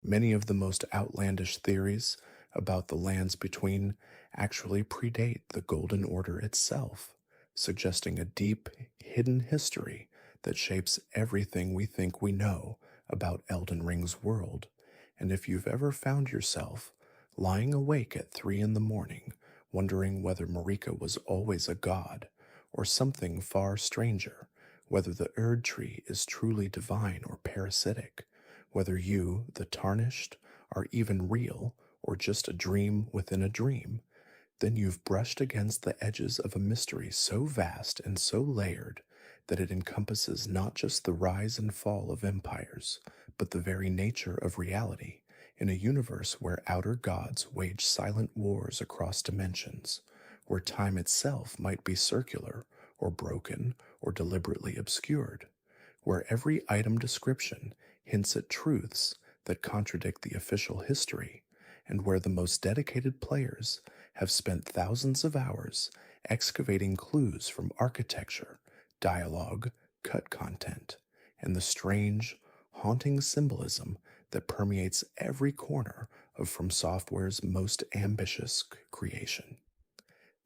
Many of the most outlandish theories about the lands between actually predate the Golden Order itself, suggesting a deep, hidden history that shapes everything we think we know about Elden Ring's world. And if you've ever found yourself lying awake at 3 in the morning, wondering whether Marika was always a god, or something far stranger, whether the Erd tree is truly divine or parasitic, whether you, the tarnished, are even real or just a dream within a dream, then you've brushed against the edges of a mystery so vast and so layered that it encompasses not just the rise and fall of empires, but the very nature of reality in a universe where outer gods wage silent wars across dimensions, where time itself might be circular or broken or deliberately obscured, where every item description hints at truths that contradict the official history, and where the most dedicated players have spent thousands of hours excavating clues from architecture, dialogue, cut content, and the strange, haunting symbolism that permeates every corner of FromSoftware's most ambitious creation.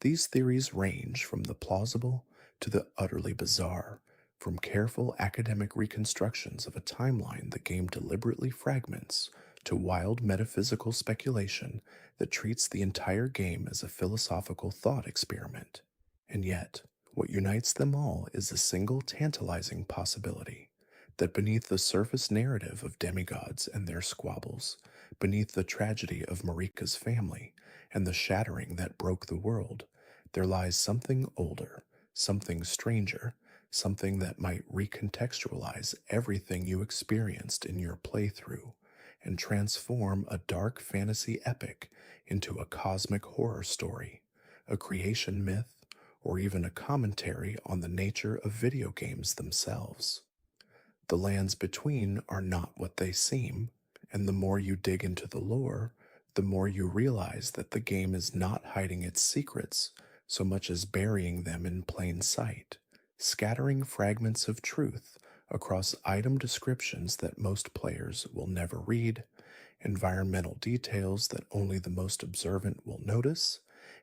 These theories range from the plausible to the utterly bizarre, from careful academic reconstructions of a timeline the game deliberately fragments, to wild metaphysical speculation that treats the entire game as a philosophical thought experiment. And yet, what unites them all is a single tantalizing possibility that beneath the surface narrative of demigods and their squabbles, beneath the tragedy of Marika's family and the shattering that broke the world, there lies something older, something stranger, something that might recontextualize everything you experienced in your playthrough and transform a dark fantasy epic into a cosmic horror story, a creation myth, or even a commentary on the nature of video games themselves. The lands between are not what they seem, and the more you dig into the lore, the more you realize that the game is not hiding its secrets so much as burying them in plain sight, scattering fragments of truth across item descriptions that most players will never read, environmental details that only the most observant will notice,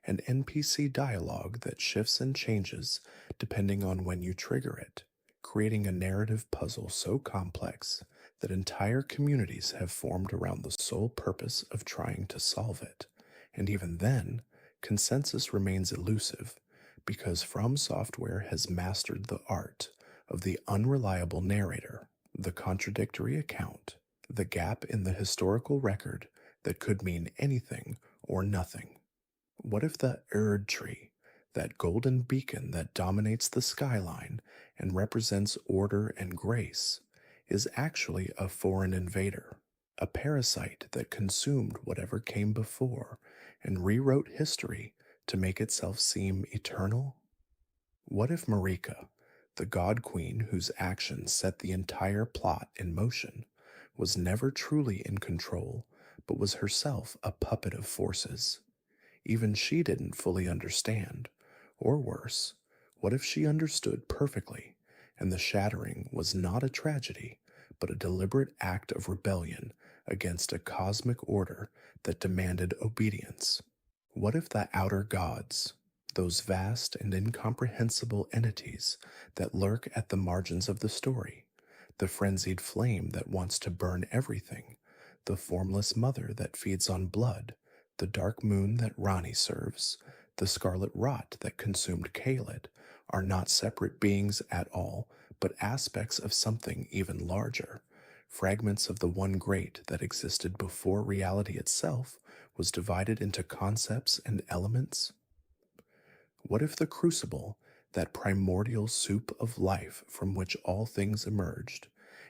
and NPC dialogue that shifts and changes depending on when you trigger it, creating a narrative puzzle so complex that entire communities have formed around the sole purpose of trying to solve it. And even then, consensus remains elusive because FromSoftware has mastered the art of the unreliable narrator, the contradictory account, the gap in the historical record that could mean anything or nothing. What if the Erd tree, that golden beacon that dominates the skyline and represents order and grace, is actually a foreign invader, a parasite that consumed whatever came before and rewrote history to make itself seem eternal? What if Marika, the god queen whose actions set the entire plot in motion, was never truly in control, but was herself a puppet of forces? Even she didn't fully understand. Or worse, what if she understood perfectly, and the shattering was not a tragedy, but a deliberate act of rebellion against a cosmic order that demanded obedience? What if the outer gods, those vast and incomprehensible entities that lurk at the margins of the story, the frenzied flame that wants to burn everything, the formless mother that feeds on blood, the dark moon that Ranni serves, the scarlet rot that consumed Caelid, are not separate beings at all, but aspects of something even larger, fragments of the one great that existed before reality itself was divided into concepts and elements? What if the Crucible, that primordial soup of life from which all things emerged,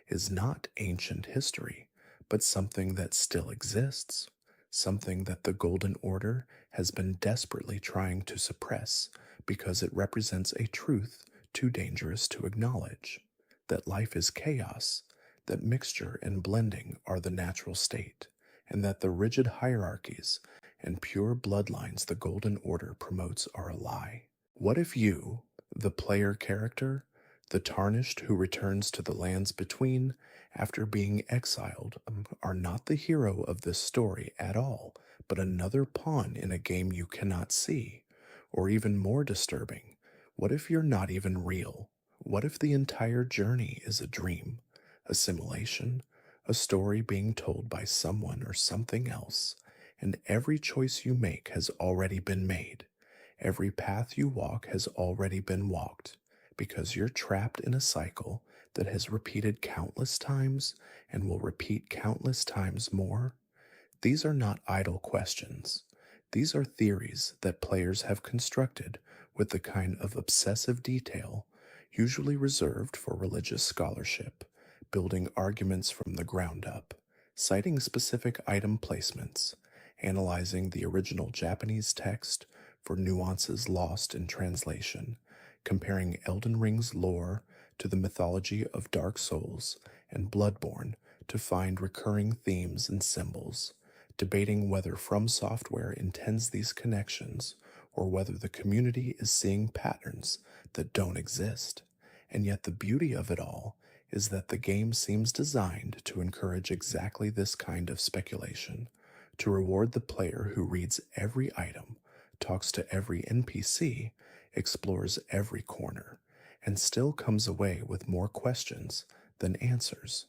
is not ancient history, but something that still exists, something that the Golden Order has been desperately trying to suppress because it represents a truth too dangerous to acknowledge, that life is chaos, that mixture and blending are the natural state, and that the rigid hierarchies and pure bloodlines the Golden Order promotes are a lie? What if you, the player character, The tarnished who returns to the lands between after being exiled are not the hero of this story at all, but another pawn in a game you cannot see. Or even more disturbing, what if you're not even real? What if the entire journey is a dream, a simulation, a story being told by someone or something else, and every choice you make has already been made? Every path you walk has already been walked, because you're trapped in a cycle that has repeated countless times and will repeat countless times more? These are not idle questions. These are theories that players have constructed with the kind of obsessive detail usually reserved for religious scholarship, building arguments from the ground up, citing specific item placements, analyzing the original Japanese text for nuances lost in translation, comparing Elden Ring's lore to the mythology of Dark Souls and Bloodborne to find recurring themes and symbols, debating whether FromSoftware intends these connections or whether the community is seeing patterns that don't exist. And yet the beauty of it all is that the game seems designed to encourage exactly this kind of speculation, to reward the player who reads every item, talks to every NPC, explores every corner, and still comes away with more questions than answers.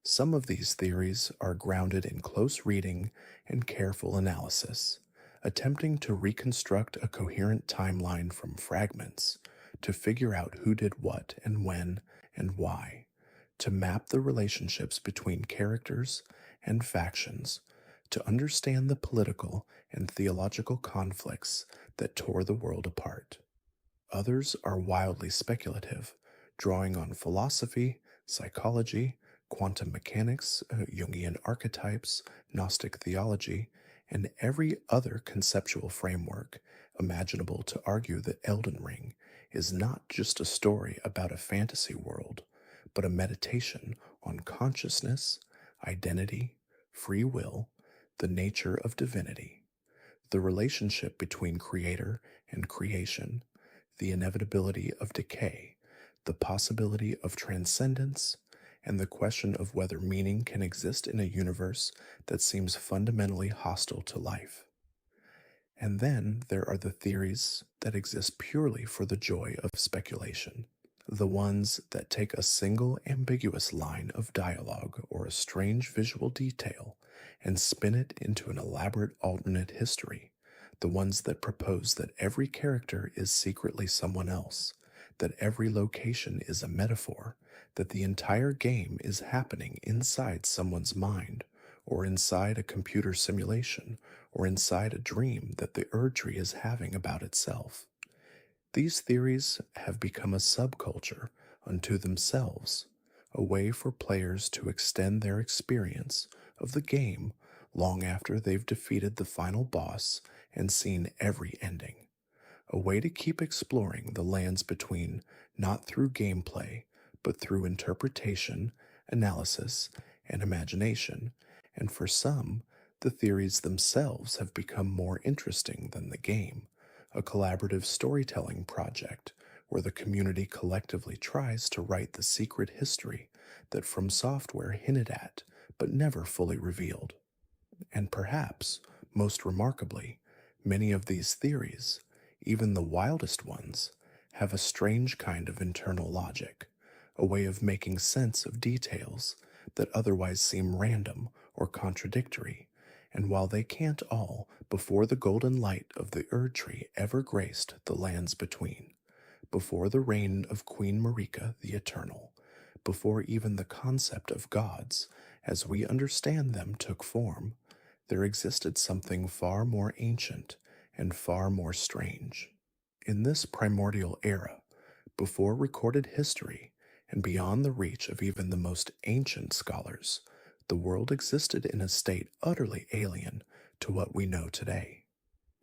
Some of these theories are grounded in close reading and careful analysis, attempting to reconstruct a coherent timeline from fragments, to figure out who did what and when and why, to map the relationships between characters and factions, to understand the political and theological conflicts that tore the world apart. Others are wildly speculative, drawing on philosophy, psychology, quantum mechanics, Jungian archetypes, Gnostic theology, and every other conceptual framework imaginable to argue that Elden Ring is not just a story about a fantasy world, but a meditation on consciousness, identity, free will, the nature of divinity, the relationship between creator and creation, the inevitability of decay, the possibility of transcendence, and the question of whether meaning can exist in a universe that seems fundamentally hostile to life. And then there are the theories that exist purely for the joy of speculation, the ones that take a single ambiguous line of dialogue or a strange visual detail and spin it into an elaborate alternate history, the ones that propose that every character is secretly someone else, that every location is a metaphor, that the entire game is happening inside someone's mind, or inside a computer simulation, or inside a dream that the Erdtree is having about itself. These theories have become a subculture unto themselves, a way for players to extend their experience of the game long after they've defeated the final boss and seen every ending, a way to keep exploring the lands between, not through gameplay, but through interpretation, analysis, and imagination. And for some, the theories themselves have become more interesting than the game, a collaborative storytelling project where the community collectively tries to write the secret history that FromSoftware hinted at but never fully revealed. And perhaps, most remarkably, many of these theories, even the wildest ones, have a strange kind of internal logic, a way of making sense of details that otherwise seem random or contradictory, and while they can't all, before the golden light of the Erdtree ever graced the lands between, before the reign of Queen Marika the Eternal, before even the concept of gods, as we understand them, took form, there existed something far more ancient and far more strange. In this primordial era, before recorded history, and beyond the reach of even the most ancient scholars, the world existed in a state utterly alien to what we know today.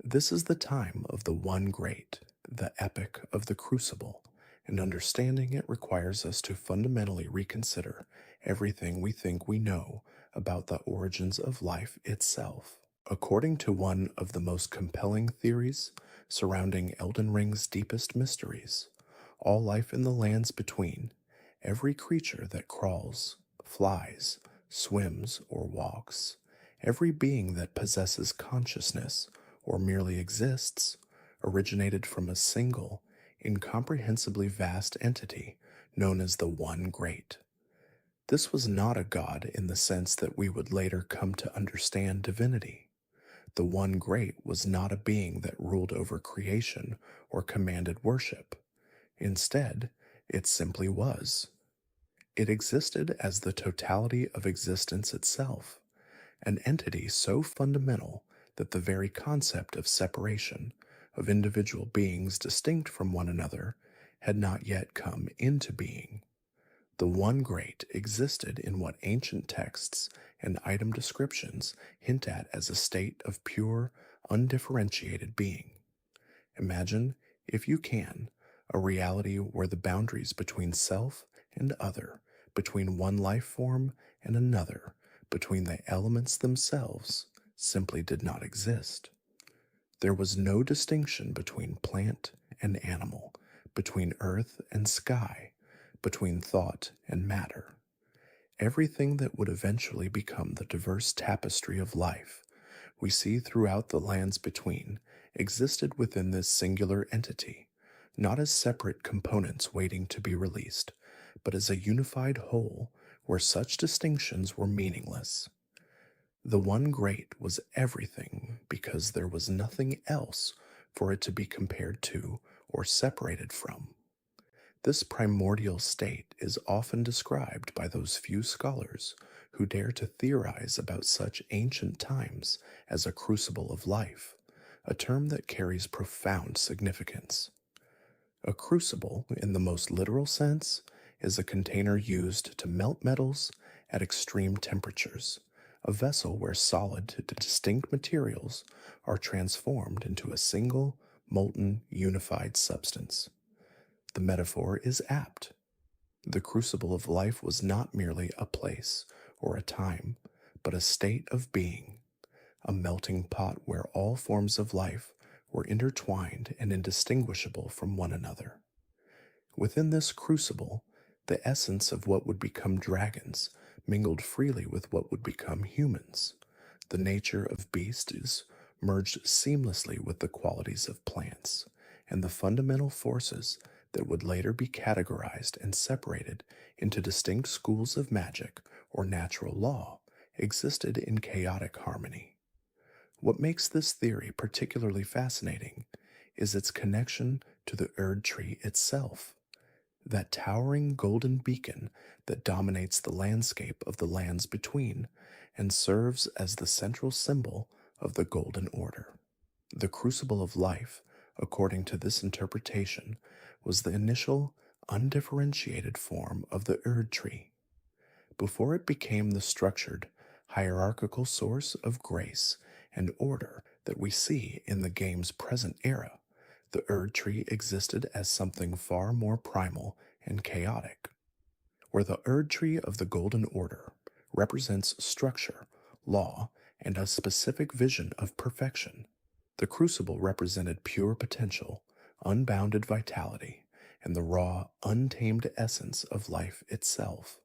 This is the time of the One Great, the epic of the Crucible, and understanding it requires us to fundamentally reconsider everything we think we know about the origins of life itself. According to one of the most compelling theories surrounding Elden Ring's deepest mysteries, all life in the lands between, every creature that crawls, flies, swims, or walks, every being that possesses consciousness or merely exists, originated from a single, incomprehensibly vast entity known as the One Great. This was not a god in the sense that we would later come to understand divinity. The One Great was not a being that ruled over creation or commanded worship. Instead, it simply was. It existed as the totality of existence itself, an entity so fundamental that the very concept of separation, of individual beings distinct from one another, had not yet come into being. The One Great existed in what ancient texts and item descriptions hint at as a state of pure, undifferentiated being. Imagine, if you can, a reality where the boundaries between self and other, between one life form and another, between the elements themselves, simply did not exist. There was no distinction between plant and animal, between earth and sky, between thought and matter. Everything that would eventually become the diverse tapestry of life we see throughout the lands between existed within this singular entity, not as separate components waiting to be released, but as a unified whole where such distinctions were meaningless. The One Great was everything because there was nothing else for it to be compared to or separated from. This primordial state is often described by those few scholars who dare to theorize about such ancient times as a crucible of life, a term that carries profound significance. A crucible, in the most literal sense, is a container used to melt metals at extreme temperatures, a vessel where solid to distinct materials are transformed into a single, molten, unified substance. The metaphor is apt. The crucible of life was not merely a place or a time, but a state of being, a melting pot where all forms of life were intertwined and indistinguishable from one another. Within this crucible, the essence of what would become dragons mingled freely with what would become humans. The nature of beasts merged seamlessly with the qualities of plants, and the fundamental forces that would later be categorized and separated into distinct schools of magic or natural law existed in chaotic harmony. What makes this theory particularly fascinating is its connection to the Erd tree itself, that towering golden beacon that dominates the landscape of the lands between and serves as the central symbol of the Golden Order. The crucible of life, according to this interpretation, was the initial, undifferentiated form of the Erd tree. Before it became the structured, hierarchical source of grace and order that we see in the game's present era, the Erd tree existed as something far more primal and chaotic. Where the Erd tree of the Golden Order represents structure, law, and a specific vision of perfection, the Crucible represented pure potential, unbounded vitality, and the raw, untamed essence of life itself.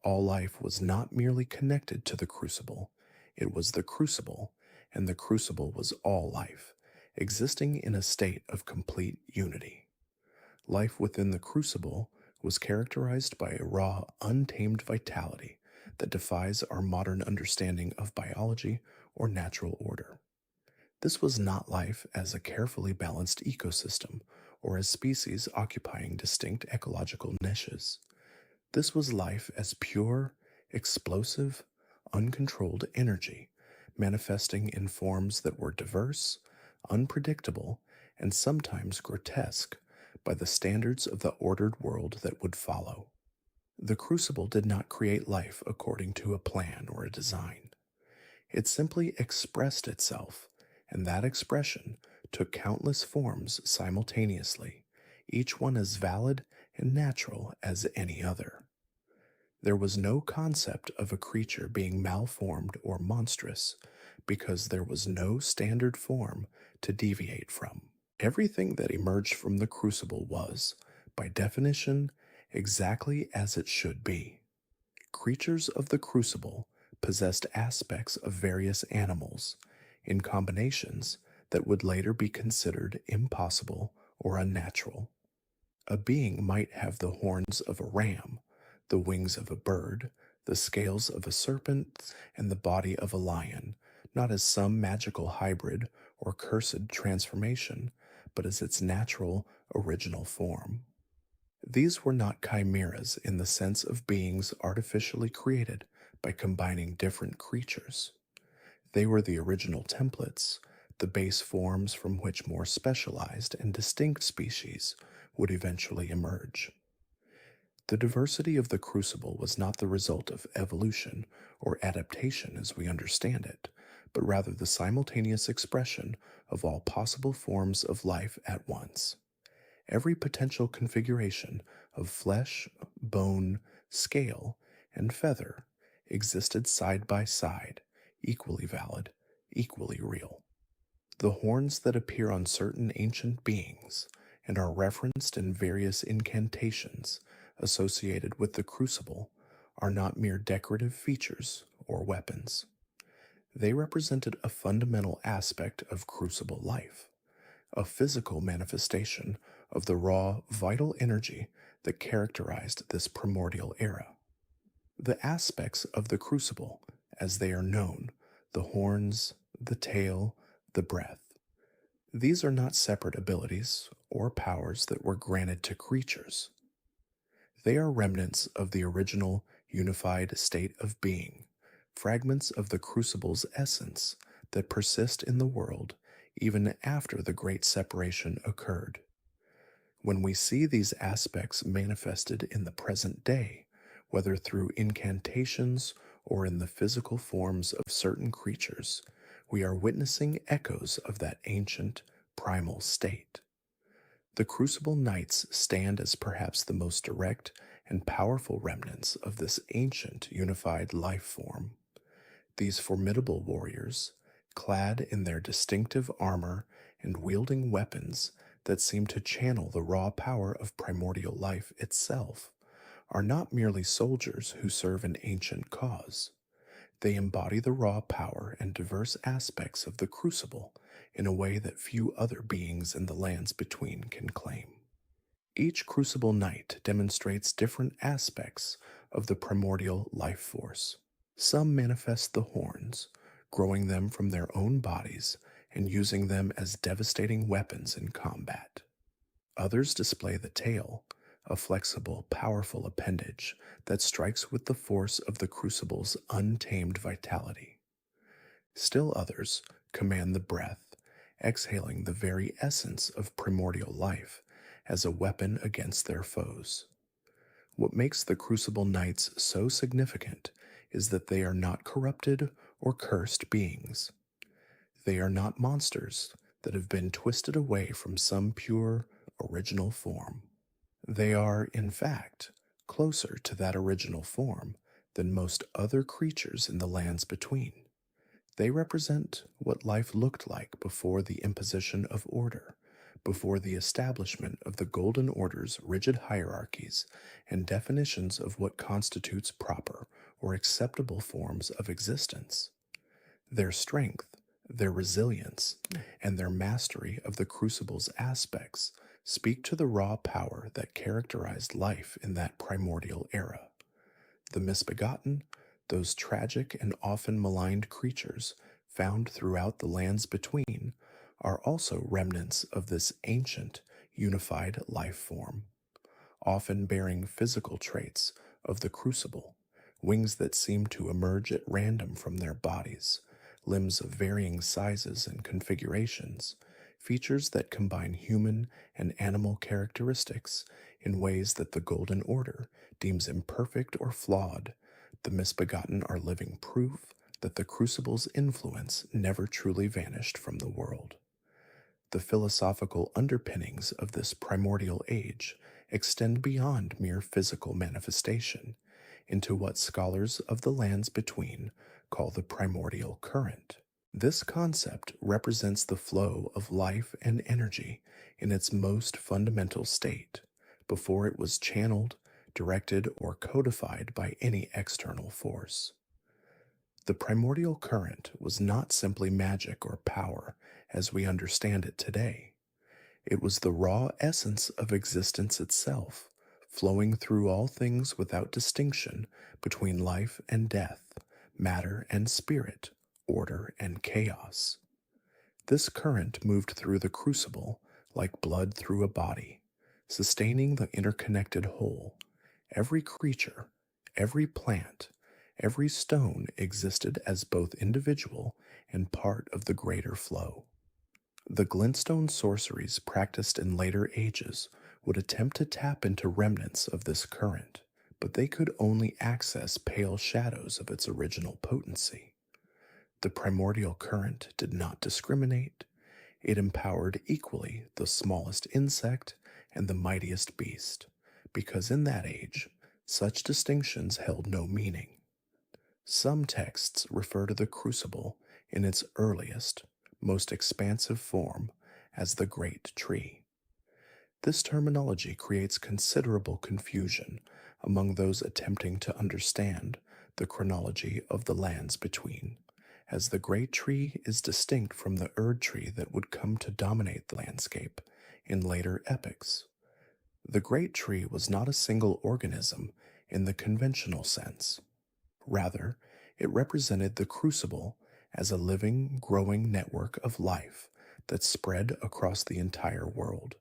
All life was not merely connected to the Crucible, it was the Crucible, and the Crucible was all life, existing in a state of complete unity. Life within the Crucible was characterized by a raw, untamed vitality that defies our modern understanding of biology or natural order. This was not life as a carefully balanced ecosystem or as species occupying distinct ecological niches. This was life as pure, explosive, uncontrolled energy, manifesting in forms that were diverse, unpredictable, and sometimes grotesque by the standards of the ordered world that would follow. The Crucible did not create life according to a plan or a design. It simply expressed itself, and that expression took countless forms simultaneously, each one as valid and natural as any other. There was no concept of a creature being malformed or monstrous, because there was no standard form to deviate from. Everything that emerged from the Crucible was, by definition, exactly as it should be. Creatures of the Crucible possessed aspects of various animals in combinations that would later be considered impossible or unnatural. A being might have the horns of a ram, the wings of a bird, the scales of a serpent, and the body of a lion, not as some magical hybrid or cursed transformation, but as its natural, original form. These were not chimeras in the sense of beings artificially created by combining different creatures. They were the original templates, the base forms from which more specialized and distinct species would eventually emerge. The diversity of the Crucible was not the result of evolution or adaptation as we understand it, but rather the simultaneous expression of all possible forms of life at once. Every potential configuration of flesh, bone, scale, and feather existed side by side, equally valid, equally real. The horns that appear on certain ancient beings and are referenced in various incantations associated with the Crucible are not mere decorative features or weapons. They represented a fundamental aspect of Crucible life, a physical manifestation of the raw, vital energy that characterized this primordial era. The aspects of the Crucible, as they are known, the horns, the tail, the breath, these are not separate abilities or powers that were granted to creatures. They are remnants of the original unified state of being, fragments of the Crucible's essence that persist in the world even after the great separation occurred. When we see these aspects manifested in the present day, whether through incantations or in the physical forms of certain creatures, we are witnessing echoes of that ancient, primal state. The Crucible Knights stand as perhaps the most direct and powerful remnants of this ancient unified life form. These formidable warriors, clad in their distinctive armor and wielding weapons that seem to channel the raw power of primordial life itself, are not merely soldiers who serve an ancient cause. They embody the raw power and diverse aspects of the Crucible in a way that few other beings in the lands between can claim. Each Crucible Knight demonstrates different aspects of the primordial life force. Some manifest the horns, growing them from their own bodies and using them as devastating weapons in combat. Others display the tail, a flexible, powerful appendage that strikes with the force of the Crucible's untamed vitality. Still others command the breath, exhaling the very essence of primordial life as a weapon against their foes. What makes the Crucible Knights so significant is that they are not corrupted or cursed beings. They are not monsters that have been twisted away from some pure, original form. They are, in fact, closer to that original form than most other creatures in the lands between. They represent what life looked like before the imposition of order, before the establishment of the Golden Order's rigid hierarchies and definitions of what constitutes proper or acceptable forms of existence. Their strength, their resilience, and their mastery of the Crucible's aspects speak to the raw power that characterized life in that primordial era. The misbegotten, those tragic and often maligned creatures found throughout the lands between, are also remnants of this ancient, unified life form, often bearing physical traits of the Crucible, wings that seem to emerge at random from their bodies, limbs of varying sizes and configurations, features that combine human and animal characteristics in ways that the Golden Order deems imperfect or flawed. The misbegotten are living proof that the Crucible's influence never truly vanished from the world. The philosophical underpinnings of this primordial age extend beyond mere physical manifestation into what scholars of the lands between call the primordial current. This concept represents the flow of life and energy in its most fundamental state, before it was channeled, directed, or codified by any external force. The primordial current was not simply magic or power as we understand it today. It was the raw essence of existence itself, flowing through all things without distinction between life and death, matter and spirit, order and chaos. This current moved through the crucible like blood through a body, sustaining the interconnected whole. Every creature, every plant, every stone existed as both individual and part of the greater flow. The glintstone sorceries practiced in later ages would attempt to tap into remnants of this current, but they could only access pale shadows of its original potency. The primordial current did not discriminate. It empowered equally the smallest insect and the mightiest beast, because in that age, such distinctions held no meaning. Some texts refer to the crucible in its earliest, most expansive form as the Great Tree. This terminology creates considerable confusion among those attempting to understand the chronology of the lands between, as the Great Tree is distinct from the Erd Tree that would come to dominate the landscape in later epics. The Great Tree was not a single organism in the conventional sense. Rather, it represented the crucible as a living, growing network of life that spread across the entire world.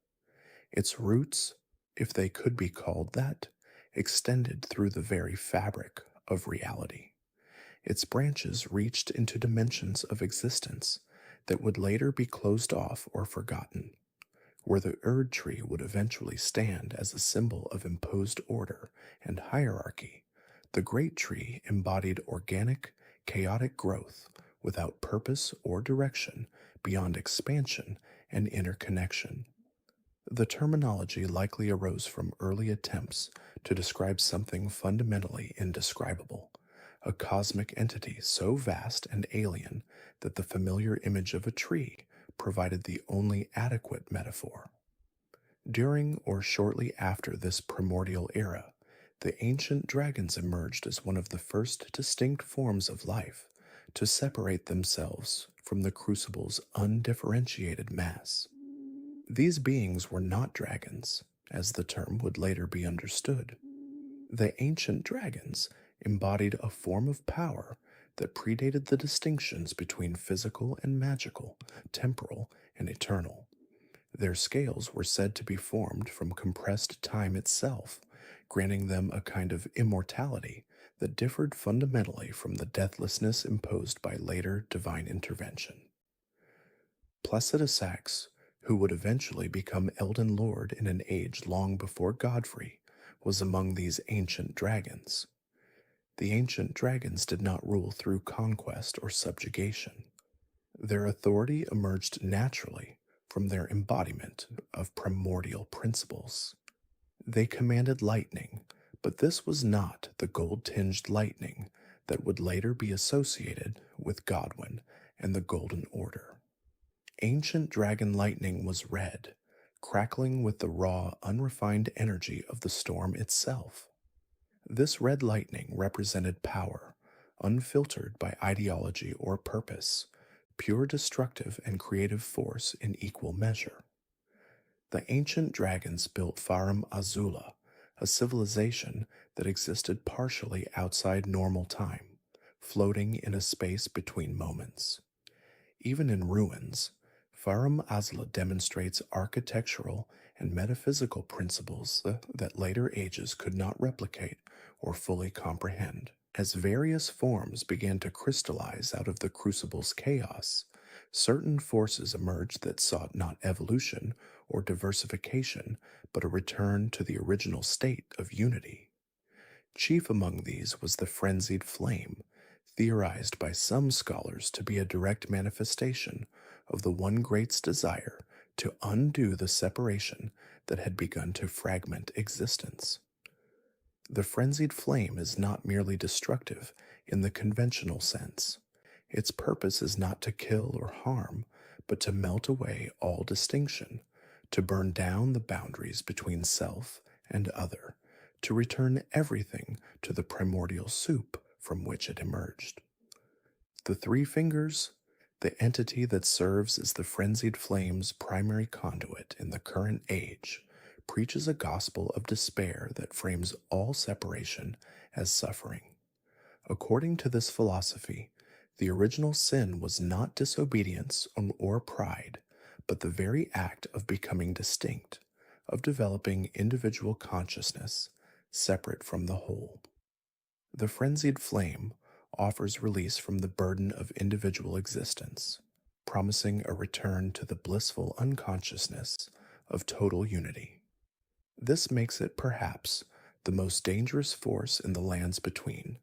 Its roots, if they could be called that, extended through the very fabric of reality. Its branches reached into dimensions of existence that would later be closed off or forgotten, where the Erd Tree would eventually stand as a symbol of imposed order and hierarchy. The Great Tree embodied organic, chaotic growth without purpose or direction beyond expansion and interconnection. The terminology likely arose from early attempts to describe something fundamentally indescribable, a cosmic entity so vast and alien that the familiar image of a tree provided the only adequate metaphor. During or shortly after this primordial era, the ancient dragons emerged as one of the first distinct forms of life to separate themselves from the crucible's undifferentiated mass. These beings were not dragons, as the term would later be understood. The ancient dragons embodied a form of power that predated the distinctions between physical and magical, temporal and eternal. Their scales were said to be formed from compressed time itself, granting them a kind of immortality that differed fundamentally from the deathlessness imposed by later divine intervention. Placidusax, who would eventually become Elden Lord in an age long before Godfrey, was among these ancient dragons. The ancient dragons did not rule through conquest or subjugation. Their authority emerged naturally from their embodiment of primordial principles. They commanded lightning, but this was not the gold-tinged lightning that would later be associated with Godwyn and the Golden Order. Ancient dragon lightning was red, crackling with the raw, unrefined energy of the storm itself. This red lightning represented power, unfiltered by ideology or purpose, pure destructive and creative force in equal measure. The ancient dragons built Farum Azula, a civilization that existed partially outside normal time, floating in a space between moments. Even in ruins, Farum Azula demonstrates architectural and metaphysical principles that later ages could not replicate or fully comprehend. As various forms began to crystallize out of the crucible's chaos, certain forces emerged that sought not evolution or diversification, but a return to the original state of unity. Chief among these was the Frenzied Flame, theorized by some scholars to be a direct manifestation of the One Great's desire to undo the separation that had begun to fragment existence. The Frenzied Flame is not merely destructive in the conventional sense. Its purpose is not to kill or harm, but to melt away all distinction, to burn down the boundaries between self and other, to return everything to the primordial soup from which it emerged. The Three Fingers, the entity that serves as the Frenzied Flame's primary conduit in the current age, preaches a gospel of despair that frames all separation as suffering. According to this philosophy, the original sin was not disobedience or pride, but the very act of becoming distinct, of developing individual consciousness, separate from the whole. The Frenzied Flame offers release from the burden of individual existence, promising a return to the blissful unconsciousness of total unity. This makes it perhaps the most dangerous force in the lands between,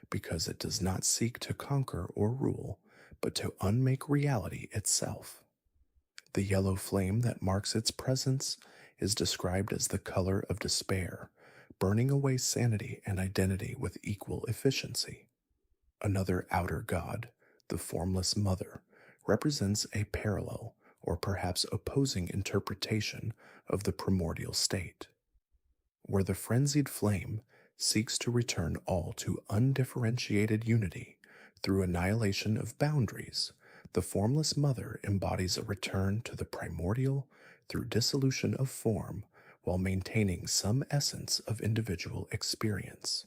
because it does not seek to conquer or rule, but to unmake reality itself. The yellow flame that marks its presence is described as the color of despair, burning away sanity and identity with equal efficiency. Another outer god, the Formless Mother, represents a parallel or perhaps opposing interpretation of the primordial state, where the frenzied flame seeks to return all to undifferentiated unity through annihilation of boundaries. The Formless Mother embodies a return to the primordial through dissolution of form while maintaining some essence of individual experience.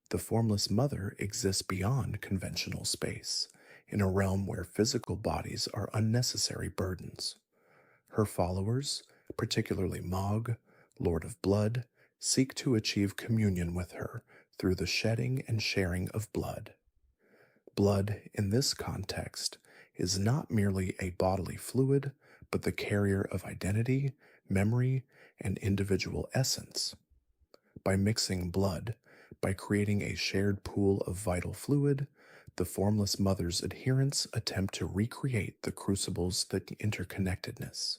The Formless Mother exists beyond conventional space, in a realm where physical bodies are unnecessary burdens. Her followers, particularly Mog, Lord of Blood, seek to achieve communion with her through the shedding and sharing of blood. Blood, in this context, is not merely a bodily fluid, but the carrier of identity, memory, and individual essence. By mixing blood, by creating a shared pool of vital fluid, the Formless Mother's adherents attempt to recreate the Crucible's interconnectedness.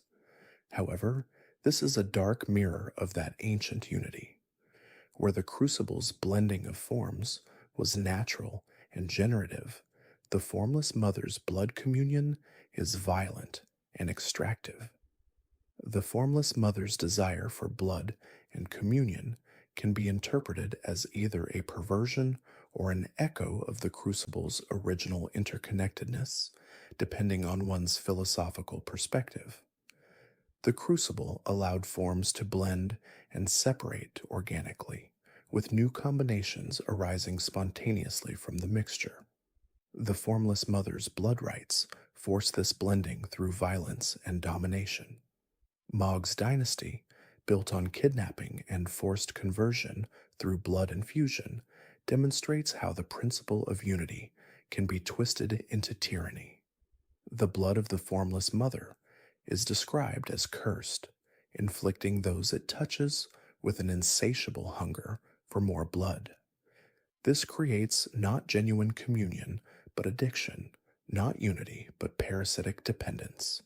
However, this is a dark mirror of that ancient unity, where the Crucible's blending of forms was natural and generative. The Formless Mother's blood communion is violent and extractive. The Formless Mother's desire for blood and communion can be interpreted as either a perversion or an echo of the Crucible's original interconnectedness, depending on one's philosophical perspective. The Crucible allowed forms to blend and separate organically, with new combinations arising spontaneously from the mixture. The Formless Mother's blood rites forced this blending through violence and domination. Mog's dynasty, built on kidnapping and forced conversion through blood infusion, demonstrates how the principle of unity can be twisted into tyranny. The blood of the Formless Mother is described as cursed, inflicting those it touches with an insatiable hunger for more blood. This creates not genuine communion, but addiction, not unity, but parasitic dependence.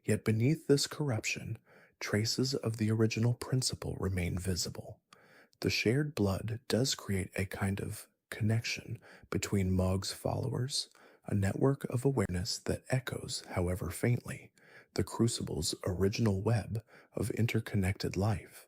Yet beneath this corruption, traces of the original principle remain visible. The shared blood does create a kind of connection between Mog's followers, a network of awareness that echoes, however faintly, the Crucible's original web of interconnected life.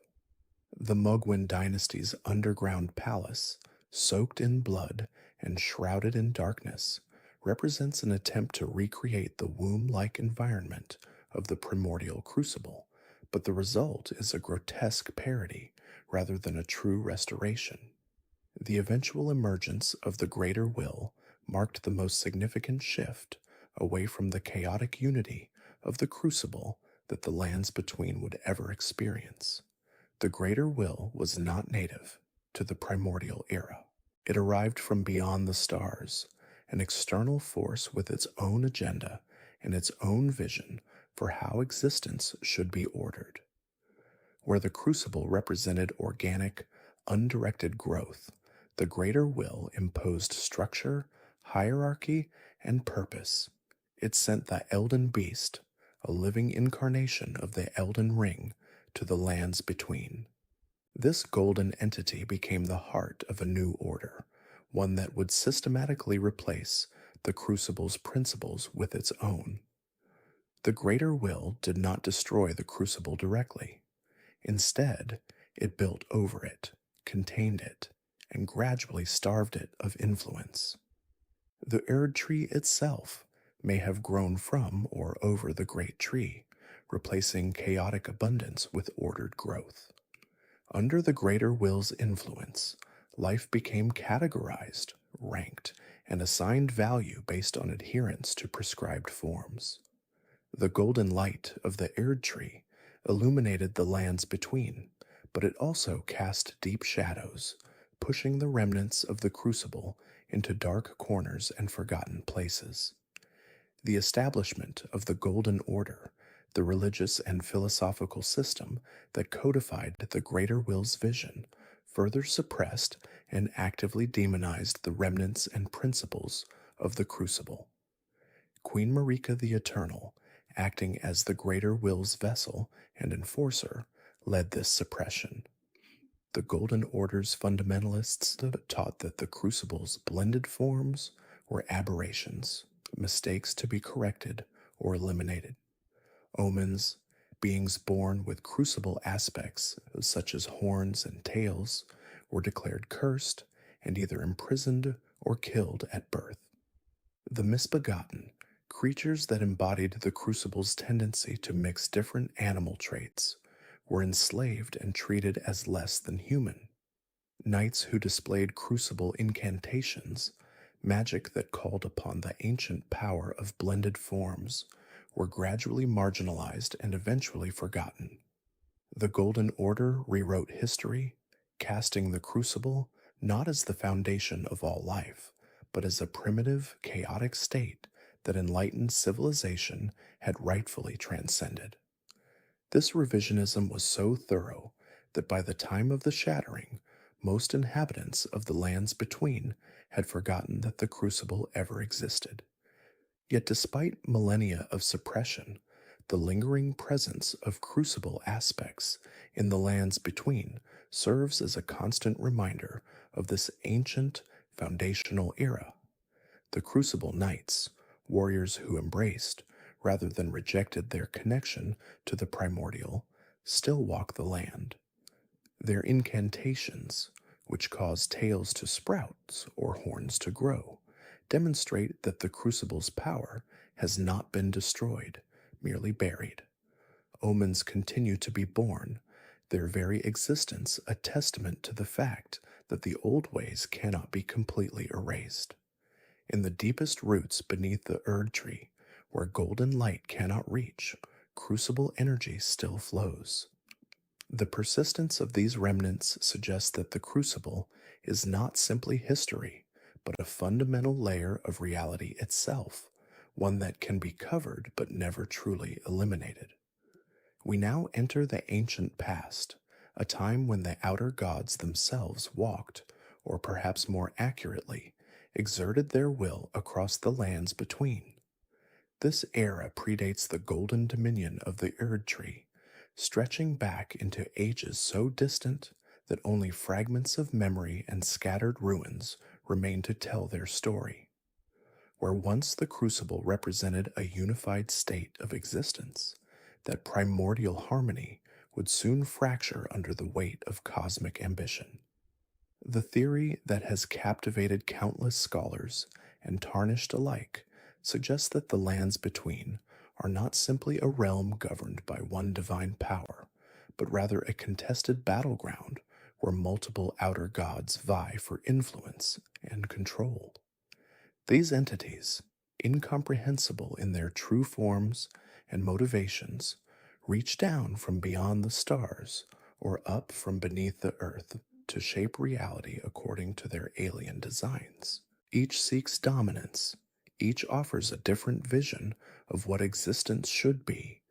The Godwyn dynasty's underground palace, soaked in blood and shrouded in darkness, represents an attempt to recreate the womb-like environment of the primordial Crucible, but the result is a grotesque parody rather than a true restoration. The eventual emergence of the Greater Will marked the most significant shift away from the chaotic unity of the Crucible that the lands between would ever experience. The Greater Will was not native to the primordial era. It arrived from beyond the stars, an external force with its own agenda and its own vision for how existence should be ordered. Where the Crucible represented organic, undirected growth, the Greater Will imposed structure, hierarchy, and purpose. It sent the Elden Beast, a living incarnation of the Elden Ring, to the lands between. This golden entity became the heart of a new order, one that would systematically replace the Crucible's principles with its own. The Greater Will did not destroy the Crucible directly. Instead, It built over it, contained it, and gradually starved it of influence. The Erd tree itself may have grown from or over the great tree, replacing chaotic abundance with ordered growth. Under the greater will's influence, life became categorized, ranked, and assigned value based on adherence to prescribed forms. The golden light of the Erd tree illuminated the lands between, but it also cast deep shadows, pushing the remnants of the Crucible into dark corners and forgotten places. The establishment of the Golden Order, the religious and philosophical system that codified the greater will's vision, further suppressed and actively demonized the remnants and principles of the Crucible. Queen Marika the Eternal, acting as the greater will's vessel and enforcer, led this suppression. The Golden Order's fundamentalists taught that the Crucible's blended forms were aberrations, mistakes to be corrected or eliminated. Omens, beings born with crucible aspects such as horns and tails, were declared cursed and either imprisoned or killed at birth. The misbegotten, creatures that embodied the Crucible's tendency to mix different animal traits, were enslaved and treated as less than human. Knights who displayed Crucible incantations, magic that called upon the ancient power of blended forms, were gradually marginalized and eventually forgotten. The Golden Order rewrote history, casting the Crucible not as the foundation of all life, but as a primitive, chaotic state that enlightened civilization had rightfully transcended. This revisionism was so thorough that by the time of the shattering, most inhabitants of the lands between had forgotten that the Crucible ever existed. Yet despite millennia of suppression, the lingering presence of Crucible aspects in the lands between serves as a constant reminder of this ancient, foundational era. The Crucible Knights, warriors who embraced, rather than rejected their connection to the primordial, still walk the land. Their incantations, which cause tails to sprout or horns to grow, demonstrate that the Crucible's power has not been destroyed, merely buried. Omens continue to be born, their very existence a testament to the fact that the old ways cannot be completely erased. In the deepest roots beneath the Erd tree, where golden light cannot reach, Crucible energy still flows. The persistence of these remnants suggests that the Crucible is not simply history, but a fundamental layer of reality itself, one that can be covered but never truly eliminated. We now enter the ancient past, a time when the outer gods themselves walked, or perhaps more accurately, exerted their will across the lands between. This era predates the golden dominion of the Erd tree, stretching back into ages so distant that only fragments of memory and scattered ruins remain to tell their story. Where once the Crucible represented a unified state of existence, that primordial harmony would soon fracture under the weight of cosmic ambition. The theory that has captivated countless scholars and tarnished alike suggests that the lands between are not simply a realm governed by one divine power, but rather a contested battleground where multiple outer gods vie for influence and control. These entities, incomprehensible in their true forms and motivations, reach down from beyond the stars or up from beneath the earth to shape reality according to their alien designs. Each seeks dominance, each offers a different vision of what existence should be,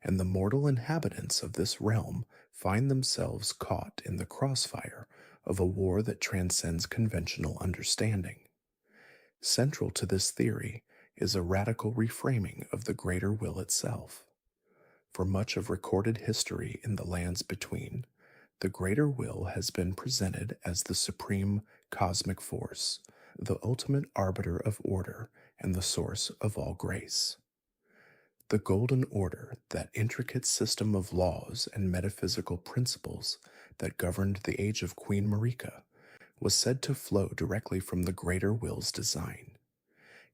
and the mortal inhabitants of this realm find themselves caught in the crossfire of a war that transcends conventional understanding. Central to this theory is a radical reframing of the greater will itself. For much of recorded history in the lands between, the greater will has been presented as the supreme cosmic force, the ultimate arbiter of order and the source of all grace. The Golden Order, that intricate system of laws and metaphysical principles that governed the age of Queen Marika was said to flow directly from the Greater Will's design.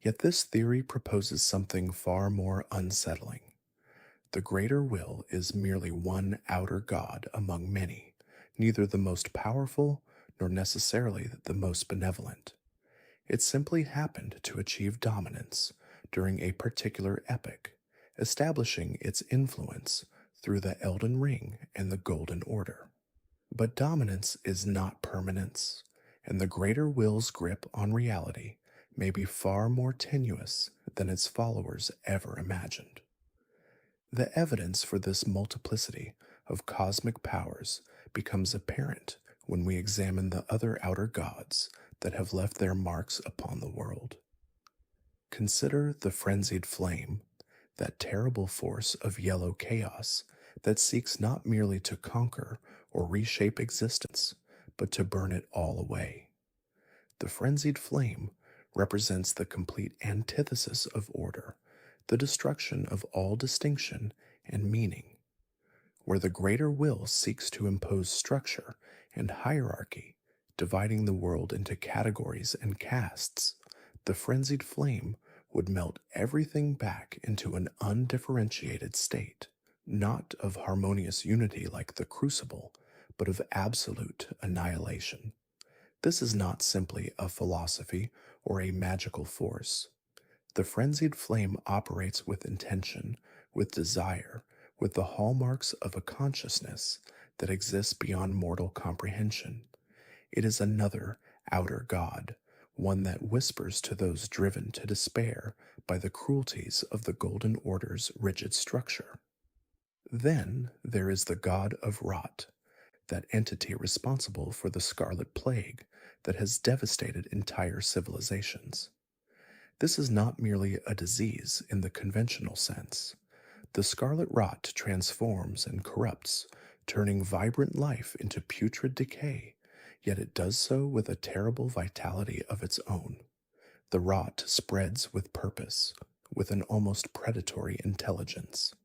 Yet this theory proposes something far more unsettling. The Greater Will is merely one outer god among many, neither the most powerful nor necessarily the most benevolent. It simply happened to achieve dominance during a particular epoch, establishing its influence through the Elden Ring and the Golden Order. But dominance is not permanence, and the Greater Will's grip on reality may be far more tenuous than its followers ever imagined. The evidence for this multiplicity of cosmic powers becomes apparent when we examine the other outer gods that have left their marks upon the world. Consider the Frenzied Flame, that terrible force of yellow chaos that seeks not merely to conquer or reshape existence, but to burn it all away. The Frenzied Flame represents the complete antithesis of order, the destruction of all distinction and meaning. Where the Greater Will seeks to impose structure and hierarchy, dividing the world into categories and castes, the Frenzied Flame would melt everything back into an undifferentiated state, not of harmonious unity like the Crucible, but of absolute annihilation. This is not simply a philosophy or a magical force. The Frenzied Flame operates with intention, with desire, with the hallmarks of a consciousness that exists beyond mortal comprehension. It is another outer god, one that whispers to those driven to despair by the cruelties of the Golden Order's rigid structure. Then there is the god of rot, that entity responsible for the Scarlet Plague that has devastated entire civilizations. This is not merely a disease in the conventional sense. The scarlet rot transforms and corrupts, turning vibrant life into putrid decay, yet it does so with a terrible vitality of its own. The rot spreads with purpose, with an almost predatory intelligence.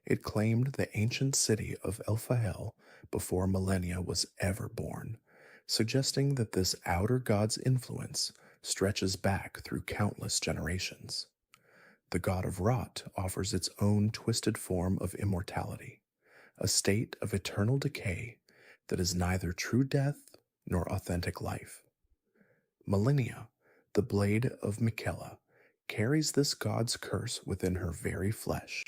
It claimed the ancient city of Elphael before millennia was ever born, suggesting that this outer god's influence stretches back through countless generations. The god of rot offers its own twisted form of immortality, a state of eternal decay that is neither true death nor authentic life. Millennia, the blade of Miquella, carries this god's curse within her very flesh,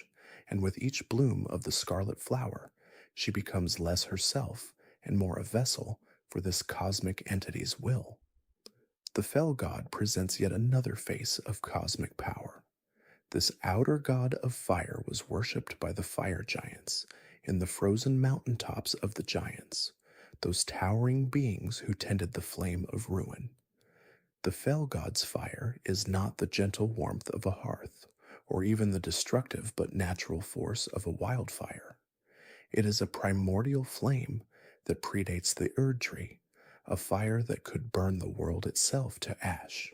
and with each bloom of the scarlet flower, she becomes less herself and more a vessel for this cosmic entity's will. The fell god presents yet another face of cosmic power. This outer god of fire was worshipped by the fire giants in the frozen mountaintops of the giants, those towering beings who tended the flame of ruin. The fell god's fire is not the gentle warmth of a hearth, or even the destructive but natural force of a wildfire. It is a primordial flame that predates the Erd tree, a fire that could burn the world itself to ash.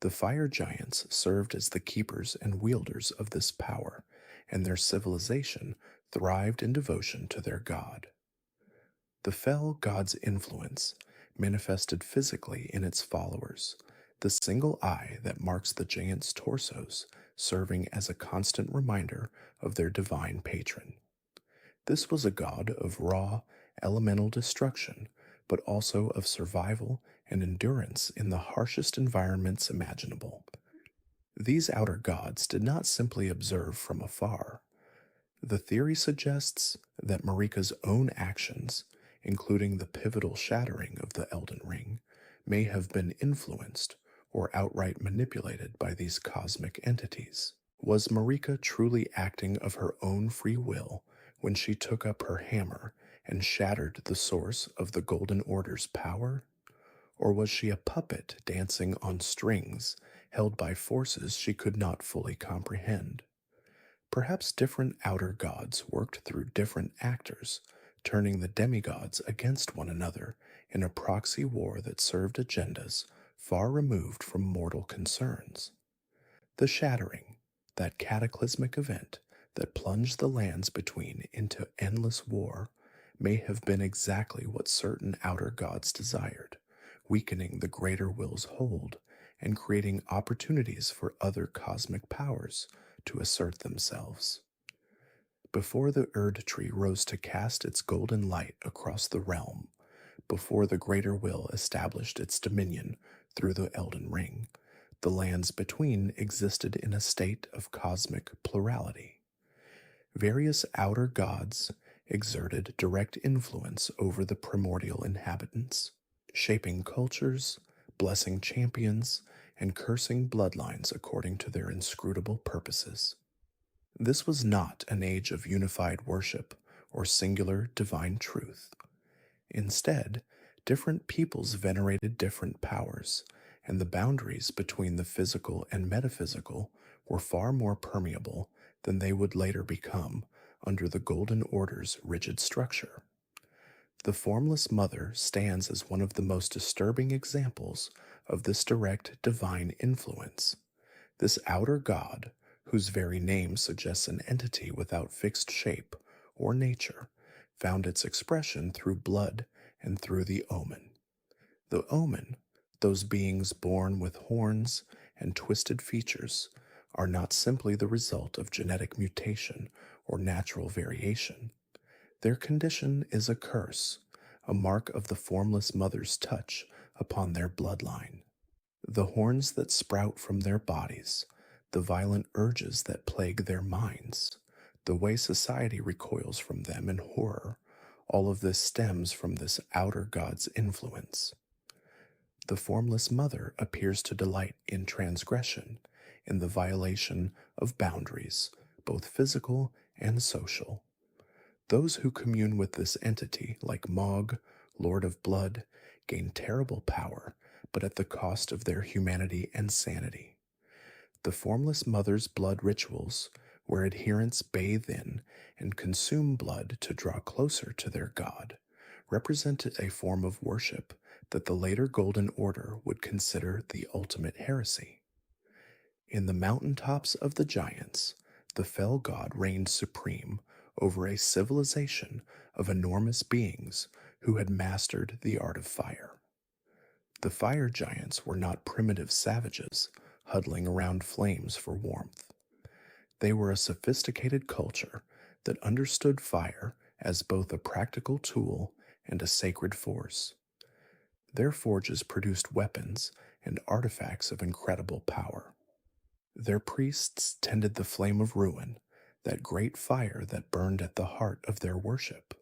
The fire giants served as the keepers and wielders of this power, and their civilization thrived in devotion to their god. The fell god's influence manifested physically in its followers, the single eye that marks the giants' torsos serving as a constant reminder of their divine patron. This was a god of raw, elemental destruction, but also of survival and endurance in the harshest environments imaginable. These outer gods did not simply observe from afar. The theory suggests that Marika's own actions, including the pivotal shattering of the Elden Ring, may have been influenced or outright manipulated by these cosmic entities. Was Marika truly acting of her own free will when she took up her hammer and shattered the source of the Golden Order's power? Or was she a puppet dancing on strings held by forces she could not fully comprehend? Perhaps different outer gods worked through different actors, turning the demigods against one another in a proxy war that served agendas far removed from mortal concerns. The shattering, that cataclysmic event that plunged the lands between into endless war, may have been exactly what certain outer gods desired, weakening the greater will's hold and creating opportunities for other cosmic powers to assert themselves. Before the Erd tree rose to cast its golden light across the realm, before the greater will established its dominion through the Elden Ring, the lands between existed in a state of cosmic plurality. Various outer gods exerted direct influence over the primordial inhabitants, shaping cultures, blessing champions, and cursing bloodlines according to their inscrutable purposes. This was not an age of unified worship or singular divine truth. Instead, different peoples venerated different powers, and the boundaries between the physical and metaphysical were far more permeable than they would later become under the Golden Order's rigid structure. The Formless Mother stands as one of the most disturbing examples of this direct divine influence. This outer god, whose very name suggests an entity without fixed shape or nature, found its expression through blood and through the omen. The omen, those beings born with horns and twisted features, are not simply the result of genetic mutation or natural variation. Their condition is a curse, a mark of the Formless Mother's touch upon their bloodline. The horns that sprout from their bodies, the violent urges that plague their minds, the way society recoils from them in horror, all of this stems from this outer god's influence. The Formless Mother appears to delight in transgression, in the violation of boundaries, both physical and social. Those who commune with this entity, like Mog, Lord of Blood, gain terrible power, but at the cost of their humanity and sanity. The Formless Mother's blood rituals, where adherents bathe in and consume blood to draw closer to their god, represented a form of worship that the later Golden Order would consider the ultimate heresy. In the mountaintops of the giants, the fell god reigned supreme over a civilization of enormous beings who had mastered the art of fire. The fire giants were not primitive savages huddling around flames for warmth. They were a sophisticated culture that understood fire as both a practical tool and a sacred force. Their forges produced weapons and artifacts of incredible power. Their priests tended the flame of ruin, that great fire that burned at the heart of their worship,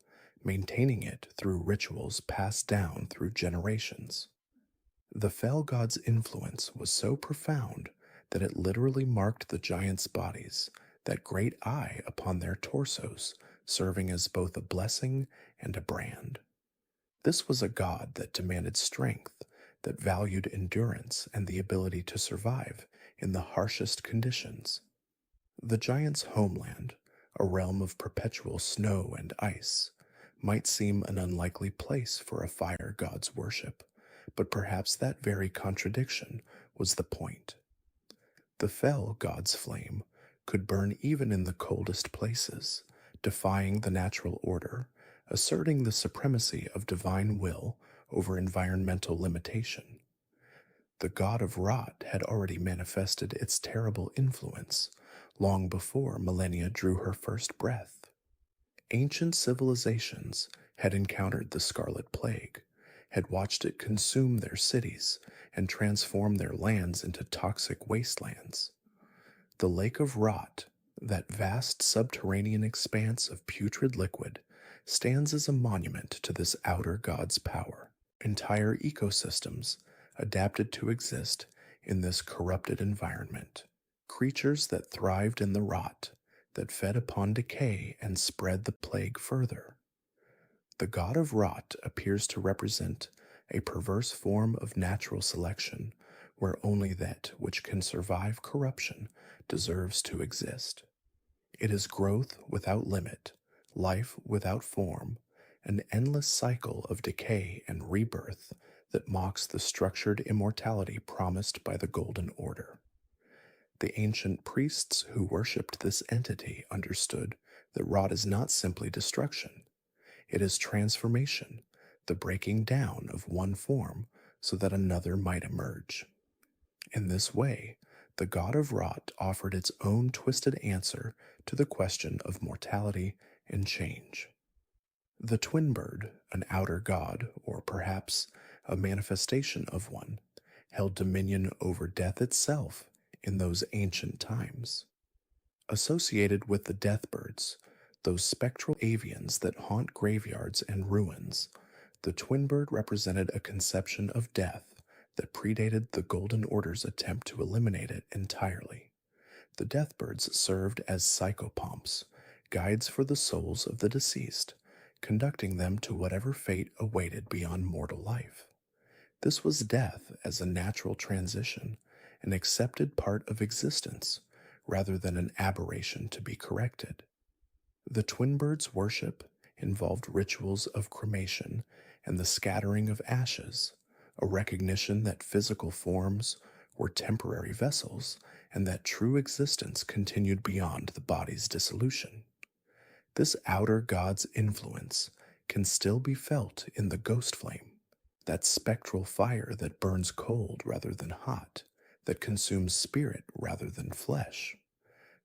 maintaining it through rituals passed down through generations. The fell god's influence was so profound that it literally marked the giants' bodies, that great eye upon their torsos, serving as both a blessing and a brand. This was a god that demanded strength, that valued endurance and the ability to survive in the harshest conditions. The giants' homeland, a realm of perpetual snow and ice, might seem an unlikely place for a fire god's worship, but perhaps that very contradiction was the point. The fell god's flame could burn even in the coldest places, defying the natural order, asserting the supremacy of divine will over environmental limitation. The god of rot had already manifested its terrible influence long before millennia drew her first breath. Ancient civilizations had encountered the Scarlet Plague, had watched it consume their cities and transform their lands into toxic wastelands. The Lake of Rot, that vast subterranean expanse of putrid liquid, stands as a monument to this outer god's power. Entire ecosystems adapted to exist in this corrupted environment. Creatures that thrived in the rot, that fed upon decay and spread the plague further. The god of rot appears to represent a perverse form of natural selection, where only that which can survive corruption deserves to exist. It is growth without limit, life without form, an endless cycle of decay and rebirth that mocks the structured immortality promised by the Golden Order. The ancient priests who worshipped this entity understood that rot is not simply destruction. It is transformation, the breaking down of one form so that another might emerge. In this way, the god of rot offered its own twisted answer to the question of mortality and change. The twin bird, an outer god, or perhaps a manifestation of one, held dominion over death itself in those ancient times. Associated with the death birds, those spectral avians that haunt graveyards and ruins, the twin bird represented a conception of death that predated the Golden Order's attempt to eliminate it entirely. The death birds served as psychopomps, guides for the souls of the deceased, conducting them to whatever fate awaited beyond mortal life. This was death as a natural transition, an accepted part of existence, rather than an aberration to be corrected. The twin birds' worship involved rituals of cremation and the scattering of ashes, a recognition that physical forms were temporary vessels and that true existence continued beyond the body's dissolution. This outer god's influence can still be felt in the ghost flame, that spectral fire that burns cold rather than hot, that consumes spirit rather than flesh.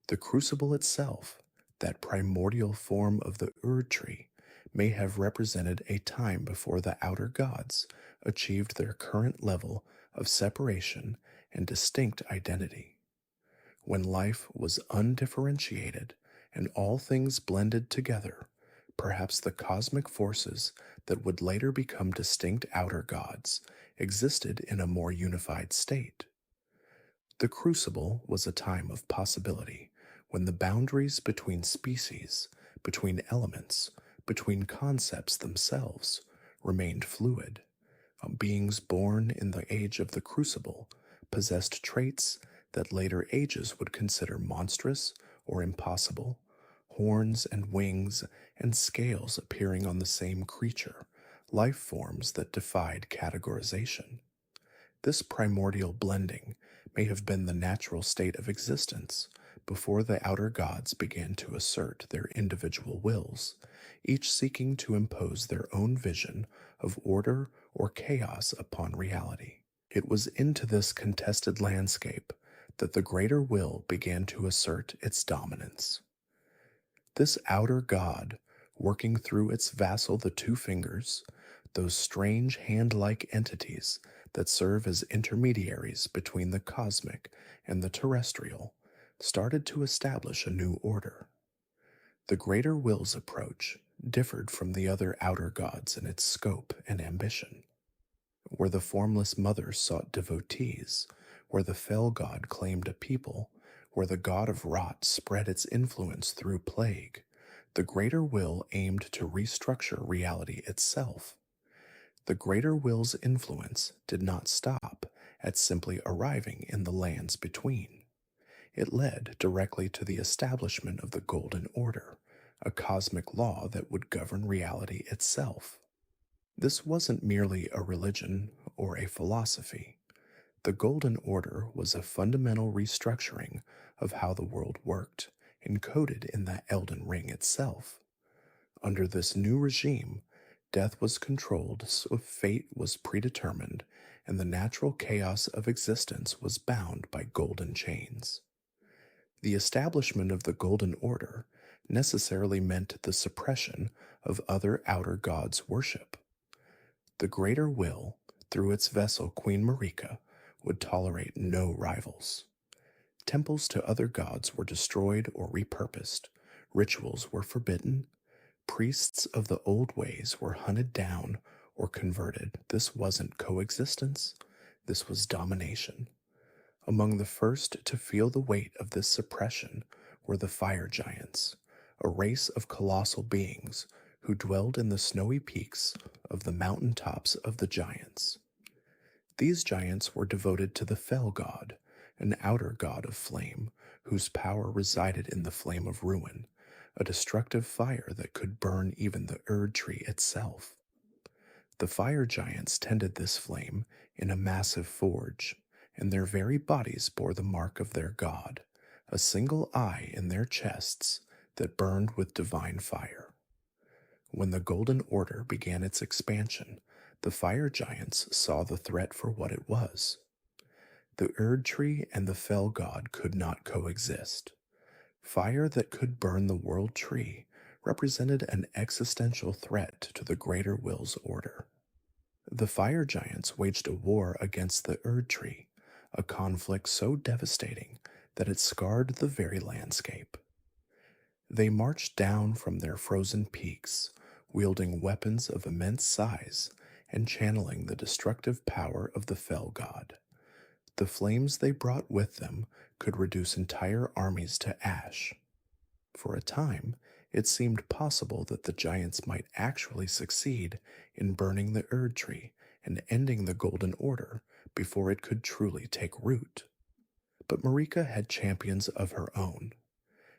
The crucible itself, that primordial form of the Erd tree, may have represented a time before the outer gods achieved their current level of separation and distinct identity. When life was undifferentiated and all things blended together, perhaps the cosmic forces that would later become distinct outer gods existed in a more unified state. The Crucible was a time of possibility when the boundaries between species, between elements, between concepts themselves remained fluid. Beings born in the age of the Crucible possessed traits that later ages would consider monstrous or impossible, horns and wings and scales appearing on the same creature, life forms that defied categorization. This primordial blending may have been the natural state of existence before the outer gods began to assert their individual wills, each seeking to impose their own vision of order or chaos upon reality. It was into this contested landscape that the greater will began to assert its dominance. This outer god, working through its vassal the Two Fingers, those strange hand-like entities that serve as intermediaries between the cosmic and the terrestrial, started to establish a new order. The greater will's approach differed from the other outer gods in its scope and ambition. Where the Formless Mother sought devotees, where the fell god claimed a people, where the god of rot spread its influence through plague, the greater will aimed to restructure reality itself. The greater will's influence did not stop at simply arriving in the lands between. It led directly to the establishment of the Golden Order, a cosmic law that would govern reality itself. This wasn't merely a religion or a philosophy. The Golden Order was a fundamental restructuring of how the world worked, encoded in the Elden Ring itself. Under this new regime, death was controlled so fate was predetermined, and the natural chaos of existence was bound by golden chains. The establishment of the Golden Order necessarily meant the suppression of other outer gods' worship. The greater will, through its vessel Queen Marika, would tolerate no rivals. Temples to other gods were destroyed or repurposed, rituals were forbidden, priests of the old ways were hunted down or converted. This wasn't coexistence, this was domination. Among the first to feel the weight of this suppression were the fire giants, a race of colossal beings who dwelled in the snowy peaks of the mountain tops of the giants. These giants were devoted to the Fell God, an outer god of flame, whose power resided in the flame of ruin, a destructive fire that could burn even the Erd tree itself. The fire giants tended this flame in a massive forge, and their very bodies bore the mark of their god, a single eye in their chests that burned with divine fire. When the Golden Order began its expansion, the fire giants saw the threat for what it was. The Erd Tree and the Fell God could not coexist. Fire that could burn the World Tree represented an existential threat to the Greater Will's order. The fire giants waged a war against the Erd Tree, a conflict so devastating that it scarred the very landscape. They marched down from their frozen peaks, wielding weapons of immense size and channeling the destructive power of the Fell God. The flames they brought with them could reduce entire armies to ash. For a time, it seemed possible that the giants might actually succeed in burning the Erd Tree and ending the Golden Order before it could truly take root. But Marika had champions of her own.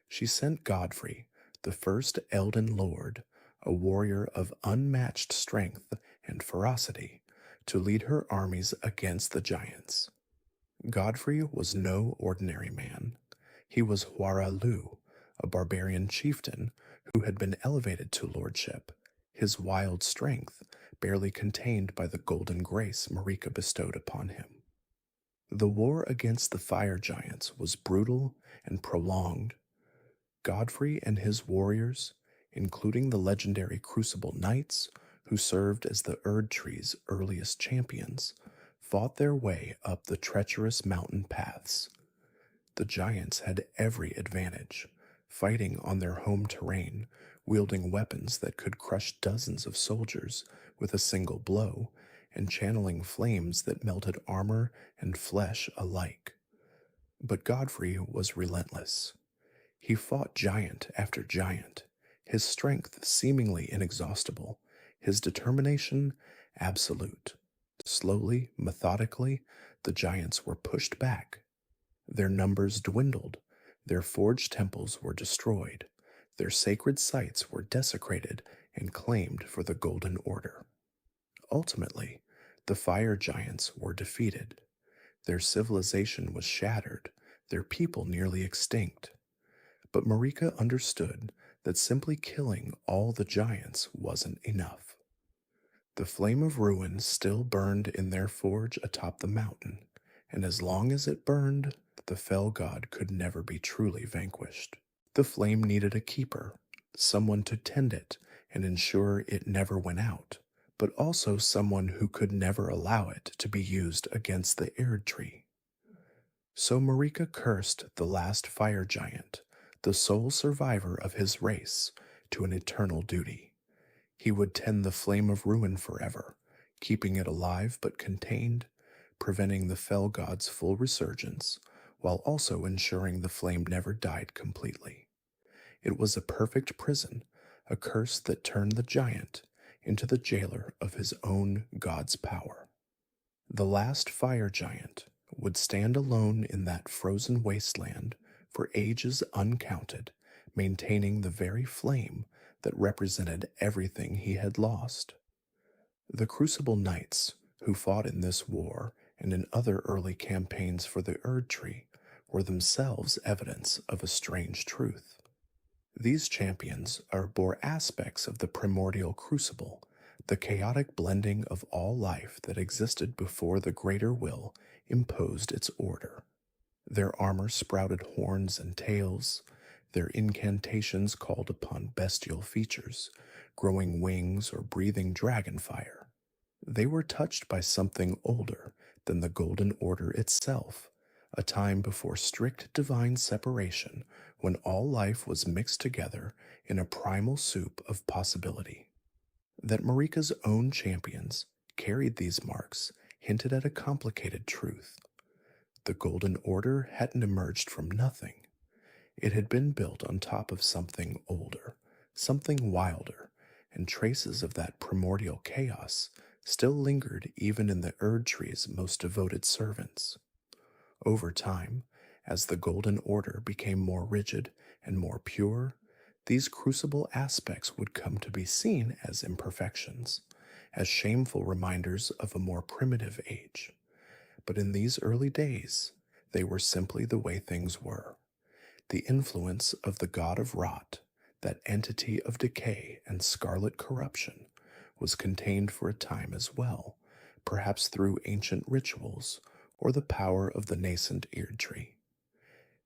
She sent Godfrey, the first Elden Lord, a warrior of unmatched strength and ferocity, to lead her armies against the giants. Godfrey was no ordinary man. He was Huara Lu, a barbarian chieftain who had been elevated to lordship, his wild strength barely contained by the golden grace Marika bestowed upon him. The war against the fire giants was brutal and prolonged. Godfrey and his warriors, including the legendary Crucible Knights, who served as the Erd Tree's earliest champions, fought their way up the treacherous mountain paths. The giants had every advantage, fighting on their home terrain, wielding weapons that could crush dozens of soldiers with a single blow, and channeling flames that melted armor and flesh alike. But Godfrey was relentless. He fought giant after giant, his strength seemingly inexhaustible, his determination absolute. Slowly, methodically, the giants were pushed back. Their numbers dwindled, their forged temples were destroyed, their sacred sites were desecrated and claimed for the Golden Order. Ultimately, the fire giants were defeated. Their civilization was shattered, their people nearly extinct. But Marika understood that simply killing all the giants wasn't enough. The flame of ruin still burned in their forge atop the mountain, and as long as it burned, the Fell God could never be truly vanquished. The flame needed a keeper, someone to tend it and ensure it never went out, but also someone who could never allow it to be used against the Erd Tree. So Marika cursed the last fire giant, the sole survivor of his race, to an eternal duty. He would tend the flame of ruin forever, keeping it alive but contained, preventing the Fell God's full resurgence, while also ensuring the flame never died completely. It was a perfect prison, a curse that turned the giant into the jailer of his own god's power. The last fire giant would stand alone in that frozen wasteland for ages uncounted, maintaining the very flame that represented everything he had lost. The Crucible Knights, who fought in this war and in other early campaigns for the Erd Tree, were themselves evidence of a strange truth. These champions bore aspects of the primordial crucible, the chaotic blending of all life that existed before the Greater Will imposed its order. Their armor sprouted horns and tails, their incantations called upon bestial features, growing wings or breathing dragon fire. They were touched by something older than the Golden Order itself, a time before strict divine separation when all life was mixed together in a primal soup of possibility. That Marika's own champions carried these marks hinted at a complicated truth. The Golden Order hadn't emerged from nothing. It had been built on top of something older, something wilder, and traces of that primordial chaos still lingered even in the Erd Tree's most devoted servants. Over time, as the Golden Order became more rigid and more pure, these crucible aspects would come to be seen as imperfections, as shameful reminders of a more primitive age. But in these early days, they were simply the way things were, the influence of the god of rot, that entity of decay and scarlet corruption was contained for a time as well, perhaps through ancient rituals or the power of the nascent Erdtree.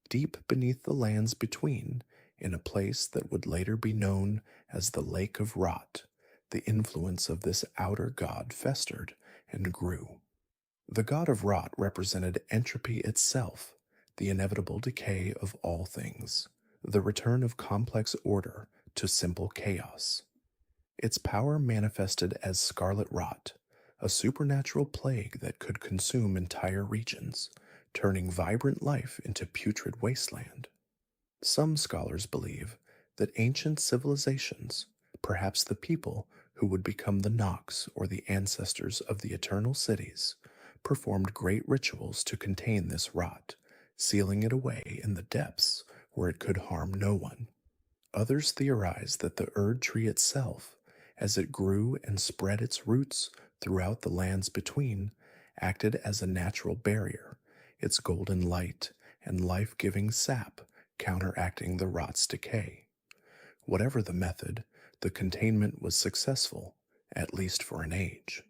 Deep beneath the lands between, in a place that would later be known as the Lake of Rot, the influence of this outer god festered and grew. The god of Rot represented entropy itself, the inevitable decay of all things, the return of complex order to simple chaos. Its power manifested as scarlet rot, a supernatural plague that could consume entire regions, turning vibrant life into putrid wasteland. Some scholars believe that ancient civilizations, perhaps the people who would become the Nox or the ancestors of the eternal cities, performed great rituals to contain this rot, sealing it away in the depths where it could harm no one. Others theorize that the Erdtree itself, as it grew and spread its roots throughout the lands between, acted as a natural barrier, its golden light and life-giving sap counteracting the rot's decay. Whatever the method, the containment was successful, at least for an age.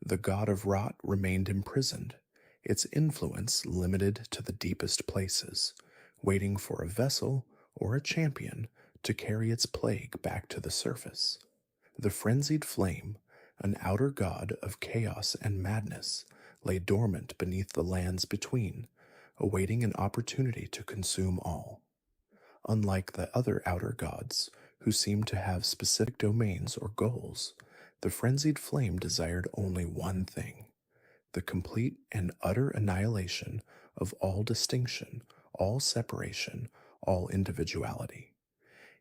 The god of rot remained imprisoned, its influence limited to the deepest places, waiting for a vessel or a champion to carry its plague back to the surface. The Frenzied Flame, an outer god of chaos and madness, lay dormant beneath the lands between, awaiting an opportunity to consume all. Unlike the other outer gods, who seemed to have specific domains or goals, the Frenzied Flame desired only one thing: the complete and utter annihilation of all distinction, all separation, all individuality.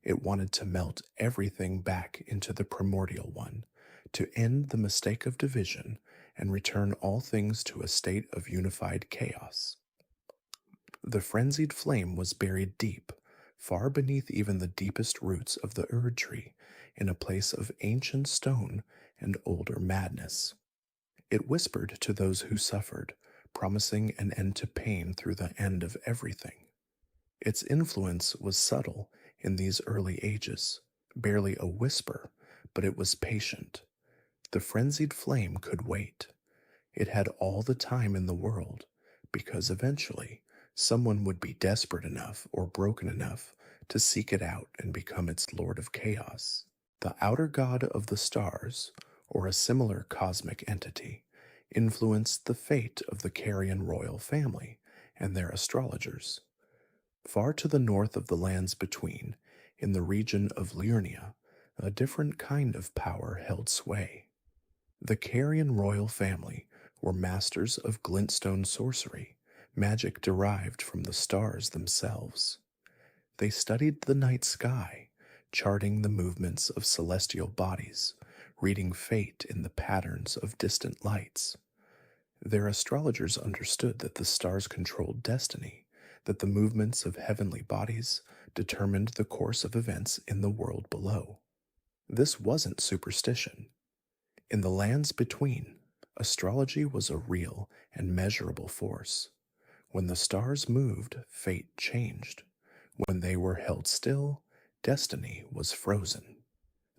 It wanted to melt everything back into the primordial one, to end the mistake of division and return all things to a state of unified chaos. The Frenzied Flame was buried deep, far beneath even the deepest roots of the Erdtree, in a place of ancient stone and older madness. It whispered to those who suffered, promising an end to pain through the end of everything. Its influence was subtle in these early ages, barely a whisper, but it was patient. The Frenzied Flame could wait. It had all the time in the world, because eventually someone would be desperate enough or broken enough to seek it out and become its Lord of Chaos. The outer god of the stars, or a similar cosmic entity, influenced the fate of the Carian royal family and their astrologers. Far to the north of the lands between, in the region of Liurnia, a different kind of power held sway. The Carian royal family were masters of glintstone sorcery, magic derived from the stars themselves. They studied the night sky, charting the movements of celestial bodies, reading fate in the patterns of distant lights. Their astrologers understood that the stars controlled destiny, that the movements of heavenly bodies determined the course of events in the world below. This wasn't superstition. In the lands between, astrology was a real and measurable force. When the stars moved, fate changed. When they were held still, destiny was frozen.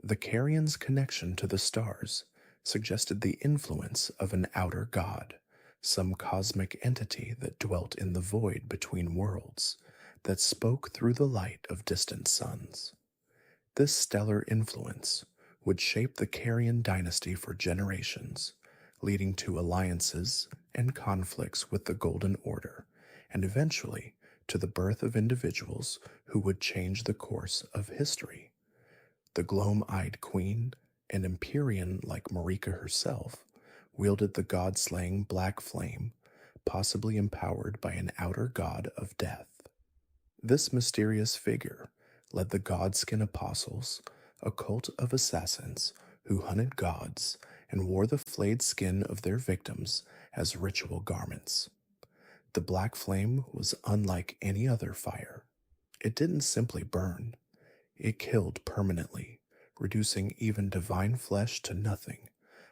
The Carian's connection to the stars suggested the influence of an outer god, some cosmic entity that dwelt in the void between worlds, that spoke through the light of distant suns. This stellar influence would shape the Carian dynasty for generations, leading to alliances and conflicts with the Golden Order, and eventually to the birth of individuals who would change the course of history. The gloam-eyed queen, an Empyrean like Marika herself, wielded the god-slaying black flame, possibly empowered by an outer god of death. This mysterious figure led the Godskin Apostles, a cult of assassins who hunted gods and wore the flayed skin of their victims as ritual garments. The black flame was unlike any other fire. It didn't simply burn. It killed permanently, reducing even divine flesh to nothing,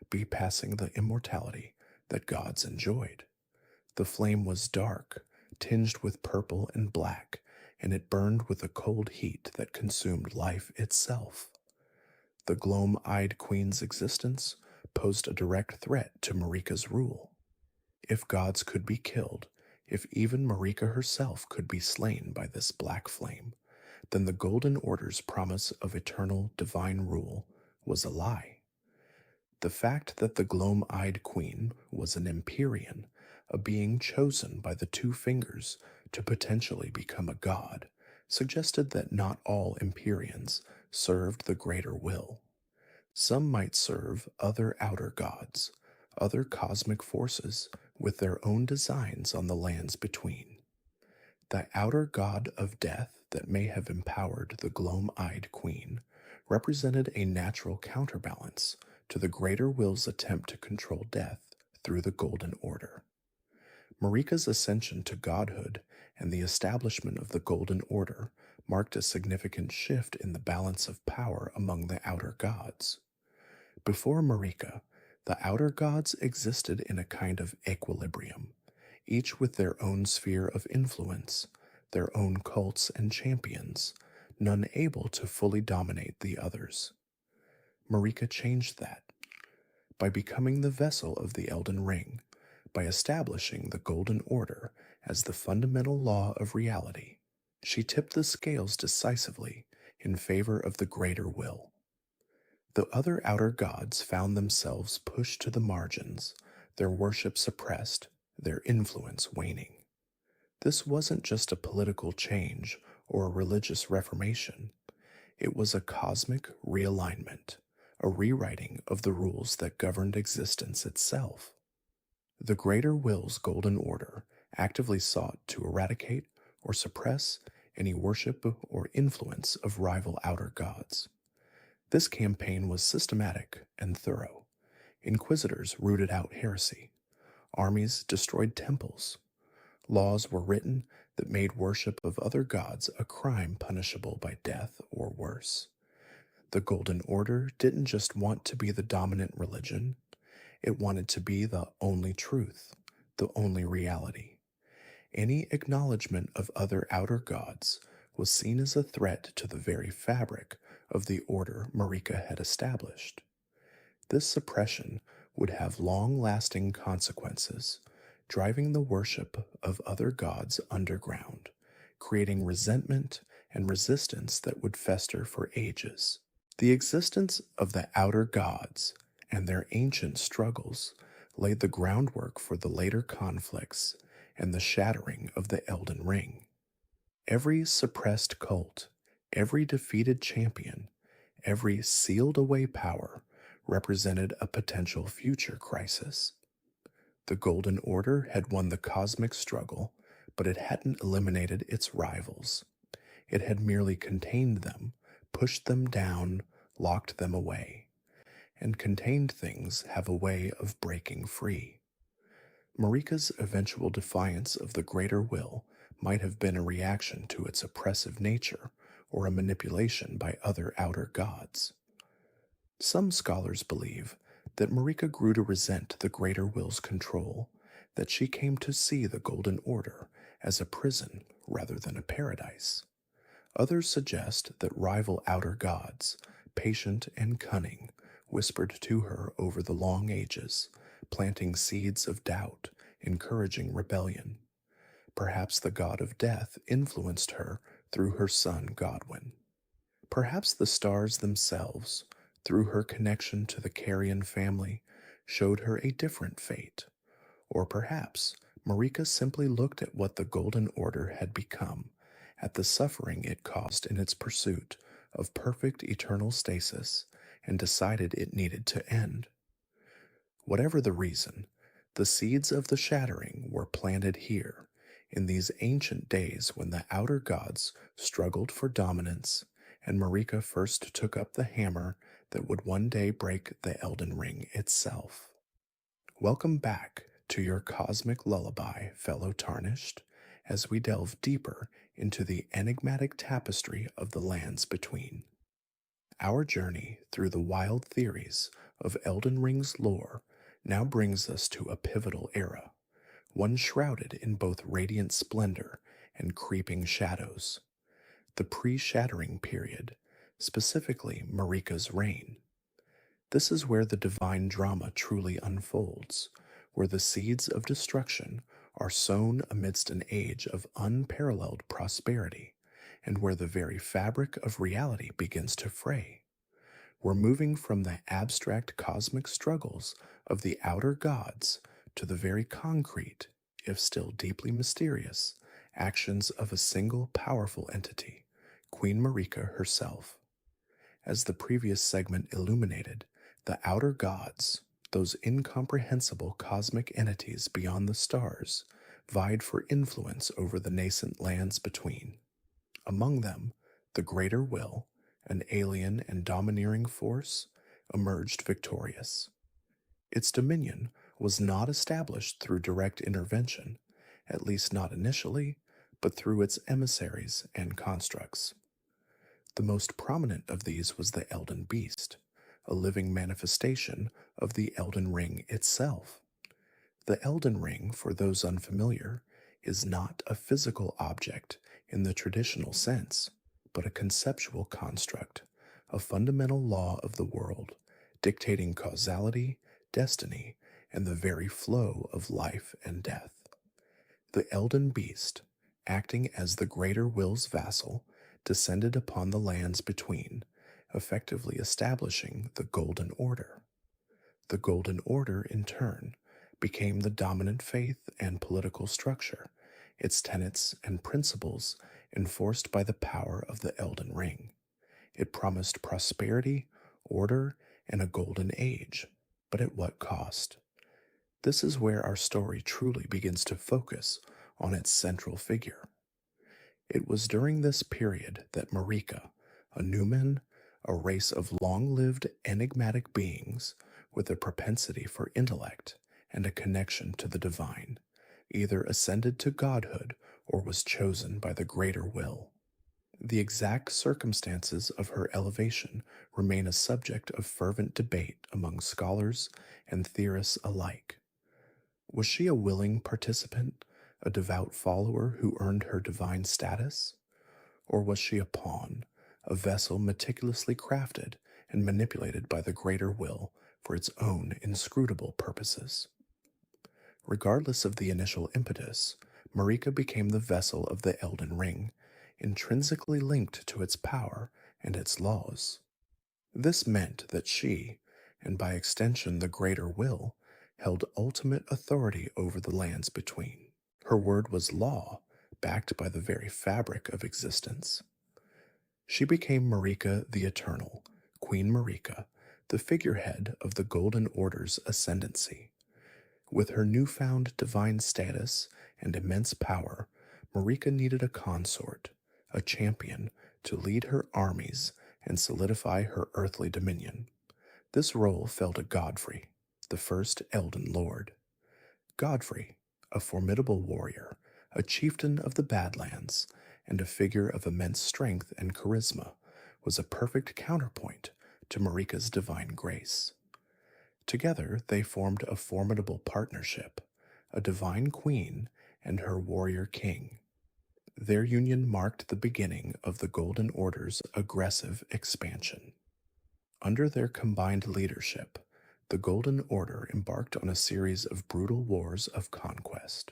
bypassing the immortality that gods enjoyed. The flame was dark, tinged with purple and black, and it burned with a cold heat that consumed life itself. The gloam-eyed queen's existence posed a direct threat to Marika's rule. If gods could be killed, if even Marika herself could be slain by this black flame, then the Golden Order's promise of eternal divine rule was a lie. The fact that the gloam-eyed queen was an Empyrean, a being chosen by the Two Fingers to potentially become a god, suggested that not all Empyreans served the greater will. Some might serve other outer gods, other cosmic forces with their own designs on the lands between. The outer god of death that may have empowered the gloam-eyed queen represented a natural counterbalance to the greater will's attempt to control death through the Golden Order. Marika's ascension to godhood and the establishment of the Golden Order marked a significant shift in the balance of power among the outer gods. Before Marika, the outer gods existed in a kind of equilibrium, each with their own sphere of influence, their own cults and champions, none able to fully dominate the others. Marika changed that by becoming the vessel of the Elden Ring, by establishing the Golden Order as the fundamental law of reality. She tipped the scales decisively in favor of the greater will. The other outer gods found themselves pushed to the margins, their worship suppressed, their influence waning. This wasn't just a political change or a religious reformation. It was a cosmic realignment, a rewriting of the rules that governed existence itself. The Greater Will's Golden Order actively sought to eradicate or suppress any worship or influence of rival outer gods. This campaign was systematic and thorough. Inquisitors rooted out heresy. Armies destroyed temples. Laws were written that made worship of other gods a crime punishable by death or worse. The Golden Order didn't just want to be the dominant religion, it wanted to be the only truth, the only reality. Any acknowledgement of other outer gods was seen as a threat to the very fabric of the order Marika had established. This suppression would have long-lasting consequences, driving the worship of other gods underground, creating resentment and resistance that would fester for ages. The existence of the outer gods and their ancient struggles laid the groundwork for the later conflicts and the shattering of the Elden Ring. Every suppressed cult, every defeated champion, every sealed-away power represented a potential future crisis. The Golden Order had won the cosmic struggle, but it hadn't eliminated its rivals. It had merely contained them, pushed them down, locked them away. And contained things have a way of breaking free. Marika's eventual defiance of the greater will might have been a reaction to its oppressive nature or a manipulation by other outer gods. Some scholars believe that Marika grew to resent the greater will's control, that she came to see the Golden Order as a prison rather than a paradise. Others suggest that rival outer gods, patient and cunning, whispered to her over the long ages, planting seeds of doubt, encouraging rebellion. Perhaps the god of death influenced her through her son Godwyn. Perhaps the stars themselves, through her connection to the Carrion family, showed her a different fate. Or perhaps Marika simply looked at what the Golden Order had become, at the suffering it caused in its pursuit of perfect eternal stasis, and decided it needed to end. Whatever the reason, the seeds of the shattering were planted here, in these ancient days when the outer gods struggled for dominance, and Marika first took up the hammer that would one day break the Elden Ring itself. Welcome back to your cosmic lullaby, fellow Tarnished, as we delve deeper into the enigmatic tapestry of the lands between. Our journey through the wild theories of Elden Ring's lore now brings us to a pivotal era, one shrouded in both radiant splendor and creeping shadows. the pre-shattering period, specifically Marika's reign. This is where the divine drama truly unfolds, where the seeds of destruction are sown amidst an age of unparalleled prosperity, and where the very fabric of reality begins to fray. We're moving from the abstract cosmic struggles of the outer gods to the very concrete, if still deeply mysterious, actions of a single powerful entity, Queen Marika herself. As the previous segment illuminated, the outer gods, those incomprehensible cosmic entities beyond the stars, vied for influence over the nascent lands between. Among them, the Greater Will, an alien and domineering force, emerged victorious. Its dominion was not established through direct intervention, at least not initially, but through its emissaries and constructs. The most prominent of these was the Elden Beast, a living manifestation of the Elden Ring itself. The Elden Ring, for those unfamiliar, is not a physical object in the traditional sense, but a conceptual construct, a fundamental law of the world, dictating causality, destiny, and the very flow of life and death. The Elden Beast, acting as the Greater Will's vassal, descended upon the lands between, effectively establishing the Golden Order. The Golden Order, in turn, became the dominant faith and political structure, its tenets and principles enforced by the power of the Elden Ring. It promised prosperity, order, and a golden age, but at what cost? This is where our story truly begins to focus on its central figure. It was during this period that Marika, a Numen, a race of long-lived enigmatic beings with a propensity for intellect and a connection to the divine, either ascended to godhood or was chosen by the Greater Will. The exact circumstances of her elevation remain a subject of fervent debate among scholars and theorists alike. Was she a willing participant, a devout follower who earned her divine status? Or was she a pawn, a vessel meticulously crafted and manipulated by the Greater Will for its own inscrutable purposes? Regardless of the initial impetus, Marika became the vessel of the Elden Ring, intrinsically linked to its power and its laws. This meant that she, and by extension the Greater Will, held ultimate authority over the lands between. Her word was law, backed by the very fabric of existence. She became Marika the Eternal, Queen Marika, the figurehead of the Golden Order's ascendancy. With her newfound divine status and immense power, Marika needed a consort, a champion, to lead her armies and solidify her earthly dominion. This role fell to Godfrey, the first Elden Lord. Godfrey, a formidable warrior, a chieftain of the Badlands, and a figure of immense strength and charisma, was a perfect counterpoint to Marika's divine grace. Together, they formed a formidable partnership, a divine queen and her warrior king. Their union marked the beginning of the Golden Order's aggressive expansion. Under their combined leadership, the Golden Order embarked on a series of brutal wars of conquest.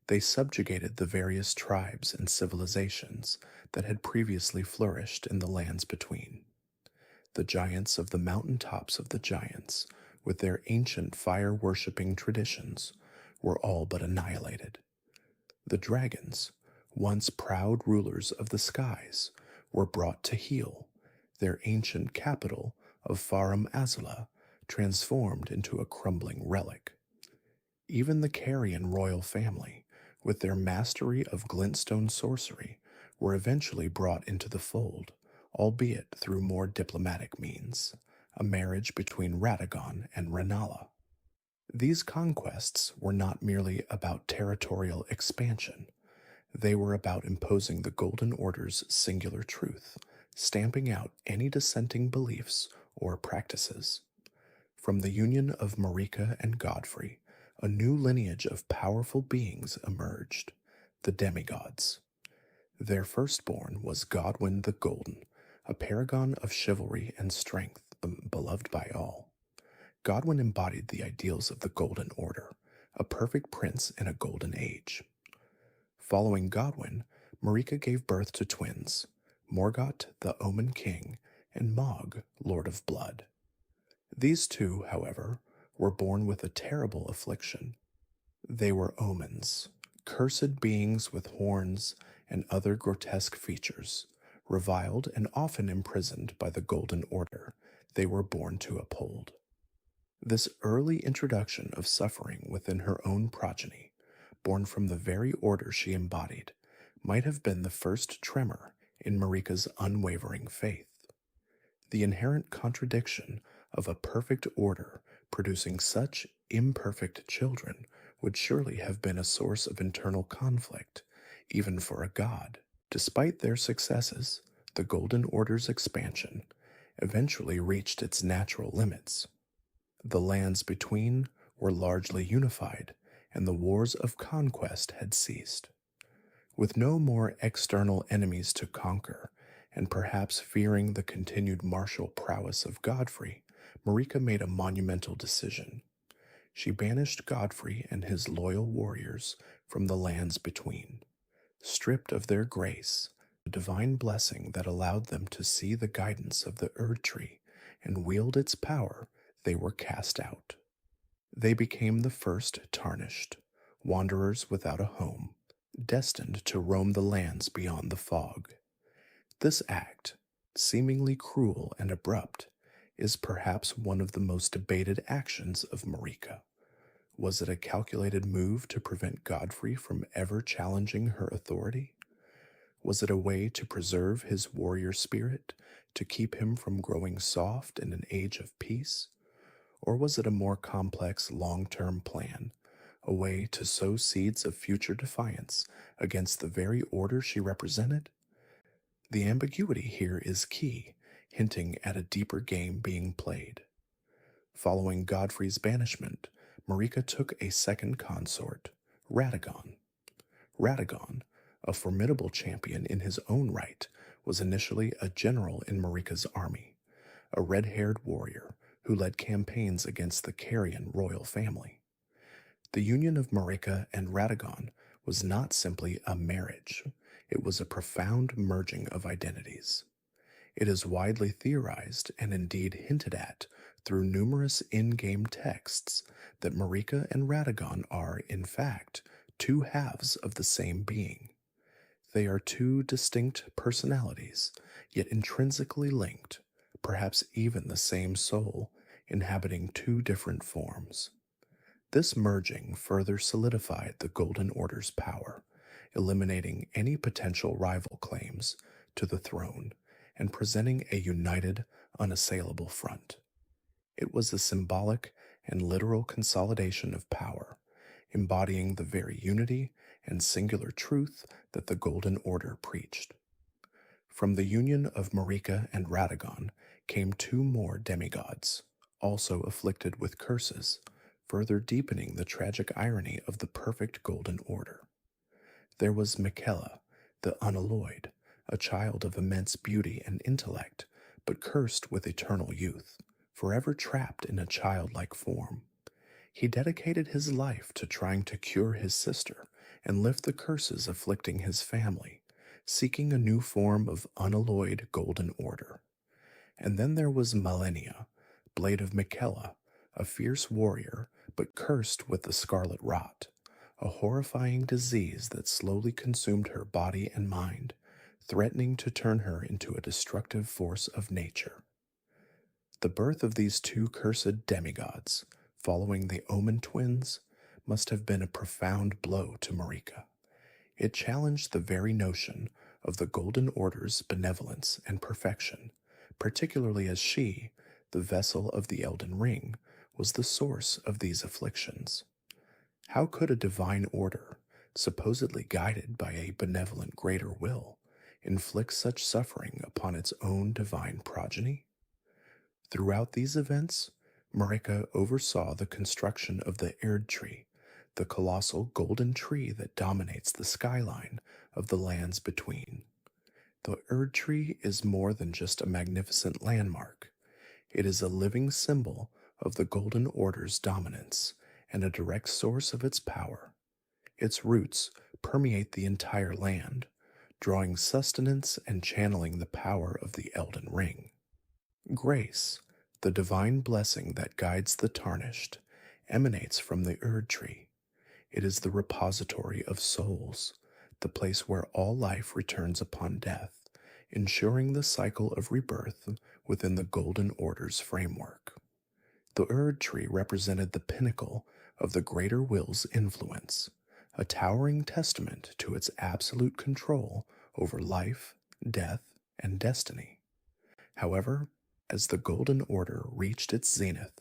They subjugated the various tribes and civilizations that had previously flourished in the lands between. The giants of the mountain tops of the giants, with their ancient fire-worshipping traditions, were all but annihilated. The dragons, once proud rulers of the skies, were brought to heel, their ancient capital of Farum Azula transformed into a crumbling relic. Even the Carrion royal family, with their mastery of glintstone sorcery, were eventually brought into the fold, albeit through more diplomatic means, a marriage between Radagon and Rennala. These conquests were not merely about territorial expansion. They were about imposing the Golden Order's singular truth, stamping out any dissenting beliefs or practices. From the union of Marika and Godfrey, a new lineage of powerful beings emerged, the demigods. Their firstborn was Godwyn the Golden, a paragon of chivalry and strength, beloved by all. Godwyn embodied the ideals of the Golden Order, a perfect prince in a golden age. Following Godwyn, Marika gave birth to twins, Morgott the Omen King and Mog, Lord of Blood. These two, however, were born with a terrible affliction. They were omens, cursed beings with horns and other grotesque features, reviled and often imprisoned by the Golden Order they were born to uphold. This early introduction of suffering within her own progeny, born from the very order she embodied, might have been the first tremor in Marika's unwavering faith. The inherent contradiction of a perfect order producing such imperfect children would surely have been a source of internal conflict, even for a god. Despite their successes, the Golden Order's expansion eventually reached its natural limits. The lands between were largely unified, and the wars of conquest had ceased. With no more external enemies to conquer, and perhaps fearing the continued martial prowess of Godfrey, Marika made a monumental decision. She banished Godfrey and his loyal warriors from the lands between. Stripped of their grace, the divine blessing that allowed them to see the guidance of the Erd Tree and wield its power, they were cast out. They became the first tarnished, wanderers without a home, destined to roam the lands beyond the fog. This act, seemingly cruel and abrupt, is perhaps one of the most debated actions of Marika. Was it a calculated move to prevent Godfrey from ever challenging her authority? Was it a way to preserve his warrior spirit, to keep him from growing soft in an age of peace? Or was it a more complex long-term plan, a way to sow seeds of future defiance against the very order she represented? The ambiguity here is key, hinting at a deeper game being played. Following Godfrey's banishment, Marika took a second consort, Radagon. Radagon, a formidable champion in his own right, was initially a general in Marika's army, a red-haired warrior who led campaigns against the Carrion royal family. The union of Marika and Radagon was not simply a marriage, it was a profound merging of identities. It is widely theorized and indeed hinted at through numerous in-game texts that Marika and Radagon are, in fact, two halves of the same being. They are two distinct personalities, yet intrinsically linked, perhaps even the same soul, inhabiting two different forms. This merging further solidified the Golden Order's power, eliminating any potential rival claims to the throne and presenting a united, unassailable front. It was a symbolic and literal consolidation of power, embodying the very unity and singular truth that the Golden Order preached. From the union of Marika and Radagon came two more demigods, also afflicted with curses, further deepening the tragic irony of the perfect Golden Order. There was Miquella, the unalloyed, a child of immense beauty and intellect, but cursed with eternal youth, forever trapped in a childlike form. He dedicated his life to trying to cure his sister and lift the curses afflicting his family, seeking a new form of unalloyed Golden Order. And then there was Malenia, Blade of Miquella, a fierce warrior, but cursed with the scarlet rot, a horrifying disease that slowly consumed her body and mind, threatening to turn her into a destructive force of nature. The birth of these two cursed demigods, following the Omen twins, must have been a profound blow to Marika. It challenged the very notion of the Golden Order's benevolence and perfection, particularly as she, the vessel of the Elden Ring, was the source of these afflictions. How could a divine order, supposedly guided by a benevolent greater will, inflict such suffering upon its own divine progeny? Throughout these events, Marika oversaw the construction of the Erd Tree, the colossal golden tree that dominates the skyline of the lands between. The Erd tree is more than just a magnificent landmark. It is a living symbol of the Golden Order's dominance and a direct source of its power. Its roots permeate the entire land, drawing sustenance and channeling the power of the Elden Ring. Grace, the divine blessing that guides the tarnished, emanates from the Erd tree. It is the repository of souls, the place where all life returns upon death, ensuring the cycle of rebirth within the Golden Order's framework. The Erd tree represented the pinnacle of the Greater Will's influence, a towering testament to its absolute control over life, death, and destiny. However, as the Golden Order reached its zenith,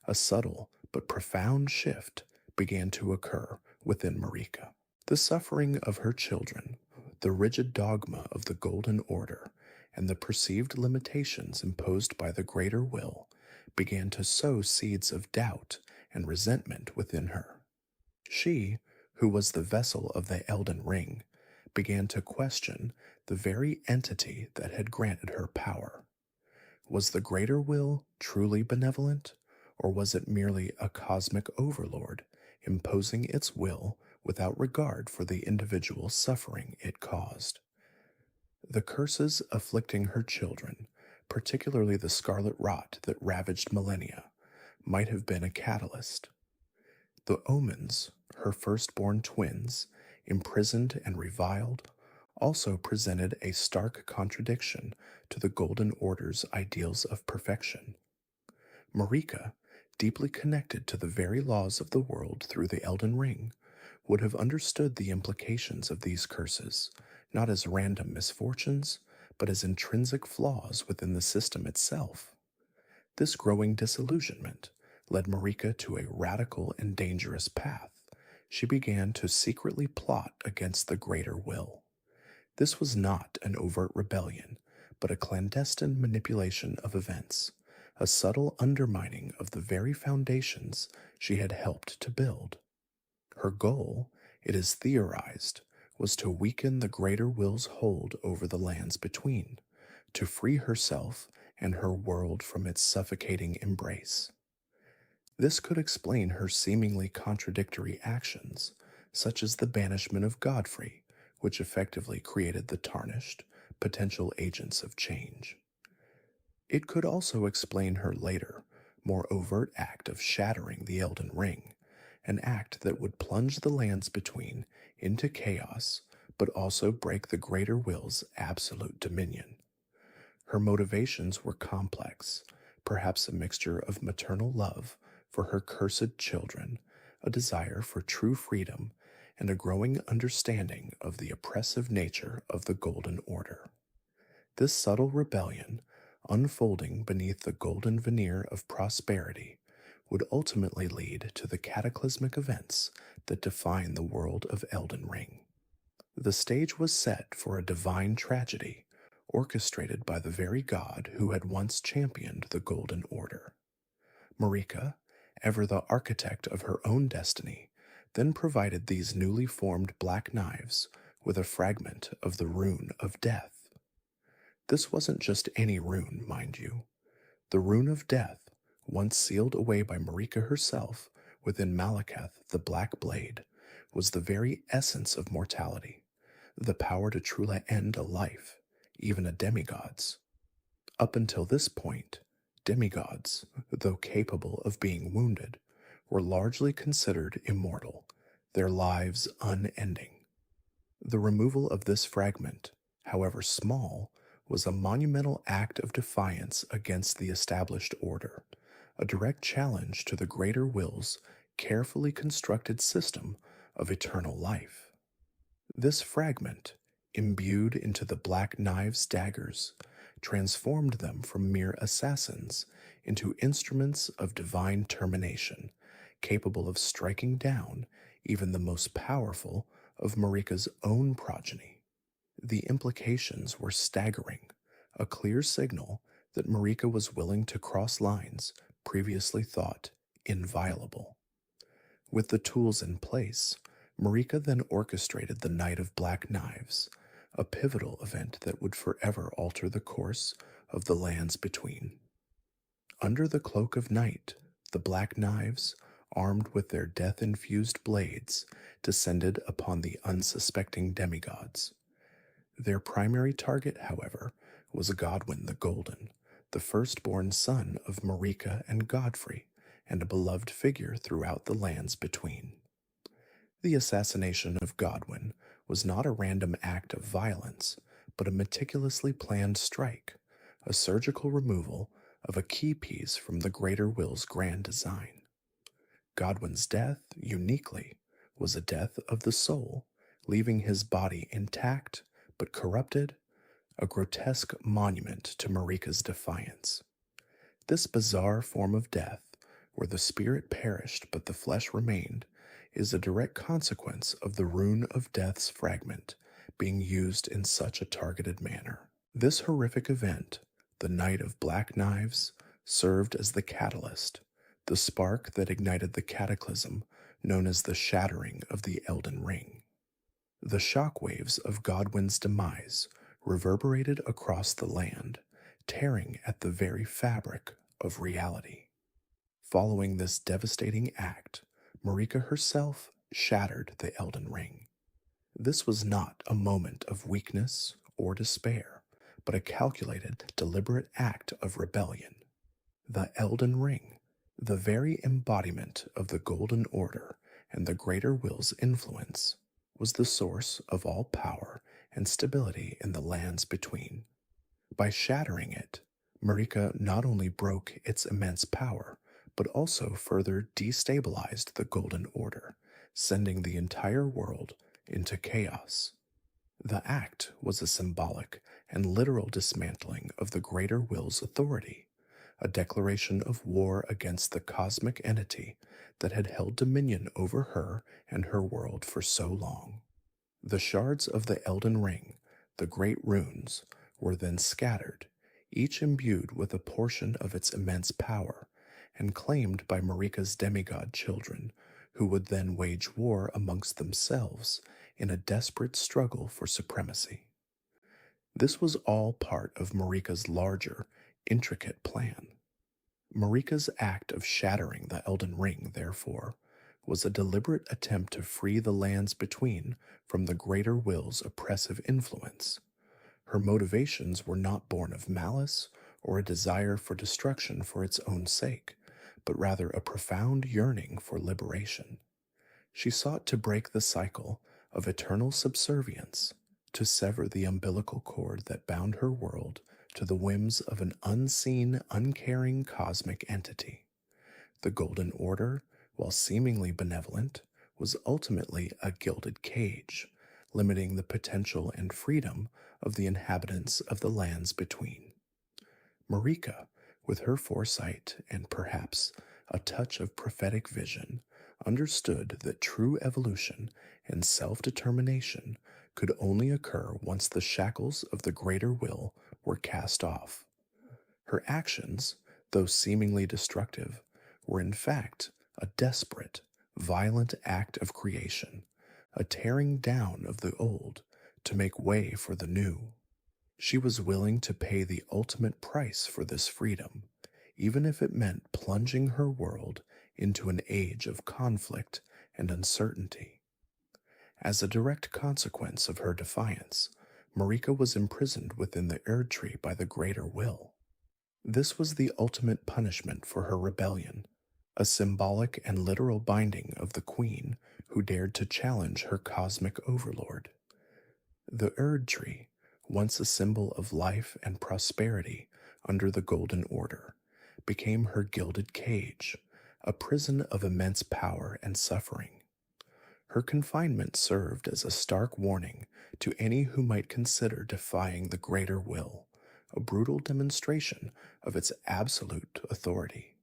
a subtle but profound shift began to occur within Marika. The suffering of her children, the rigid dogma of the Golden Order, and the perceived limitations imposed by the Greater Will began to sow seeds of doubt and resentment within her. She, who was the vessel of the Elden Ring, began to question the very entity that had granted her power. Was the Greater Will truly benevolent, or was it merely a cosmic overlord imposing its will without regard for the individual suffering it caused? The curses afflicting her children, particularly the scarlet rot that ravaged millennia, might have been a catalyst. The omens, her firstborn twins, imprisoned and reviled, also presented a stark contradiction to the Golden Order's ideals of perfection. Marika, deeply connected to the very laws of the world through the Elden Ring, would have understood the implications of these curses, not as random misfortunes, but as intrinsic flaws within the system itself. This growing disillusionment led Marika to a radical and dangerous path. She began to secretly plot against the Greater Will. This was not an overt rebellion, but a clandestine manipulation of events, a subtle undermining of the very foundations she had helped to build. Her goal, it is theorized, was to weaken the Greater Will's hold over the lands between, to free herself and her world from its suffocating embrace. This could explain her seemingly contradictory actions, such as the banishment of Godfrey, which effectively created the tarnished, potential agents of change. It could also explain her later, more overt act of shattering the Elden Ring, an act that would plunge the lands between into chaos, but also break the Greater Will's absolute dominion. Her motivations were complex, perhaps a mixture of maternal love for her cursed children, a desire for true freedom, and a growing understanding of the oppressive nature of the Golden Order. This subtle rebellion, unfolding beneath the golden veneer of prosperity, would ultimately lead to the cataclysmic events that define the world of Elden Ring. The stage was set for a divine tragedy, orchestrated by the very god who had once championed the Golden Order. Marika, ever the architect of her own destiny, then provided these newly formed black knives with a fragment of the rune of death. This wasn't just any rune, mind you. The rune of death, once sealed away by Marika herself within Malekith the Black Blade, was the very essence of mortality, the power to truly end a life, even a demigod's. Up until this point, demigods, though capable of being wounded, were largely considered immortal, their lives unending. The removal of this fragment, however small, was a monumental act of defiance against the established order, a direct challenge to the Greater Will's carefully constructed system of eternal life. This fragment, imbued into the Black Knife's daggers, transformed them from mere assassins into instruments of divine termination, capable of striking down even the most powerful of Marika's own progeny. The implications were staggering, a clear signal that Marika was willing to cross lines previously thought inviolable. With the tools in place, Marika then orchestrated the Night of Black Knives, a pivotal event that would forever alter the course of the lands between. Under the cloak of night, the Black Knives, armed with their death-infused blades, descended upon the unsuspecting demigods. Their primary target, however, was Godwyn the Golden, the firstborn son of Marika and Godfrey, and a beloved figure throughout the lands between. The assassination of Godwyn was not a random act of violence, but a meticulously planned strike, a surgical removal of a key piece from the Greater Will's grand design. Godwyn's death, uniquely, was a death of the soul, leaving his body intact but corrupted, a grotesque monument to Marika's defiance. This bizarre form of death, where the spirit perished but the flesh remained, is a direct consequence of the rune of death's fragment being used in such a targeted manner. This horrific event, the Night of Black Knives, served as the catalyst, the spark that ignited the cataclysm known as the shattering of the Elden Ring. The shockwaves of Godwyn's demise reverberated across the land, tearing at the very fabric of reality. Following this devastating act, Marika herself shattered the Elden Ring. This was not a moment of weakness or despair, but a calculated, deliberate act of rebellion. The Elden Ring, the very embodiment of the Golden Order and the Greater Will's influence, was the source of all power and stability in the lands between. By shattering it, Marika not only broke its immense power, but also further destabilized the Golden Order, sending the entire world into chaos. The act was a symbolic and literal dismantling of the Greater Will's authority, a declaration of war against the cosmic entity that had held dominion over her and her world for so long. The shards of the Elden Ring, the great runes, were then scattered, each imbued with a portion of its immense power, and claimed by Marika's demigod children, who would then wage war amongst themselves in a desperate struggle for supremacy. This was all part of Marika's larger, intricate plan. Marika's act of shattering the Elden Ring, therefore, was a deliberate attempt to free the lands between from the Greater Will's oppressive influence. Her motivations were not born of malice or a desire for destruction for its own sake, but rather a profound yearning for liberation. She sought to break the cycle of eternal subservience, to sever the umbilical cord that bound her world to the whims of an unseen, uncaring cosmic entity. The Golden Order, while seemingly benevolent, was ultimately a gilded cage, limiting the potential and freedom of the inhabitants of the lands between. Marika, with her foresight and perhaps a touch of prophetic vision, understood that true evolution and self-determination could only occur once the shackles of the Greater Will were cast off. Her actions, though seemingly destructive, were in fact a desperate, violent act of creation, a tearing down of the old to make way for the new. She was willing to pay the ultimate price for this freedom, even if it meant plunging her world into an age of conflict and uncertainty. As a direct consequence of her defiance, Marika was imprisoned within the Erd Tree by the Greater Will. This was the ultimate punishment for her rebellion, a symbolic and literal binding of the Queen who dared to challenge her cosmic overlord. The Erd Tree, once a symbol of life and prosperity under the Golden Order, became her gilded cage, a prison of immense power and suffering. Her confinement served as a stark warning to any who might consider defying the Greater Will, a brutal demonstration of its absolute authority.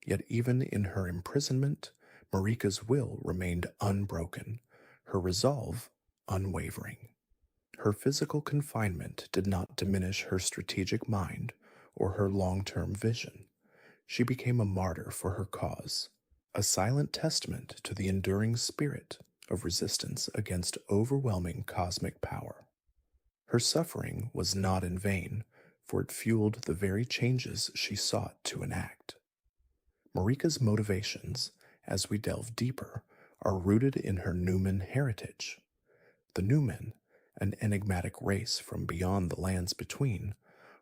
Yet even in her imprisonment, Marika's will remained unbroken, her resolve unwavering. Her physical confinement did not diminish her strategic mind or her long-term vision. She became a martyr for her cause, a silent testament to the enduring spirit of resistance against overwhelming cosmic power. Her suffering was not in vain, for it fueled the very changes she sought to enact. Marika's motivations, as we delve deeper, are rooted in her Numen heritage. The Numen, an enigmatic race from beyond the lands between,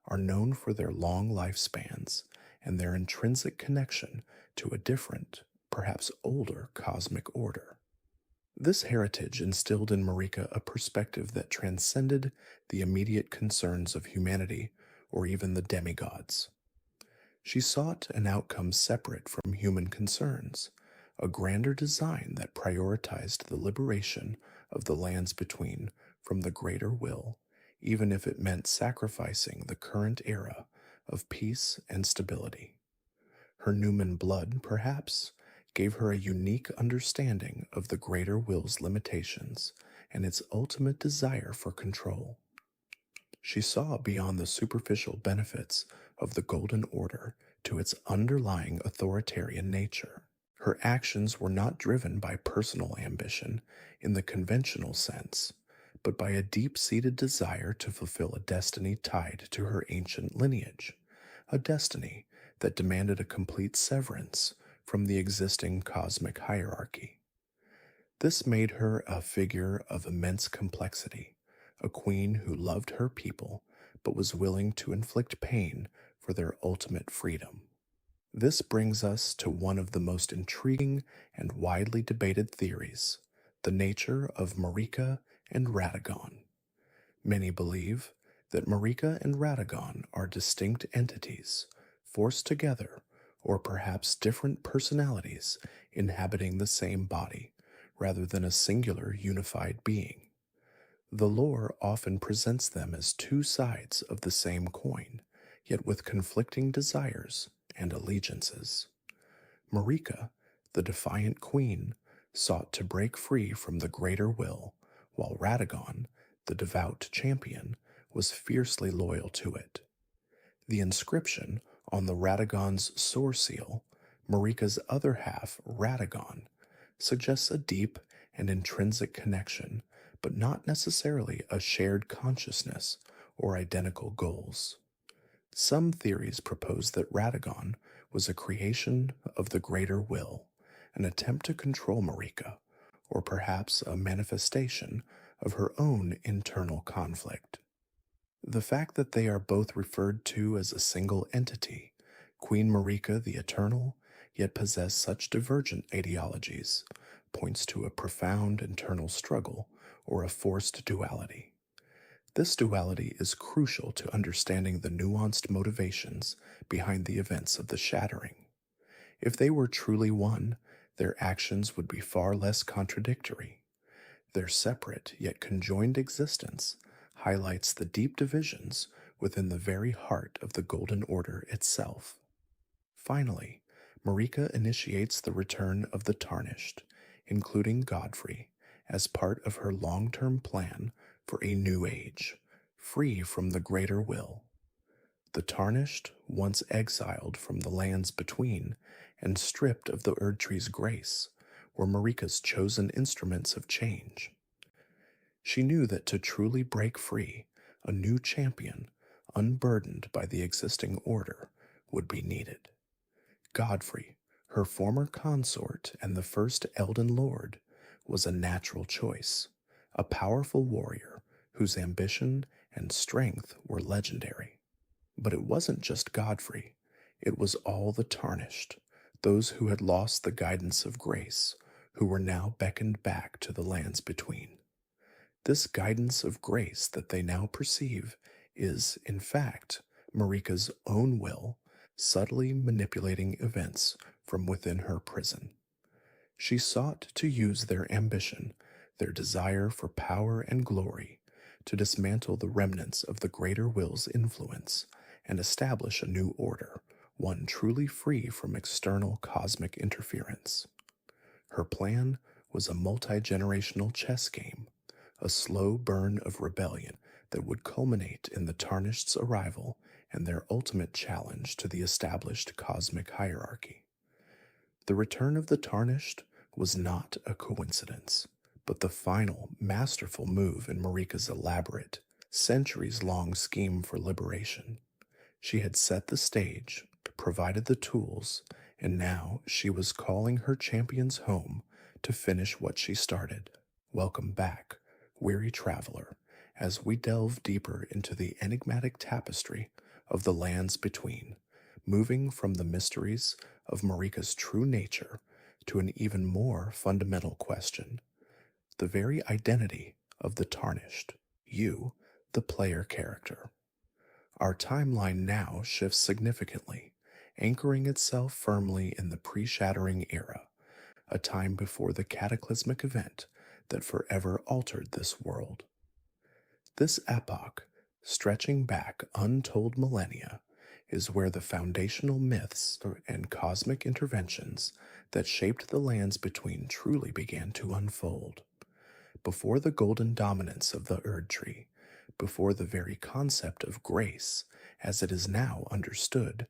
are known for their long lifespans and their intrinsic connection to a different, perhaps older, cosmic order. This heritage instilled in Marika a perspective that transcended the immediate concerns of humanity or even the demigods. She sought an outcome separate from human concerns, a grander design that prioritized the liberation of the lands between from the greater will, even if it meant sacrificing the current era of peace and stability. Her Numen blood, perhaps, gave her a unique understanding of the greater will's limitations and its ultimate desire for control. She saw beyond the superficial benefits of the Golden Order to its underlying authoritarian nature. Her actions were not driven by personal ambition in the conventional sense, but by a deep-seated desire to fulfill a destiny tied to her ancient lineage, a destiny that demanded a complete severance from the existing cosmic hierarchy. This made her a figure of immense complexity, a queen who loved her people but was willing to inflict pain for their ultimate freedom. This brings us to one of the most intriguing and widely debated theories, the nature of Marika and Radagon. Many believe that Marika and Radagon are distinct entities, forced together, or perhaps different personalities inhabiting the same body, rather than a singular unified being. The lore often presents them as two sides of the same coin, yet with conflicting desires and allegiances. Marika, the defiant queen, sought to break free from the greater will, while Radagon, the devout champion, was fiercely loyal to it. The inscription on the Radagon's sore seal, Marika's other half, Radagon, suggests a deep and intrinsic connection, but not necessarily a shared consciousness or identical goals. Some theories propose that Radagon was a creation of the greater will, an attempt to control Marika, or perhaps a manifestation of her own internal conflict. The fact that they are both referred to as a single entity, Queen Marika the Eternal, yet possess such divergent ideologies, points to a profound internal struggle or a forced duality. This duality is crucial to understanding the nuanced motivations behind the events of the shattering. If they were truly one, their actions would be far less contradictory. Their separate yet conjoined existence highlights the deep divisions within the very heart of the Golden Order itself. Finally, Marika initiates the return of the Tarnished, including Godfrey, as part of her long-term plan for a new age, free from the greater will. The Tarnished, once exiled from the lands between and stripped of the Erdtree's grace, were Marika's chosen instruments of change. She knew that to truly break free, a new champion, unburdened by the existing order, would be needed. Godfrey, her former consort and the first Elden Lord, was a natural choice, a powerful warrior whose ambition and strength were legendary. But it wasn't just Godfrey, it was all the Tarnished, those who had lost the guidance of grace, who were now beckoned back to the lands between. This guidance of grace that they now perceive is, in fact, Marika's own will, subtly manipulating events from within her prison. She sought to use their ambition, their desire for power and glory, to dismantle the remnants of the greater will's influence and establish a new order, one truly free from external cosmic interference. Her plan was a multi-generational chess game, a slow burn of rebellion that would culminate in the Tarnished's arrival and their ultimate challenge to the established cosmic hierarchy. The return of the Tarnished was not a coincidence, but the final, masterful move in Marika's elaborate, centuries-long scheme for liberation. She had set the stage, provided the tools, and now she was calling her champions home to finish what she started. Welcome back, weary traveler, as we delve deeper into the enigmatic tapestry of the lands between, moving from the mysteries of Marika's true nature to an even more fundamental question: the very identity of the Tarnished, you, the player character. Our timeline now shifts significantly, anchoring itself firmly in the pre-shattering era, a time before the cataclysmic event that forever altered this world. This epoch, stretching back untold millennia, is where the foundational myths and cosmic interventions that shaped the lands between truly began to unfold. Before the golden dominance of the Erd Tree, before the very concept of grace, as it is now understood,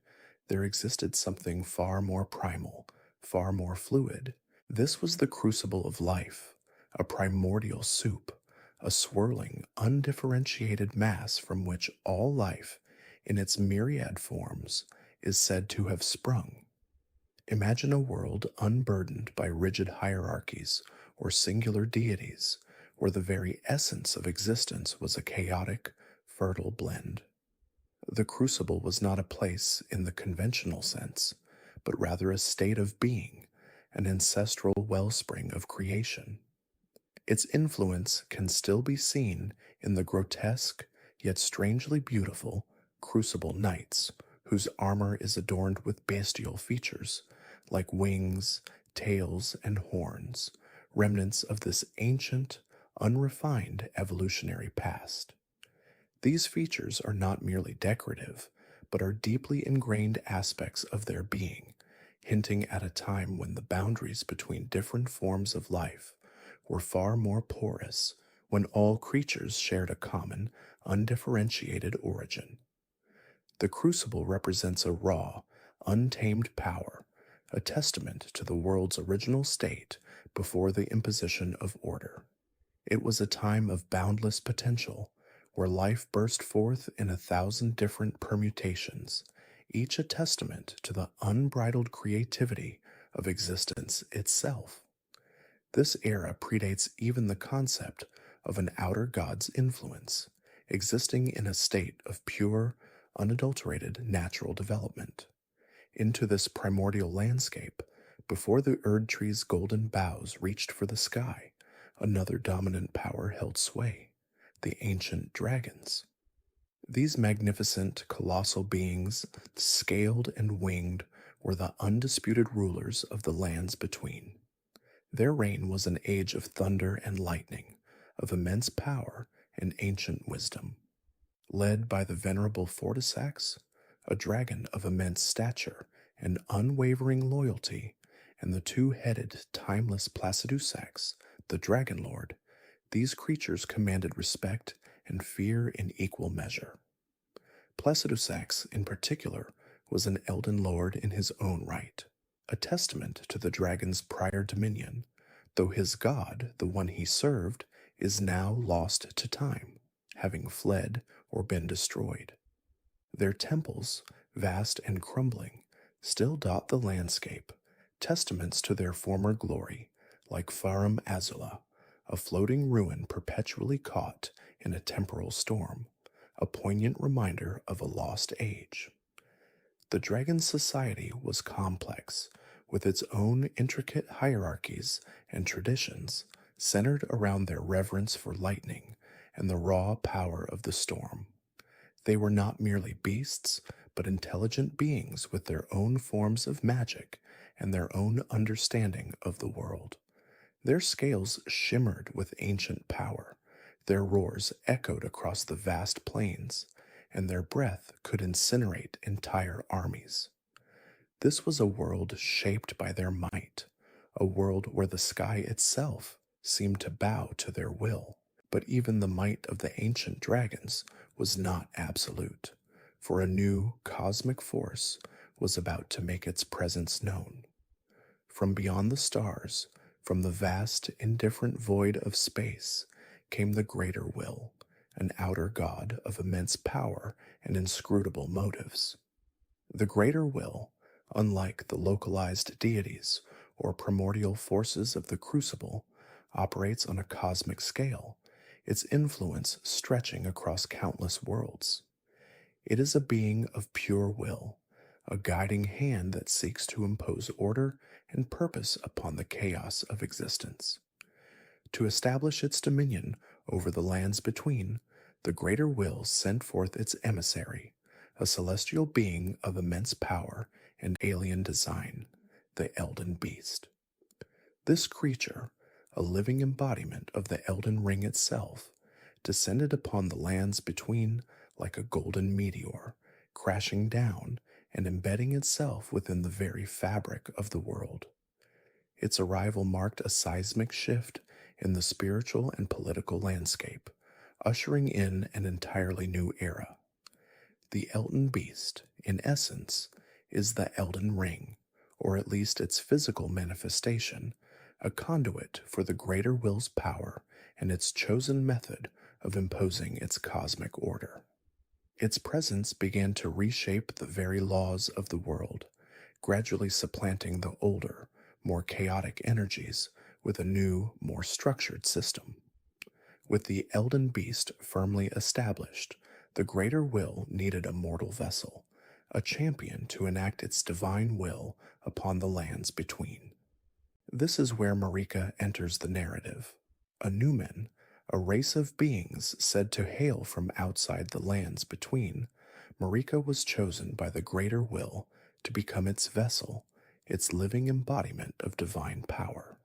there existed something far more primal, far more fluid. This was the crucible of life, a primordial soup, a swirling, undifferentiated mass from which all life, in its myriad forms, is said to have sprung. Imagine a world unburdened by rigid hierarchies or singular deities, where the very essence of existence was a chaotic, fertile blend. The Crucible was not a place in the conventional sense, but rather a state of being, an ancestral wellspring of creation. Its influence can still be seen in the grotesque, yet strangely beautiful, Crucible Knights, whose armor is adorned with bestial features, like wings, tails, and horns, remnants of this ancient, unrefined evolutionary past. These features are not merely decorative, but are deeply ingrained aspects of their being, hinting at a time when the boundaries between different forms of life were far more porous, when all creatures shared a common, undifferentiated origin. The Crucible represents a raw, untamed power, a testament to the world's original state before the imposition of order. It was a time of boundless potential, where life burst forth in 1,000 different permutations, each a testament to the unbridled creativity of existence itself. This era predates even the concept of an outer god's influence, existing in a state of pure, unadulterated natural development. Into this primordial landscape, before the Erd Tree's golden boughs reached for the sky, another dominant power held sway: the ancient dragons. These magnificent, colossal beings, scaled and winged, were the undisputed rulers of the lands between. Their reign was an age of thunder and lightning, of immense power and ancient wisdom. Led by the venerable Fortisax, a dragon of immense stature and unwavering loyalty, and the two-headed, timeless Placidusax, the Dragon Lord, these creatures commanded respect and fear in equal measure. Placidusax, in particular, was an Elden Lord in his own right, a testament to the dragon's prior dominion, though his god, the one he served, is now lost to time, having fled or been destroyed. Their temples, vast and crumbling, still dot the landscape, testaments to their former glory, like Farum Azula, a floating ruin perpetually caught in a temporal storm, a poignant reminder of a lost age. The dragon's society was complex, with its own intricate hierarchies and traditions centered around their reverence for lightning and the raw power of the storm. They were not merely beasts, but intelligent beings with their own forms of magic and their own understanding of the world. Their scales shimmered with ancient power, their roars echoed across the vast plains, and their breath could incinerate entire armies. This was a world shaped by their might, a world where the sky itself seemed to bow to their will. But even the might of the ancient dragons was not absolute, for a new cosmic force was about to make its presence known. From beyond the stars, from the vast, indifferent void of space, came the greater will, an outer god of immense power and inscrutable motives. The greater will, unlike the localized deities or primordial forces of the Crucible, operates on a cosmic scale, its influence stretching across countless worlds. It is a being of pure will, a guiding hand that seeks to impose order and purpose upon the chaos of existence. To establish its dominion over the lands between, the greater will sent forth its emissary, a celestial being of immense power and alien design, the Elden Beast. This creature, a living embodiment of the Elden Ring itself, descended upon the lands between like a golden meteor, crashing down and embedding itself within the very fabric of the world. Its arrival marked a seismic shift in the spiritual and political landscape, ushering in an entirely new era. The Elden Beast, in essence, is the Elden Ring, or at least its physical manifestation, a conduit for the greater will's power and its chosen method of imposing its cosmic order. Its presence began to reshape the very laws of the world, gradually supplanting the older, more chaotic energies with a new, more structured system. With the Elden Beast firmly established, the greater will needed a mortal vessel, a champion to enact its divine will upon the lands between. This is where Marika enters the narrative. A Numen, a race of beings said to hail from outside the lands between, Marika was chosen by the greater will to become its vessel, its living embodiment of divine power.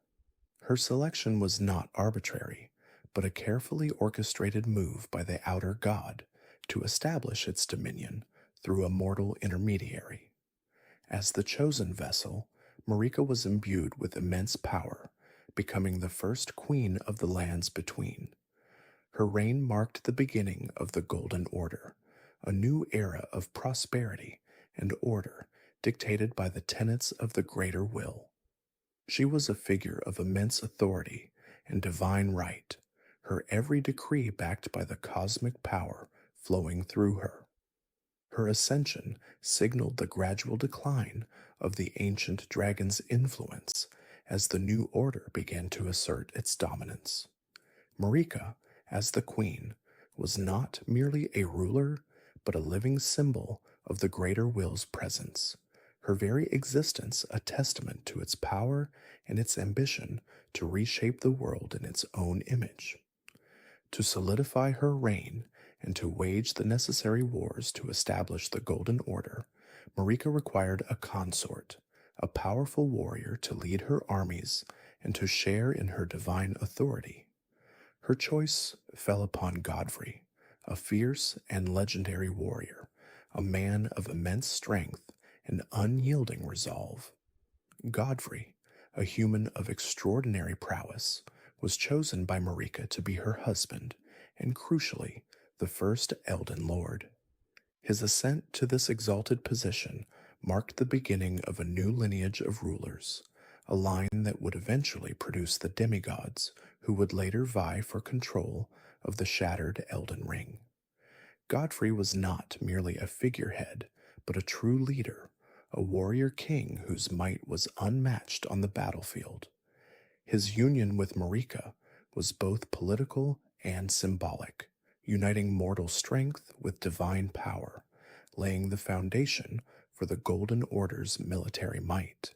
Her selection was not arbitrary, but a carefully orchestrated move by the outer god to establish its dominion through a mortal intermediary. As the chosen vessel, Marika was imbued with immense power, becoming the first queen of the lands between. Her reign marked the beginning of the Golden Order, a new era of prosperity and order dictated by the tenets of the greater will. She was a figure of immense authority and divine right, her every decree backed by the cosmic power flowing through her. Her ascension signaled the gradual decline of the ancient dragon's influence as the new order began to assert its dominance. Marika, as the queen, was not merely a ruler, but a living symbol of the greater will's presence, her very existence a testament to its power and its ambition to reshape the world in its own image. To solidify her reign and to wage the necessary wars to establish the Golden Order, Marika required a consort, a powerful warrior to lead her armies and to share in her divine authority. Her choice fell upon Godfrey, a fierce and legendary warrior, a man of immense strength and unyielding resolve. Godfrey, a human of extraordinary prowess, was chosen by Marika to be her husband and, crucially, the first Elden Lord. His ascent to this exalted position marked the beginning of a new lineage of rulers, a line that would eventually produce the demigods who would later vie for control of the shattered Elden Ring. Godfrey was not merely a figurehead, but a true leader, a warrior king whose might was unmatched on the battlefield. His union with Marika was both political and symbolic, uniting mortal strength with divine power, laying the foundation for the Golden Order's military might.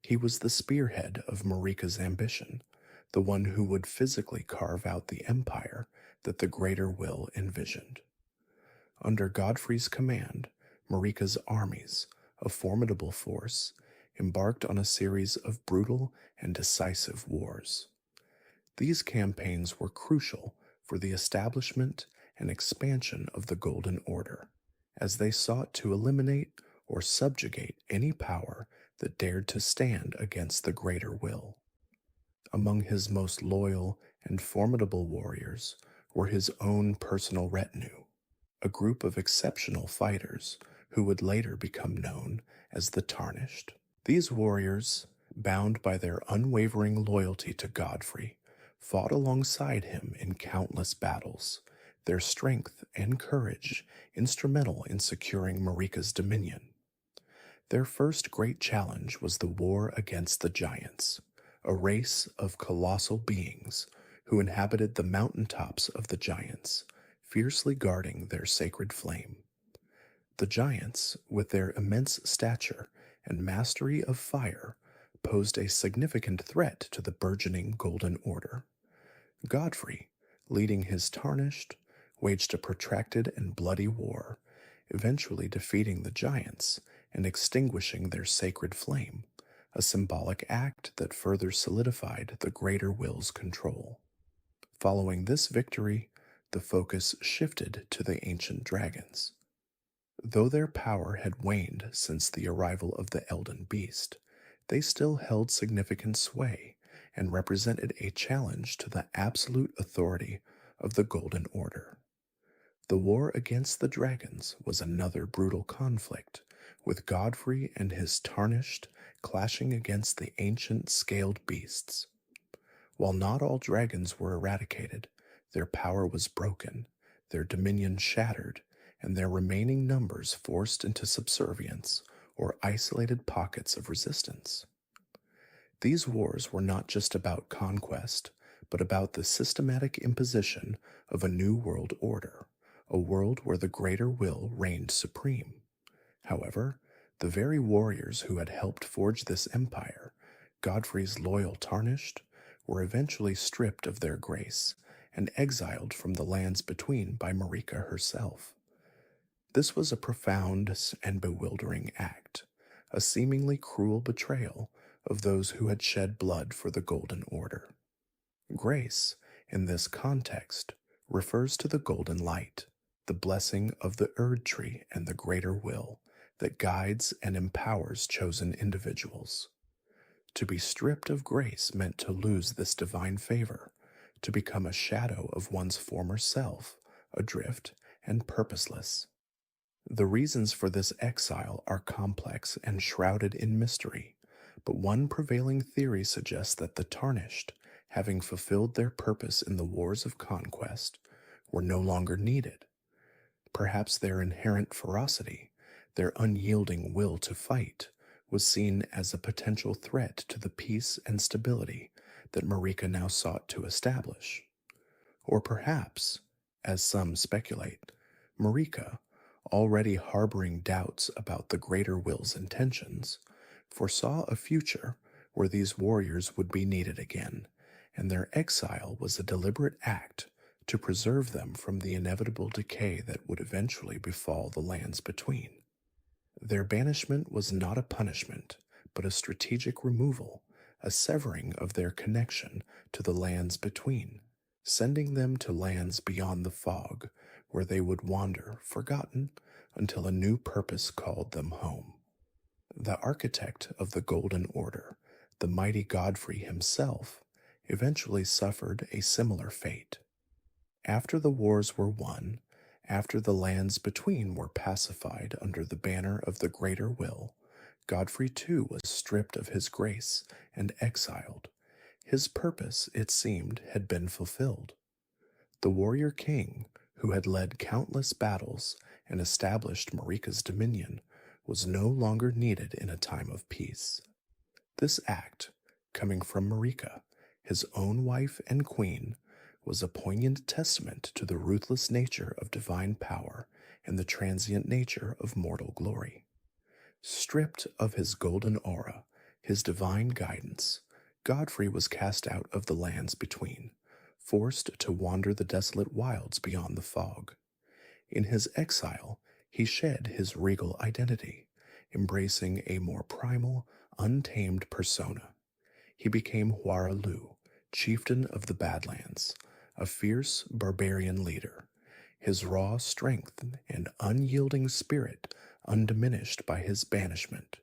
He was the spearhead of Marika's ambition, the one who would physically carve out the empire that the greater will envisioned. Under Godfrey's command, Marika's armies, a formidable force, embarked on a series of brutal and decisive wars. These campaigns were crucial for the establishment and expansion of the Golden Order, as they sought to eliminate or subjugate any power that dared to stand against the greater will. Among his most loyal and formidable warriors were his own personal retinue, a group of exceptional fighters who would later become known as the Tarnished. These warriors, bound by their unwavering loyalty to Godfrey, fought alongside him in countless battles, their strength and courage instrumental in securing Marika's dominion. Their first great challenge was the war against the giants, a race of colossal beings who inhabited the mountaintops of the giants, fiercely guarding their sacred flame. The giants, with their immense stature and mastery of fire, posed a significant threat to the burgeoning Golden Order. Godfrey, leading his tarnished, waged a protracted and bloody war, eventually defeating the giants and extinguishing their sacred flame, a symbolic act that further solidified the Greater Will's control. Following this victory, the focus shifted to the ancient dragons. Though their power had waned since the arrival of the Elden Beast, they still held significant sway and represented a challenge to the absolute authority of the Golden Order. The war against the dragons was another brutal conflict, with Godfrey and his tarnished clashing against the ancient scaled beasts. While not all dragons were eradicated, their power was broken, their dominion shattered, and their remaining numbers forced into subservience or isolated pockets of resistance. These wars were not just about conquest, but about the systematic imposition of a new world order, a world where the greater will reigned supreme. However, the very warriors who had helped forge this empire, Godfrey's loyal tarnished, were eventually stripped of their grace and exiled from the lands between by Marika herself. This was a profound and bewildering act, a seemingly cruel betrayal of those who had shed blood for the Golden Order. Grace, in this context, refers to the golden light, the blessing of the Erd Tree and the greater will that guides and empowers chosen individuals. To be stripped of grace meant to lose this divine favor, to become a shadow of one's former self, adrift and purposeless. The reasons for this exile are complex and shrouded in mystery, but one prevailing theory suggests that the tarnished, having fulfilled their purpose in the wars of conquest, were no longer needed. Perhaps their inherent ferocity, their unyielding will to fight, was seen as a potential threat to the peace and stability that Marika now sought to establish. Or perhaps, as some speculate, Marika, already harboring doubts about the greater will's intentions, foresaw a future where these warriors would be needed again, and their exile was a deliberate act to preserve them from the inevitable decay that would eventually befall the lands between. Their banishment was not a punishment, but a strategic removal, a severing of their connection to the lands between, sending them to lands beyond the fog, where they would wander, forgotten, until a new purpose called them home. The architect of the Golden Order, the mighty Godfrey himself, eventually suffered a similar fate. After the wars were won, after the lands between were pacified under the banner of the greater will, Godfrey too was stripped of his grace and exiled. His purpose, it seemed, had been fulfilled. The warrior king, who had led countless battles and established Marika's dominion, was no longer needed in a time of peace. This act, coming from Marika, his own wife and queen, was a poignant testament to the ruthless nature of divine power and the transient nature of mortal glory. Stripped of his golden aura, his divine guidance, Godfrey was cast out of the lands between, forced to wander the desolate wilds beyond the fog. In his exile, he shed his regal identity, embracing a more primal, untamed persona. He became Huaralu, chieftain of the Badlands, a fierce barbarian leader, his raw strength and unyielding spirit undiminished by his banishment.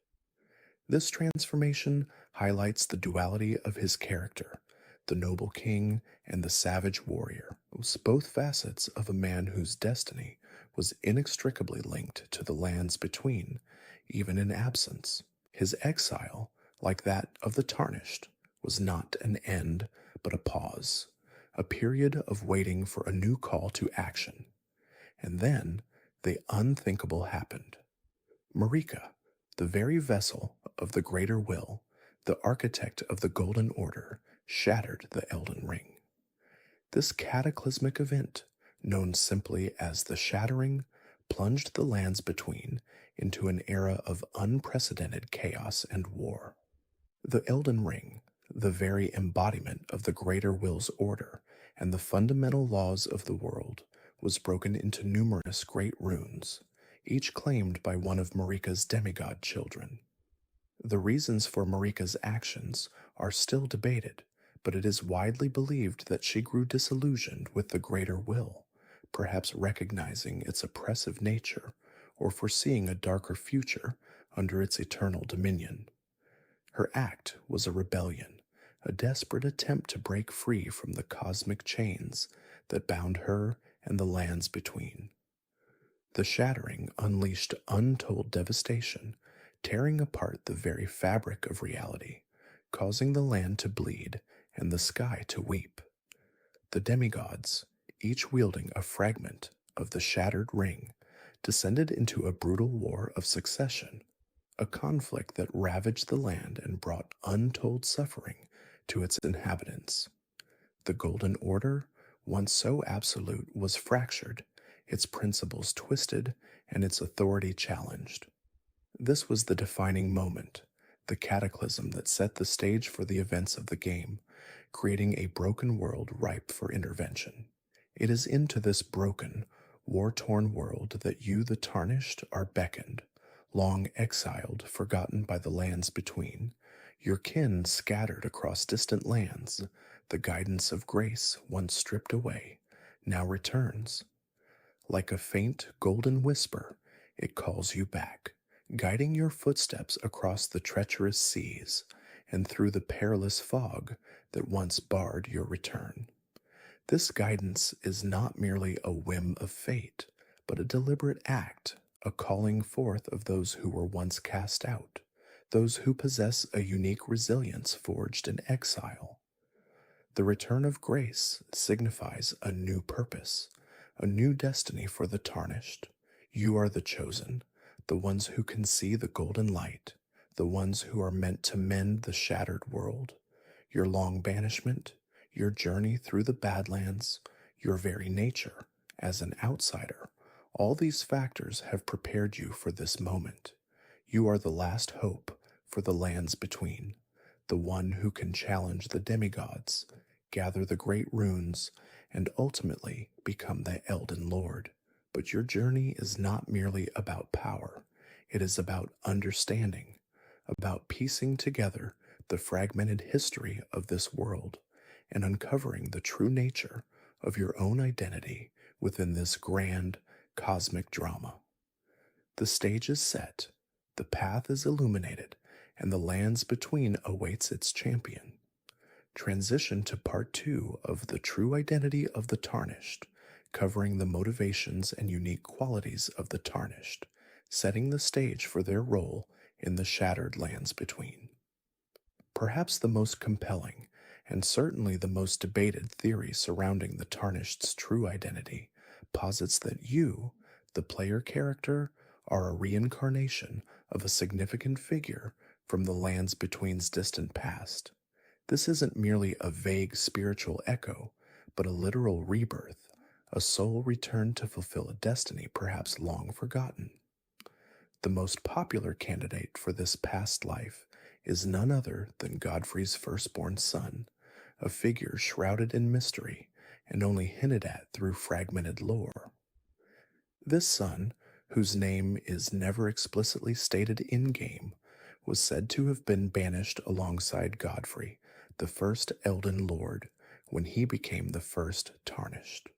This transformation highlights the duality of his character, the noble king and the savage warrior, both facets of a man whose destiny was inextricably linked to the lands between, even in absence. His exile, like that of the Tarnished, was not an end but a pause, a period of waiting for a new call to action. And then the unthinkable happened. Marika, the very vessel of the greater will, the architect of the Golden Order, shattered the Elden Ring. This cataclysmic event, known simply as the Shattering, plunged the lands between into an era of unprecedented chaos and war. The Elden Ring, the very embodiment of the greater will's order and the fundamental laws of the world, was broken into numerous great runes, each claimed by one of Marika's demigod children. The reasons for Marika's actions are still debated, but it is widely believed that she grew disillusioned with the greater will, perhaps recognizing its oppressive nature or foreseeing a darker future under its eternal dominion. Her act was a rebellion, a desperate attempt to break free from the cosmic chains that bound her and the lands between. The Shattering unleashed untold devastation, tearing apart the very fabric of reality, causing the land to bleed and the sky to weep. The demigods, each wielding a fragment of the shattered ring, descended into a brutal war of succession, a conflict that ravaged the land and brought untold suffering to its inhabitants. The Golden Order, once so absolute, was fractured, its principles twisted, and its authority challenged. This was the defining moment, the cataclysm that set the stage for the events of the game, creating a broken world ripe for intervention. It is into this broken, war-torn world that you, the Tarnished, are beckoned, long exiled, forgotten by the lands between, your kin scattered across distant lands. The guidance of grace, once stripped away, now returns. Like a faint golden whisper, it calls you back, guiding your footsteps across the treacherous seas and through the perilous fog that once barred your return. This guidance is not merely a whim of fate, but a deliberate act, a calling forth of those who were once cast out, those who possess a unique resilience forged in exile. The return of grace signifies a new purpose, a new destiny for the Tarnished. You are the chosen, the ones who can see the golden light, the ones who are meant to mend the shattered world. Your long banishment, your journey through the Badlands, your very nature as an outsider, all these factors have prepared you for this moment. You are the last hope for the lands between, the one who can challenge the demigods, gather the great runes, and ultimately become the Elden Lord. But your journey is not merely about power. It is about understanding, about piecing together the fragmented history of this world and uncovering the true nature of your own identity within this grand cosmic drama. The stage is set, the path is illuminated, and the lands between awaits its champion. Transition to part 2 of the true identity of the Tarnished, covering the motivations and unique qualities of the Tarnished, setting the stage for their role in the shattered lands between. Perhaps the most compelling, and certainly the most debated theory surrounding the Tarnished's true identity, posits that you, the player character, are a reincarnation of a significant figure from the lands between's distant past. This isn't merely a vague spiritual echo, but a literal rebirth, a soul returned to fulfill a destiny perhaps long forgotten. The most popular candidate for this past life is none other than Godfrey's firstborn son, a figure shrouded in mystery and only hinted at through fragmented lore. This son, whose name is never explicitly stated in-game, was said to have been banished alongside Godfrey, the first Elden Lord, when he became the first Tarnished.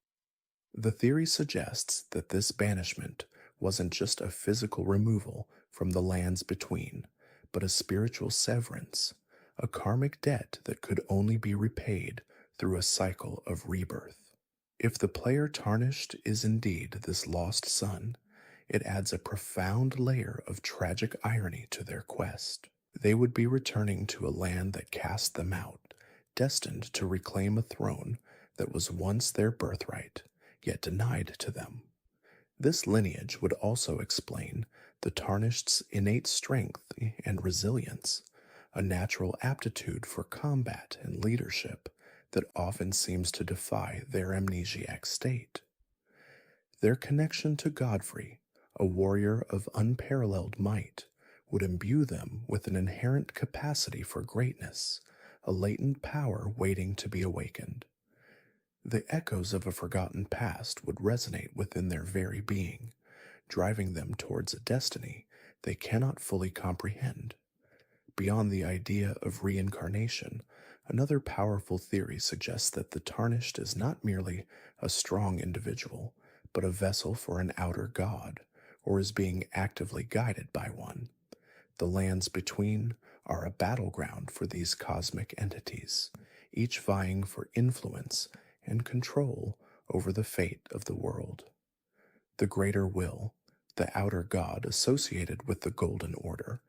The theory suggests that this banishment wasn't just a physical removal from the lands between, but a spiritual severance, a karmic debt that could only be repaid through a cycle of rebirth. If the player Tarnished is indeed this lost son, it adds a profound layer of tragic irony to their quest. They would be returning to a land that cast them out, destined to reclaim a throne that was once their birthright, yet denied to them. This lineage would also explain the Tarnished's innate strength and resilience, a natural aptitude for combat and leadership that often seems to defy their amnesiac state. Their connection to Godfrey, a warrior of unparalleled might, would imbue them with an inherent capacity for greatness, a latent power waiting to be awakened. The echoes of a forgotten past would resonate within their very being, driving them towards a destiny they cannot fully comprehend. Beyond the idea of reincarnation, another powerful theory suggests that the Tarnished is not merely a strong individual, but a vessel for an outer god, or is being actively guided by one. The lands between are a battleground for these cosmic entities, each vying for influence and control over the fate of the world. The Greater Will, the outer god associated with the Golden Order,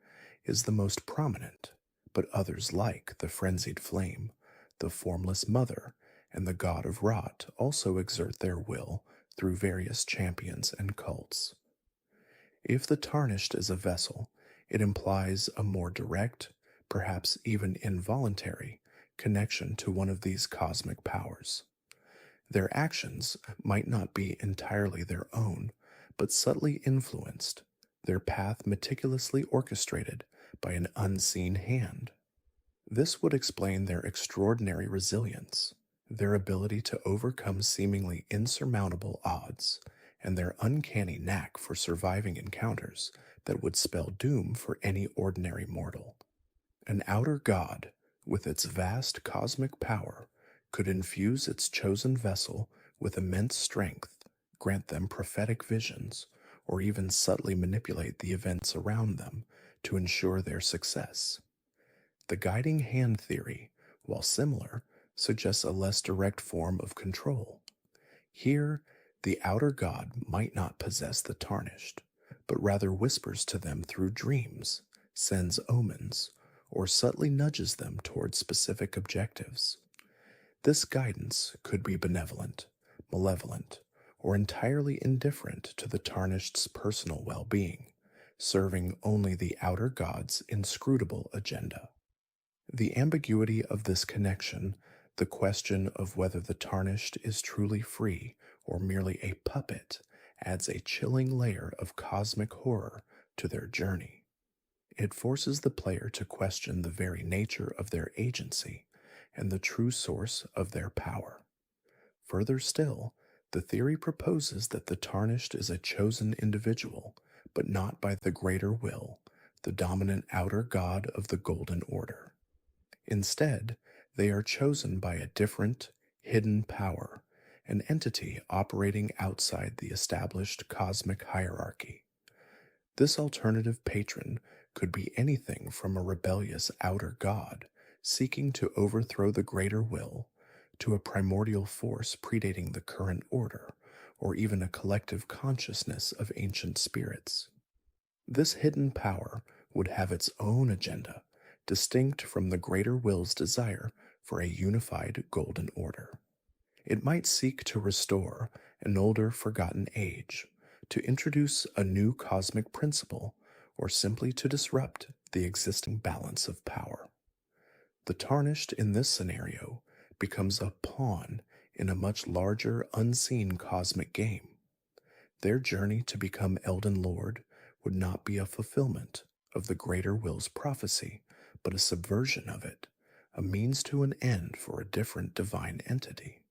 is the most prominent, but others like the Frenzied Flame, the Formless Mother, and the God of Rot also exert their will through various champions and cults. If the Tarnished is a vessel, it implies a more direct, perhaps even involuntary, connection to one of these cosmic powers. Their actions might not be entirely their own, but subtly influenced, their path meticulously orchestrated by an unseen hand. This would explain their extraordinary resilience, their ability to overcome seemingly insurmountable odds, and their uncanny knack for surviving encounters that would spell doom for any ordinary mortal. An outer god, with its vast cosmic power, could infuse its chosen vessel with immense strength, grant them prophetic visions, or even subtly manipulate the events around them to ensure their success. The guiding hand theory, while similar, suggests a less direct form of control. Here, the outer god might not possess the Tarnished, but rather whispers to them through dreams, sends omens, or subtly nudges them towards specific objectives. This guidance could be benevolent, malevolent, or entirely indifferent to the Tarnished's personal well-being, serving only the outer god's inscrutable agenda. The ambiguity of this connection, the question of whether the Tarnished is truly free or merely a puppet, adds a chilling layer of cosmic horror to their journey. It forces the player to question the very nature of their agency and the true source of their power. Further still, the theory proposes that the Tarnished is a chosen individual, but not by the Greater Will, the dominant outer god of the Golden Order. Instead, they are chosen by a different, hidden power, an entity operating outside the established cosmic hierarchy. This alternative patron could be anything from a rebellious outer god seeking to overthrow the Greater Will, to a primordial force predating the current order, or even a collective consciousness of ancient spirits. This hidden power would have its own agenda, distinct from the Greater Will's desire for a unified Golden Order. It might seek to restore an older forgotten age, to introduce a new cosmic principle, or simply to disrupt the existing balance of power. The Tarnished in this scenario becomes a pawn in a much larger unseen cosmic game. Their journey to become Elden Lord would not be a fulfillment of the Greater Will's prophecy, but a subversion of it, a means to an end for a different divine entity.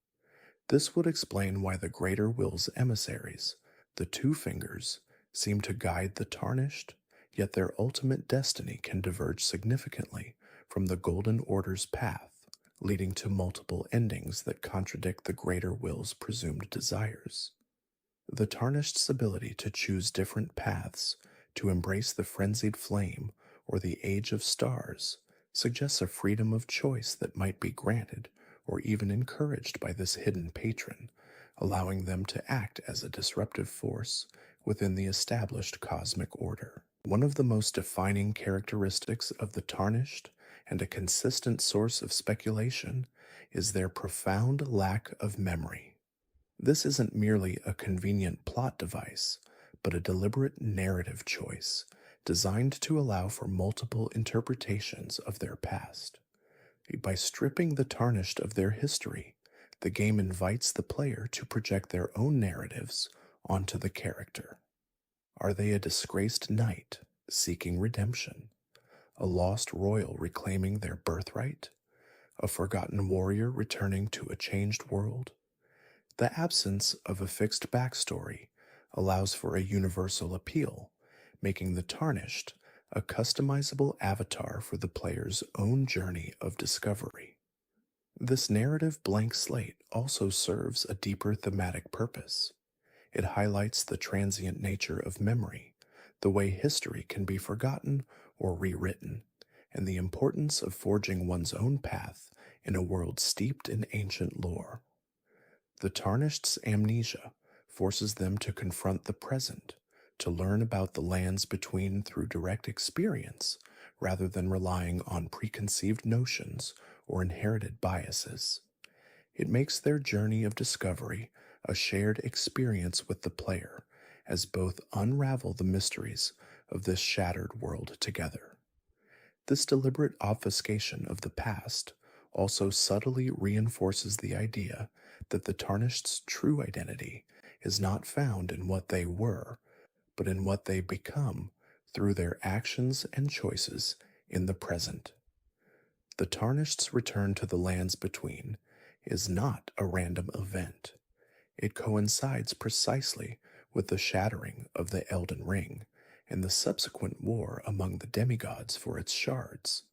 This would explain why the Greater Will's emissaries, the Two Fingers, seem to guide the Tarnished, yet their ultimate destiny can diverge significantly from the Golden Order's path, leading to multiple endings that contradict the Greater Will's presumed desires. The Tarnished's ability to choose different paths, to embrace the Frenzied Flame or the Age of Stars, suggests a freedom of choice that might be granted or even encouraged by this hidden patron, allowing them to act as a disruptive force within the established cosmic order. One of the most defining characteristics of the Tarnished, and a consistent source of speculation, is their profound lack of memory. This isn't merely a convenient plot device, but a deliberate narrative choice designed to allow for multiple interpretations of their past. By stripping the Tarnished of their history, the game invites the player to project their own narratives onto the character. Are they a disgraced knight seeking redemption? A lost royal reclaiming their birthright? A forgotten warrior returning to a changed world? The absence of a fixed backstory allows for a universal appeal, making the Tarnished a customizable avatar for the player's own journey of discovery. This narrative blank slate also serves a deeper thematic purpose. It highlights the transient nature of memory, the way history can be forgotten or rewritten, and the importance of forging one's own path in a world steeped in ancient lore. The Tarnished's amnesia forces them to confront the present, to learn about the lands between through direct experience, rather than relying on preconceived notions or inherited biases. It makes their journey of discovery a shared experience with the player, as both unravel the mysteries of this shattered world together. This deliberate obfuscation of the past also subtly reinforces the idea that the Tarnished's true identity is not found in what they were, but in what they become through their actions and choices in the present. The Tarnished's return to the lands between is not a random event. It coincides precisely with the shattering of the Elden Ring and the subsequent war among the demigods for its shards.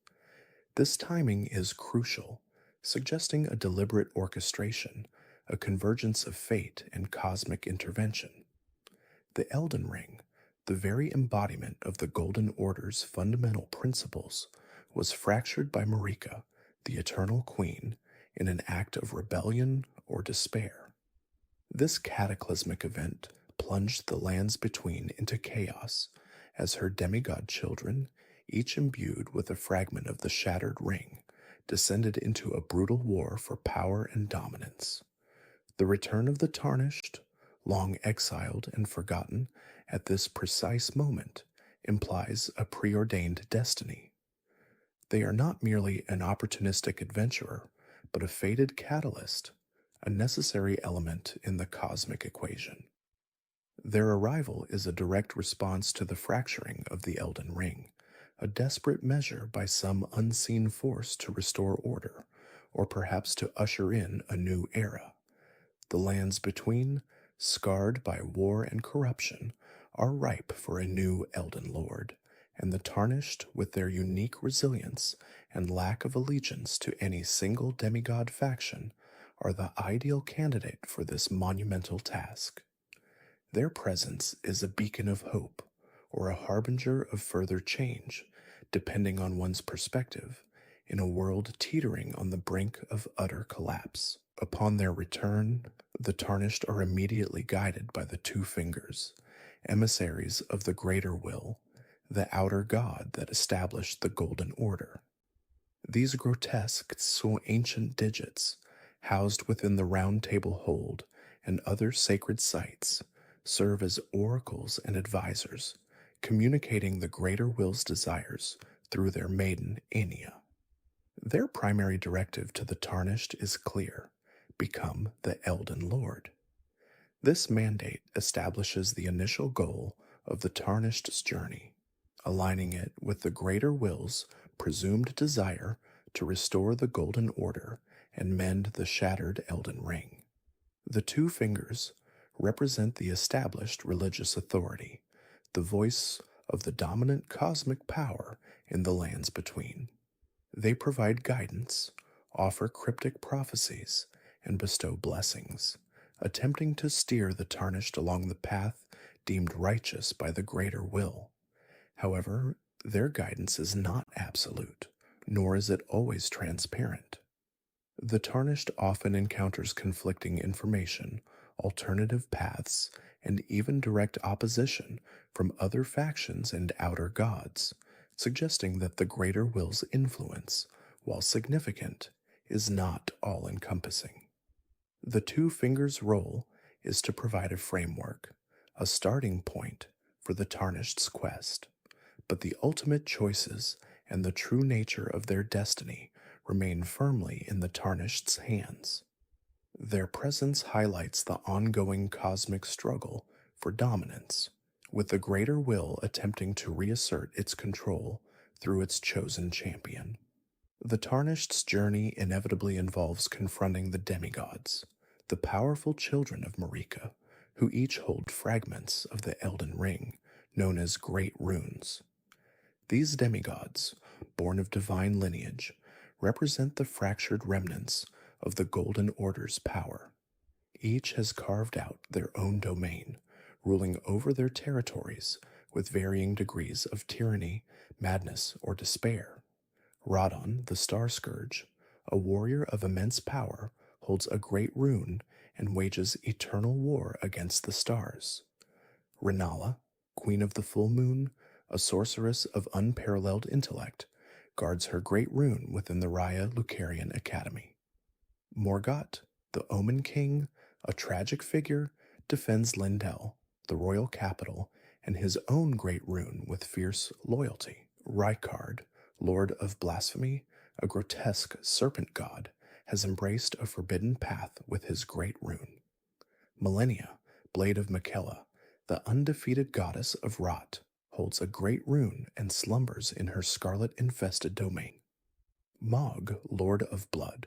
This timing is crucial, suggesting a deliberate orchestration, a convergence of fate and cosmic intervention. The Elden Ring, the very embodiment of the Golden Order's fundamental principles, was fractured by Marika, the Eternal Queen, in an act of rebellion or despair. This cataclysmic event plunged the lands between into chaos as her demigod children, each imbued with a fragment of the shattered ring, descended into a brutal war for power and dominance. The return of the Tarnished, long exiled and forgotten at this precise moment, implies a preordained destiny. They are not merely an opportunistic adventurer, but a fated catalyst, a necessary element in the cosmic equation. Their arrival is a direct response to the fracturing of the Elden Ring, a desperate measure by some unseen force to restore order, or perhaps to usher in a new era. The lands between, scarred by war and corruption, are ripe for a new Elden Lord, and the Tarnished, with their unique resilience and lack of allegiance to any single demigod faction, are the ideal candidate for this monumental task. Their presence is a beacon of hope, or a harbinger of further change, depending on one's perspective, in a world teetering on the brink of utter collapse. Upon their return, the Tarnished are immediately guided by the Two Fingers, emissaries of the Greater Will, the outer god that established the Golden Order. These grotesque, so ancient digits, housed within the Round Table Hold and other sacred sites, serve as oracles and advisors, communicating the Greater Will's desires through their maiden Enya. Their primary directive to the Tarnished is clear: become the Elden Lord. This mandate establishes the initial goal of the Tarnished's journey, aligning it with the Greater Will's presumed desire to restore the Golden Order and mend the shattered Elden Ring. The Two Fingers represent the established religious authority, the voice of the dominant cosmic power in the lands between. They provide guidance, offer cryptic prophecies, and bestow blessings, attempting to steer the Tarnished along the path deemed righteous by the Greater Will. However, their guidance is not absolute, nor is it always transparent. The Tarnished often encounters conflicting information, alternative paths, and even direct opposition from other factions and outer gods, suggesting that the greater will's influence, while significant, is not all encompassing. The Two Fingers' role is to provide a framework, a starting point for the Tarnished's quest, but the ultimate choices and the true nature of their destiny remain firmly in the Tarnished's hands. Their presence highlights the ongoing cosmic struggle for dominance, with the greater will attempting to reassert its control through its chosen champion. The Tarnished's journey inevitably involves confronting the demigods, the powerful children of Marika, who each hold fragments of the Elden Ring, known as Great Runes. These demigods, born of divine lineage, represent the fractured remnants of the Golden Order's power. Each has carved out their own domain, ruling over their territories with varying degrees of tyranny, madness, or despair. Radon, the Star Scourge, a warrior of immense power, holds a great rune and wages eternal war against the stars. Rennala, Queen of the Full Moon, a sorceress of unparalleled intellect, guards her great rune within the Raya Lucarian Academy. Morgott, the Omen King, a tragic figure, defends Lindell, the royal capital, and his own great rune with fierce loyalty. Rykard, Lord of Blasphemy, a grotesque serpent god, has embraced a forbidden path with his great rune. Millennia, Blade of Miquella, the undefeated goddess of rot, holds a great rune and slumbers in her scarlet-infested domain. Mog, Lord of Blood,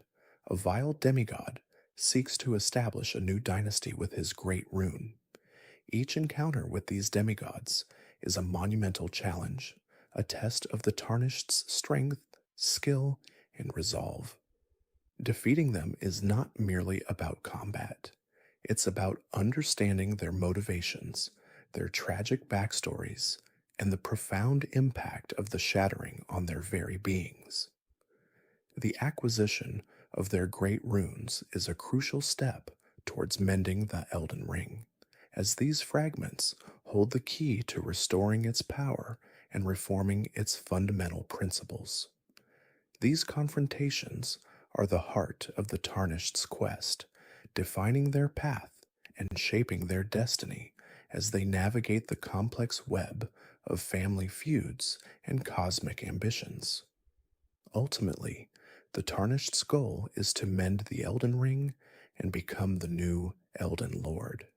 a vile demigod, seeks to establish a new dynasty with his great rune. Each encounter with these demigods is a monumental challenge, a test of the Tarnished's strength, skill, and resolve. Defeating them is not merely about combat. It's about understanding their motivations, their tragic backstories, and the profound impact of the shattering on their very beings. The acquisition of their great runes is a crucial step towards mending the Elden Ring, as these fragments hold the key to restoring its power and reforming its fundamental principles. These confrontations are the heart of the Tarnished's quest, defining their path and shaping their destiny as they navigate the complex web of family feuds and cosmic ambitions. Ultimately, the Tarnished's goal is to mend the Elden Ring and become the new Elden Lord.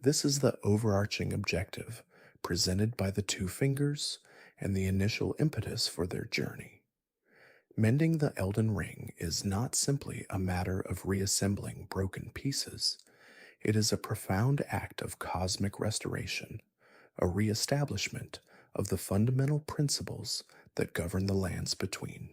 This is the overarching objective presented by the Two Fingers and the initial impetus for their journey. Mending the Elden Ring is not simply a matter of reassembling broken pieces. It is a profound act of cosmic restoration, a reestablishment of the fundamental principles that govern the lands between.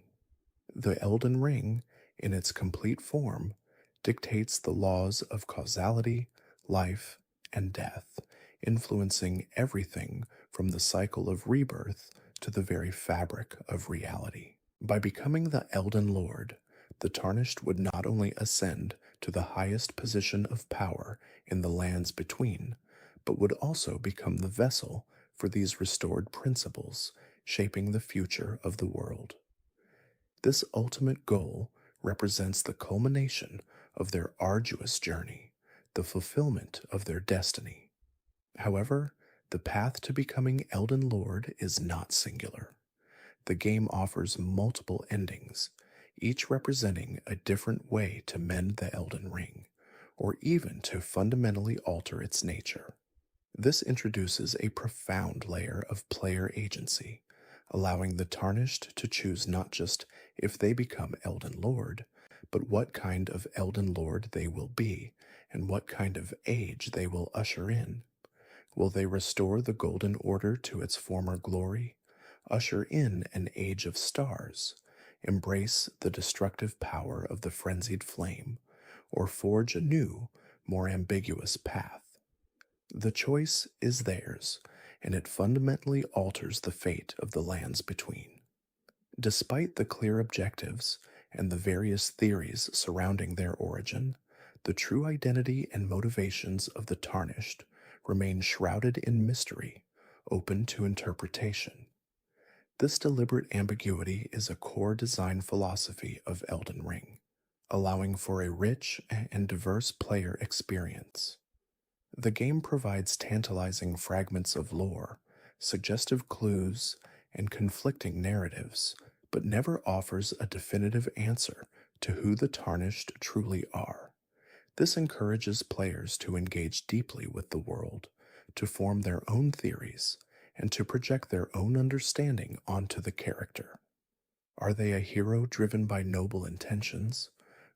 The Elden Ring, in its complete form, dictates the laws of causality, life, and death, influencing everything from the cycle of rebirth to the very fabric of reality. By becoming the Elden Lord, the Tarnished would not only ascend to the highest position of power in the lands between, but would also become the vessel for these restored principles, shaping the future of the world. This ultimate goal represents the culmination of their arduous journey, the fulfillment of their destiny. However, the path to becoming Elden Lord is not singular. The game offers multiple endings, each representing a different way to mend the Elden Ring, or even to fundamentally alter its nature. This introduces a profound layer of player agency, allowing the Tarnished to choose not just if they become Elden Lord, but what kind of Elden Lord they will be, and what kind of age they will usher in. Will they restore the Golden Order to its former glory, usher in an age of stars, embrace the destructive power of the Frenzied Flame, or forge a new, more ambiguous path? The choice is theirs, and it fundamentally alters the fate of the lands between. Despite the clear objectives and the various theories surrounding their origin, the true identity and motivations of the Tarnished remain shrouded in mystery, open to interpretation. This deliberate ambiguity is a core design philosophy of Elden Ring, allowing for a rich and diverse player experience. The game provides tantalizing fragments of lore, suggestive clues, and conflicting narratives, but never offers a definitive answer to who the Tarnished truly are. This encourages players to engage deeply with the world, to form their own theories, and to project their own understanding onto the character. Are they a hero driven by noble intentions,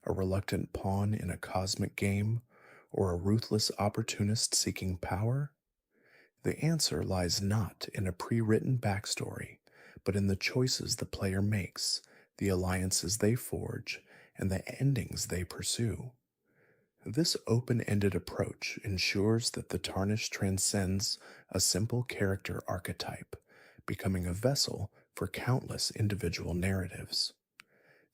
a reluctant pawn in a cosmic game, or a ruthless opportunist seeking power? The answer lies not in a pre written backstory, but in the choices the player makes, the alliances they forge, and the endings they pursue. This open ended approach ensures that the Tarnished transcends a simple character archetype, becoming a vessel for countless individual narratives.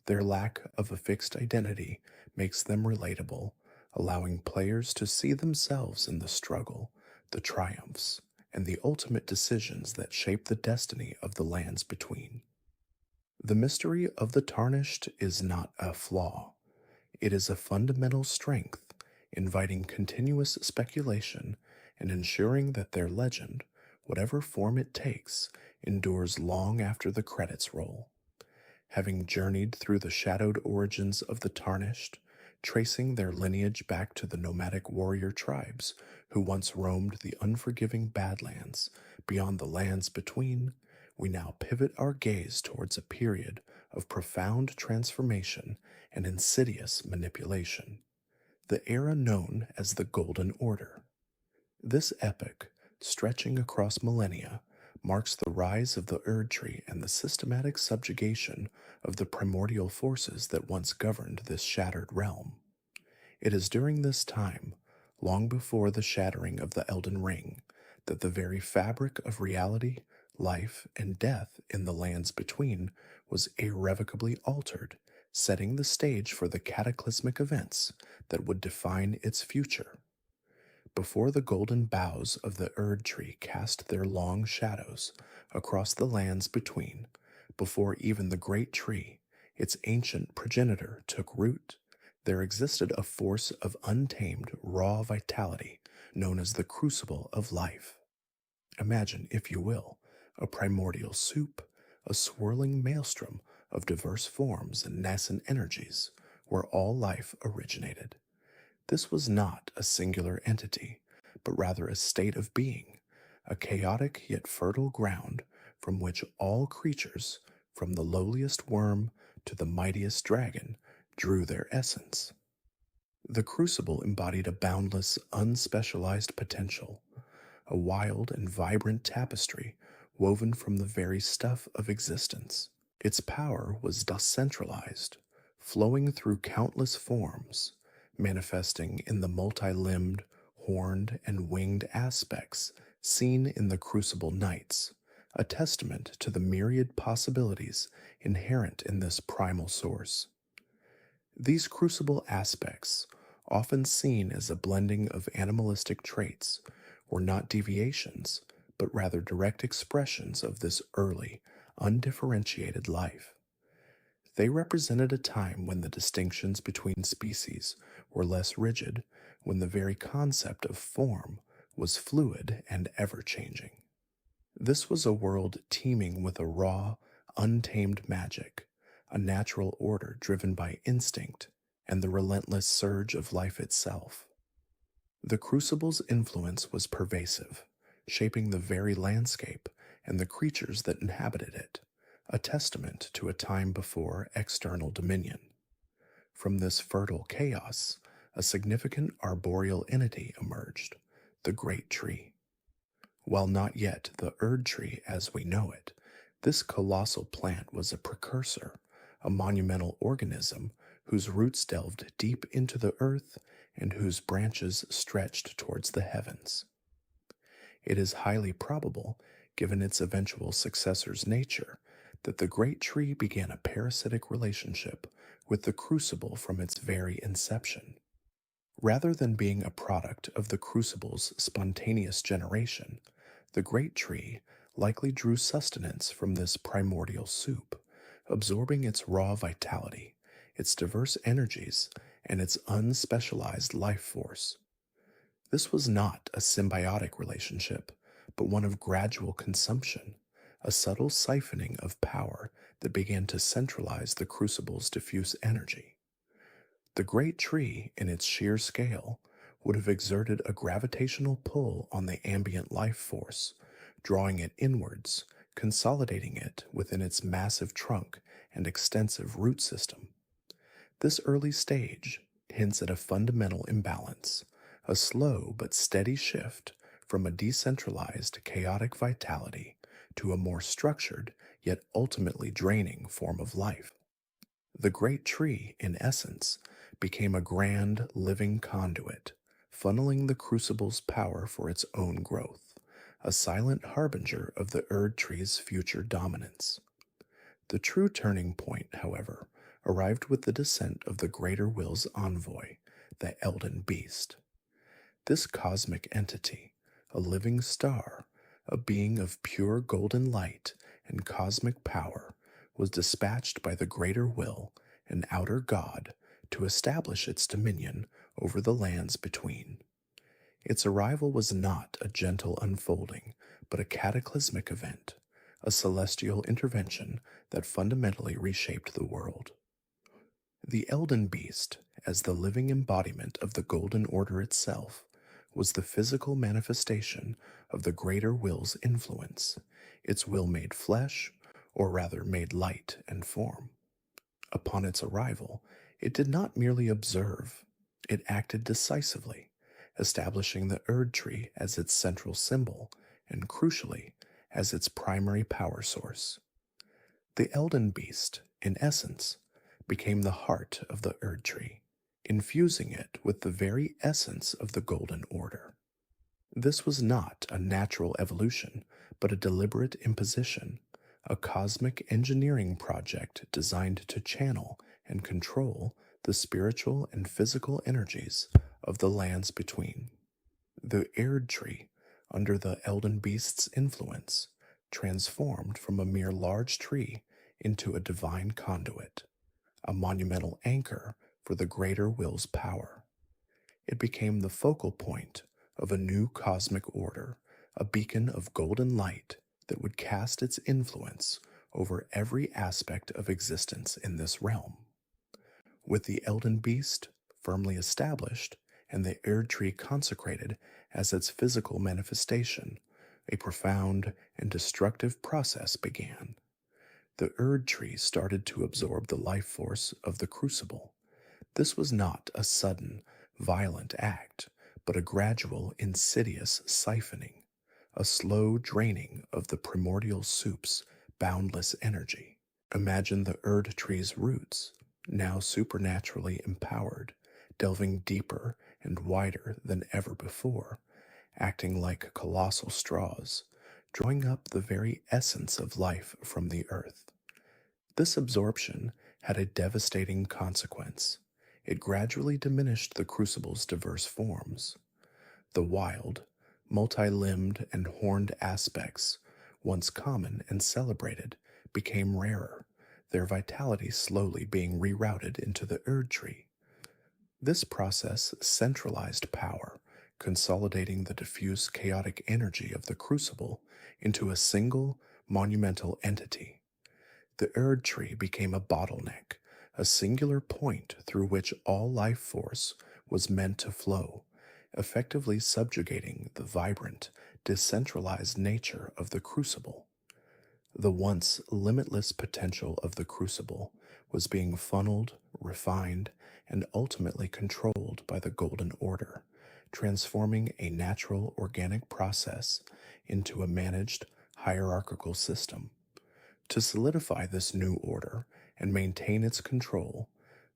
Their lack of a fixed identity makes them relatable, allowing players to see themselves in the struggle, the triumphs, and the ultimate decisions that shape the destiny of the lands between. The mystery of the Tarnished is not a flaw. It is a fundamental strength, inviting continuous speculation and ensuring that their legend, whatever form it takes, endures long after the credits roll. Having journeyed through the shadowed origins of the Tarnished, tracing their lineage back to the nomadic warrior tribes who once roamed the unforgiving Badlands beyond the lands between, we now pivot our gaze towards a period of profound transformation and insidious manipulation, the era known as the Golden Order. This epoch, stretching across millennia, marks the rise of the Erd Tree and the systematic subjugation of the primordial forces that once governed this shattered realm. It is during this time, long before the shattering of the Elden Ring, that the very fabric of reality, life, and death in the lands between was irrevocably altered, setting the stage for the cataclysmic events that would define its future. Before the golden boughs of the Erd Tree cast their long shadows across the lands between, before even the great tree, its ancient progenitor, took root, there existed a force of untamed, raw vitality known as the Crucible of Life. Imagine, if you will, a primordial soup, a swirling maelstrom of diverse forms and nascent energies, where all life originated. This was not a singular entity, but rather a state of being, a chaotic yet fertile ground from which all creatures, from the lowliest worm to the mightiest dragon, drew their essence. The Crucible embodied a boundless, unspecialized potential, a wild and vibrant tapestry woven from the very stuff of existence. Its power was decentralized, flowing through countless forms, manifesting in the multi-limbed, horned, and winged aspects seen in the Crucible Knights, a testament to the myriad possibilities inherent in this primal source. These Crucible aspects, often seen as a blending of animalistic traits, were not deviations, but rather direct expressions of this early, undifferentiated life. They represented a time when the distinctions between species were less rigid, when the very concept of form was fluid and ever-changing. This was a world teeming with a raw, untamed magic, a natural order driven by instinct and the relentless surge of life itself. The Crucible's influence was pervasive, shaping the very landscape and the creatures that inhabited it, a testament to a time before external dominion. From this fertile chaos, a significant arboreal entity emerged, the Great Tree. While not yet the Erd Tree as we know it, this colossal plant was a precursor, a monumental organism whose roots delved deep into the earth and whose branches stretched towards the heavens. It is highly probable, given its eventual successor's nature, that the Great Tree began a parasitic relationship with the Crucible from its very inception. Rather than being a product of the Crucible's spontaneous generation, the Great Tree likely drew sustenance from this primordial soup, absorbing its raw vitality, its diverse energies, and its unspecialized life force. This was not a symbiotic relationship, but one of gradual consumption, a subtle siphoning of power that began to centralize the Crucible's diffuse energy. The great tree, in its sheer scale, would have exerted a gravitational pull on the ambient life force, drawing it inwards, consolidating it within its massive trunk and extensive root system. This early stage hints at a fundamental imbalance, a slow but steady shift from a decentralized, chaotic vitality to a more structured yet ultimately draining form of life. The great tree, in essence, became a grand, living conduit, funneling the crucible's power for its own growth, a silent harbinger of the Erd tree's future dominance. The true turning point, however, arrived with the descent of the Greater Will's envoy, the Elden Beast. This cosmic entity, a living star, a being of pure golden light and cosmic power, was dispatched by the Greater Will, an outer god, to establish its dominion over the lands between. Its arrival was not a gentle unfolding, but a cataclysmic event, a celestial intervention that fundamentally reshaped the world. The Elden Beast, as the living embodiment of the Golden Order itself, was the physical manifestation of the Greater Will's influence, its will made flesh, or rather made light and form. Upon its arrival, it did not merely observe, it acted decisively, establishing the Erd tree as its central symbol and, crucially, as its primary power source. The Elden Beast, in essence, became the heart of the Erd tree, infusing it with the very essence of the Golden Order. This was not a natural evolution, but a deliberate imposition, a cosmic engineering project designed to channel and control the spiritual and physical energies of the lands between. The Erd tree, under the Elden Beast's influence, transformed from a mere large tree into a divine conduit, a monumental anchor for the Greater Will's power. It became the focal point of a new cosmic order, a beacon of golden light that would cast its influence over every aspect of existence in this realm. With the Elden Beast firmly established and the Erd tree consecrated as its physical manifestation, a profound and destructive process began. The Erd tree started to absorb the life force of the Crucible. This was not a sudden, violent act, but a gradual, insidious siphoning, a slow draining of the primordial soup's boundless energy. Imagine the Erd tree's roots, now supernaturally empowered, delving deeper and wider than ever before, acting like colossal straws, drawing up the very essence of life from the earth. This absorption had a devastating consequence. It gradually diminished the Crucible's diverse forms. The wild, multi-limbed and horned aspects, once common and celebrated, became rarer, their vitality slowly being rerouted into the Erd tree. This process centralized power, consolidating the diffuse chaotic energy of the Crucible into a single, monumental entity. The Erd tree became a bottleneck, a singular point through which all life force was meant to flow, effectively subjugating the vibrant, decentralized nature of the Crucible. The once limitless potential of the Crucible was being funneled, refined, and ultimately controlled by the Golden Order, transforming a natural organic process into a managed hierarchical system. To solidify this new order and maintain its control,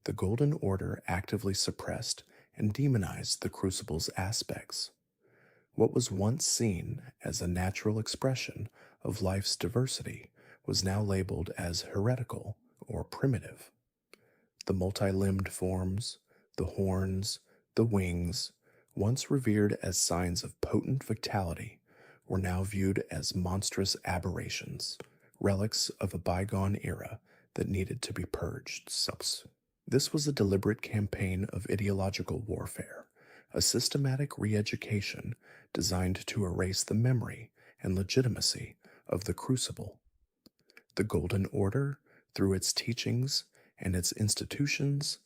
the Golden Order actively suppressed and demonized the Crucible's aspects. What was once seen as a natural expression of life's diversity was now labeled as heretical or primitive. The multi-limbed forms, the horns, The wings, once revered as signs of potent vitality, were now viewed as monstrous aberrations, relics of a bygone era that needed to be purged. This was a deliberate campaign of ideological warfare, a systematic re-education designed to erase the memory and legitimacy of the Crucible. The Golden Order, through its teachings and its institutions,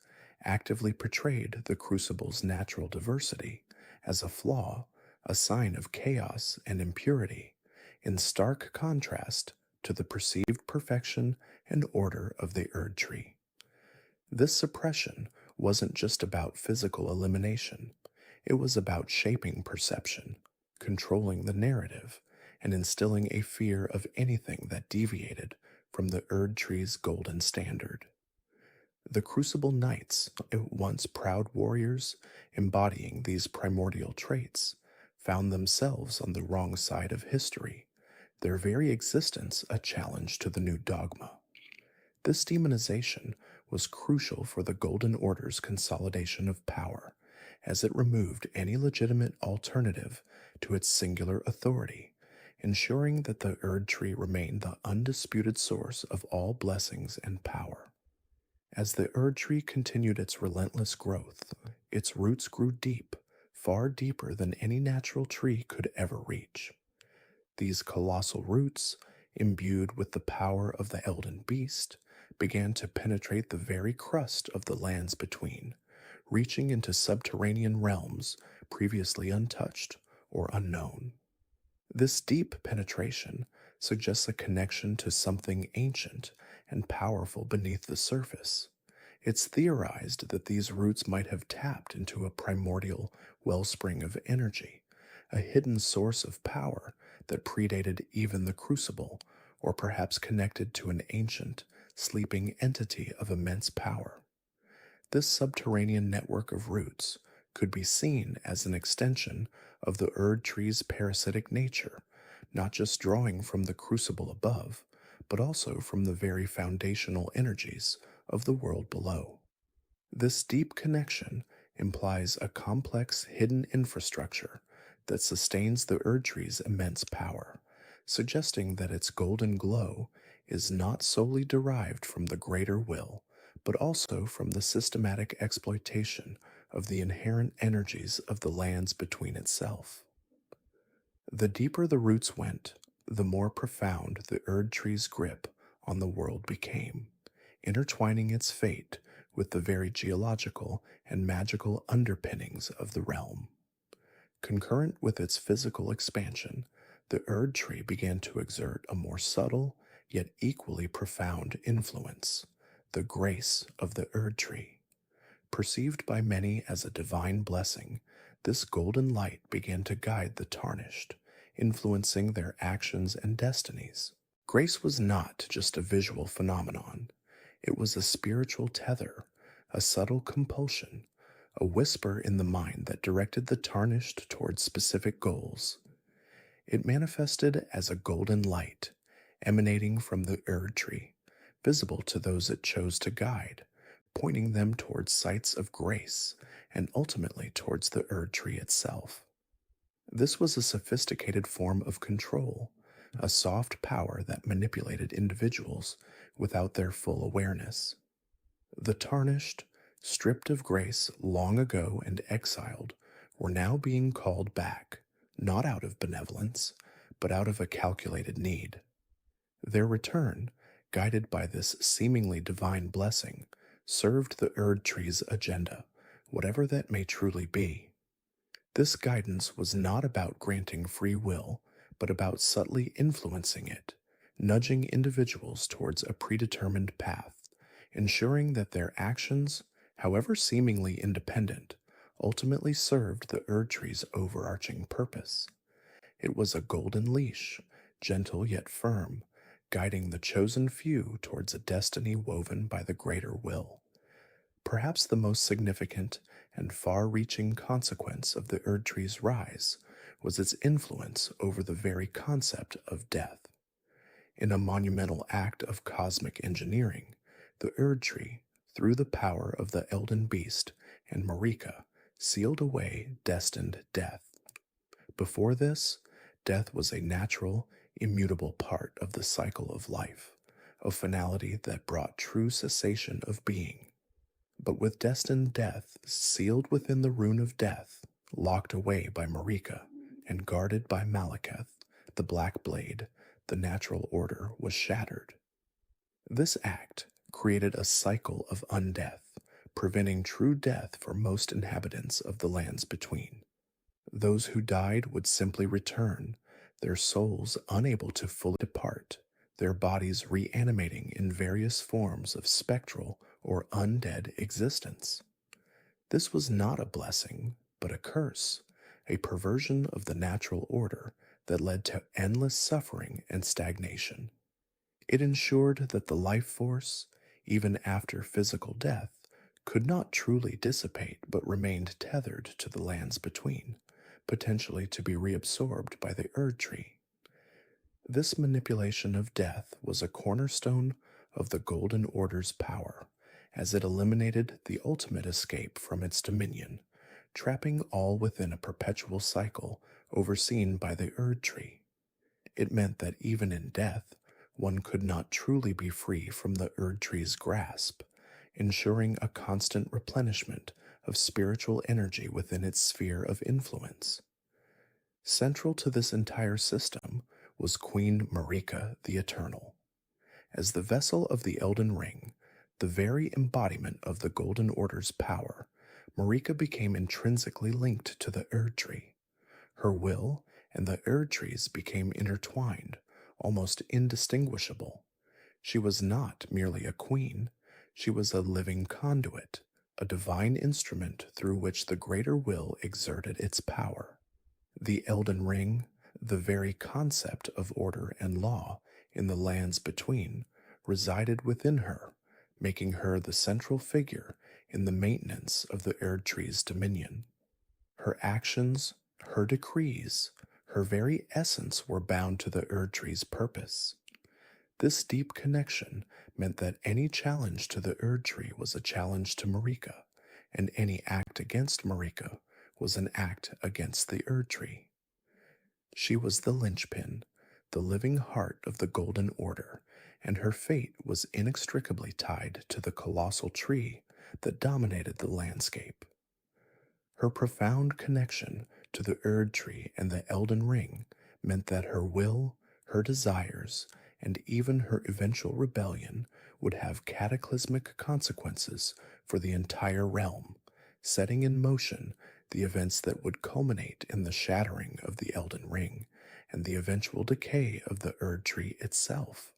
actively portrayed the Crucible's natural diversity as a flaw, a sign of chaos and impurity, in stark contrast to the perceived perfection and order of the Erd Tree. This suppression wasn't just about physical elimination, it was about shaping perception, controlling the narrative, and instilling a fear of anything that deviated from the Erd Tree's golden standard. The Crucible Knights, once proud warriors embodying these primordial traits, found themselves on the wrong side of history, their very existence a challenge to the new dogma. This demonization was crucial for the Golden Order's consolidation of power, as it removed any legitimate alternative to its singular authority, ensuring that the Erd Tree remained the undisputed source of all blessings and power. As the Erd Tree continued its relentless growth, its roots grew deep, far deeper than any natural tree could ever reach. These colossal roots, imbued with the power of the Elden Beast, began to penetrate the very crust of the lands between, reaching into subterranean realms previously untouched or unknown. This deep penetration suggests a connection to something ancient and powerful beneath the surface. It's theorized that these roots might have tapped into a primordial wellspring of energy, a hidden source of power that predated even the Crucible, or perhaps connected to an ancient, sleeping entity of immense power. This subterranean network of roots could be seen as an extension of the Erd Tree's parasitic nature, not just drawing from the Crucible above, but also from the very foundational energies of the world below. This deep connection implies a complex hidden infrastructure that sustains the Erd Tree's immense power, suggesting that its golden glow is not solely derived from the greater will, but also from the systematic exploitation of the inherent energies of the lands between itself. The deeper the roots went, the more profound the Erd Tree's grip on the world became, intertwining its fate with the very geological and magical underpinnings of the realm. Concurrent with its physical expansion, the Erd Tree began to exert a more subtle yet equally profound influence, the grace of the Erd Tree. Perceived by many as a divine blessing, this golden light began to guide the tarnished, influencing their actions and destinies. Grace was not just a visual phenomenon, it was a spiritual tether, a subtle compulsion, a whisper in the mind that directed the tarnished towards specific goals. It manifested as a golden light, emanating from the Erd Tree, visible to those it chose to guide, pointing them towards sites of grace and ultimately towards the Erd Tree itself. This was a sophisticated form of control, a soft power that manipulated individuals without their full awareness. The tarnished, stripped of grace long ago and exiled, were now being called back, not out of benevolence, but out of a calculated need. Their return, guided by this seemingly divine blessing, served the Erd Tree's agenda, whatever that may truly be. This guidance was not about granting free will, but about subtly influencing it, nudging individuals towards a predetermined path, ensuring that their actions, however seemingly independent, ultimately served the Erd Tree's overarching purpose. It was a golden leash, gentle yet firm, guiding the chosen few towards a destiny woven by the greater will. Perhaps the most significant and far-reaching consequence of the Erd Tree's rise was its influence over the very concept of death. In a monumental act of cosmic engineering, the Erd Tree, through the power of the Elden Beast and Marika, sealed away destined death. Before this, death was a natural, immutable part of the cycle of life, a finality that brought true cessation of being. But with destined death sealed within the rune of death, locked away by Marika, and guarded by Malekith, the Black Blade, the natural order was shattered. This act created a cycle of undeath, preventing true death for most inhabitants of the lands between. Those who died would simply return, their souls unable to fully depart, their bodies reanimating in various forms of spectral or undead existence. This was not a blessing, but a curse, a perversion of the natural order that led to endless suffering and stagnation. It ensured that the life force, even after physical death, could not truly dissipate but remained tethered to the lands between, potentially to be reabsorbed by the Erd Tree. This manipulation of death was a cornerstone of the Golden Order's power, as it eliminated the ultimate escape from its dominion, trapping all within a perpetual cycle overseen by the Erd Tree. It meant that even in death, one could not truly be free from the Erd Tree's grasp, ensuring a constant replenishment of spiritual energy within its sphere of influence. Central to this entire system was Queen Marika the Eternal. As the vessel of the Elden Ring, the very embodiment of the Golden Order's power, Marika became intrinsically linked to the Erd Tree. Her will and the Erd Tree's became intertwined, almost indistinguishable. She was not merely a queen, she was a living conduit, a divine instrument through which the greater will exerted its power. The Elden Ring, the very concept of order and law in the lands between, resided within her, making her the central figure in the maintenance of the Erd Tree's dominion. Her actions, her decrees, her very essence were bound to the Erd Tree's purpose. This deep connection meant that any challenge to the Erd Tree was a challenge to Marika, and any act against Marika was an act against the Erd Tree. She was the linchpin, the living heart of the Golden Order, and her fate was inextricably tied to the colossal tree that dominated the landscape. Her profound connection to the Erd Tree and the Elden Ring meant that her will, her desires, and even her eventual rebellion would have cataclysmic consequences for the entire realm, setting in motion the events that would culminate in the shattering of the Elden Ring and the eventual decay of the Erd Tree itself.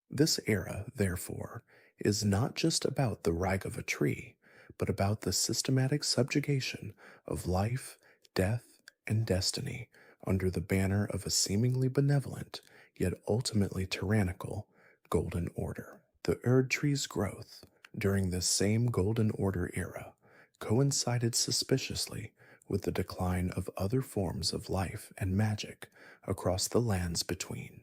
This era, therefore, is not just about the rag of a tree, but about the systematic subjugation of life, death, and destiny under the banner of a seemingly benevolent, yet ultimately tyrannical, Golden Order. The Erd Tree's growth during this same Golden Order era coincided suspiciously with the decline of other forms of life and magic across the lands between.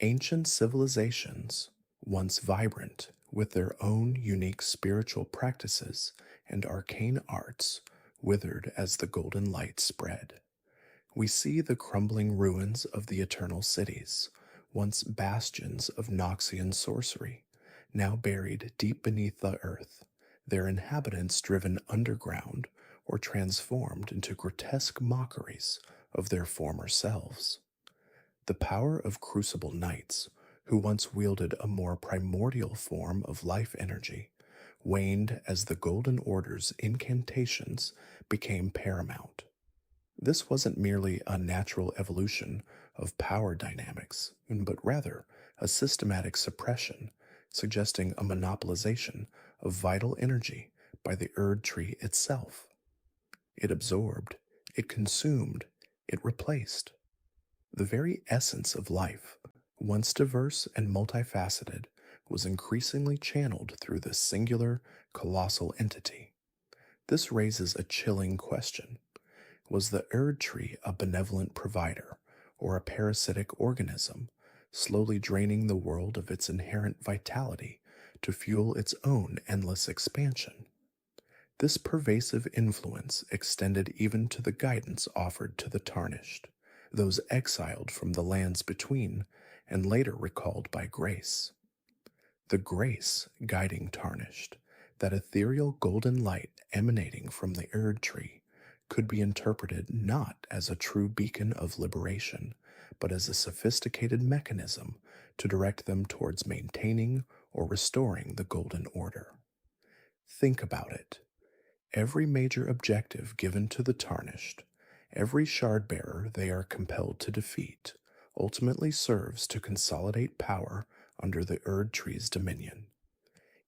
Ancient civilizations, once vibrant with their own unique spiritual practices and arcane arts, withered as the golden light spread. We see the crumbling ruins of the eternal cities, once bastions of Noxian sorcery, now buried deep beneath the earth, their inhabitants driven underground or transformed into grotesque mockeries of their former selves. The power of Crucible knights, who once wielded a more primordial form of life energy, waned as the Golden Order's incantations became paramount. This wasn't merely a natural evolution of power dynamics, but rather a systematic suppression, suggesting a monopolization of vital energy by the Erd Tree itself. It absorbed, it consumed, it replaced. The very essence of life, once diverse and multifaceted, was increasingly channeled through this singular, colossal entity. This raises a chilling question. Was the Erd Tree a benevolent provider, or a parasitic organism, slowly draining the world of its inherent vitality to fuel its own endless expansion? This pervasive influence extended even to the guidance offered to the tarnished, those exiled from the lands between and later recalled by grace. The grace guiding tarnished, that ethereal golden light emanating from the Erd tree, could be interpreted not as a true beacon of liberation, but as a sophisticated mechanism to direct them towards maintaining or restoring the golden order. Think about it. Every major objective given to the tarnished, every shard bearer they are compelled to defeat, ultimately serves to consolidate power under the Erd tree's dominion.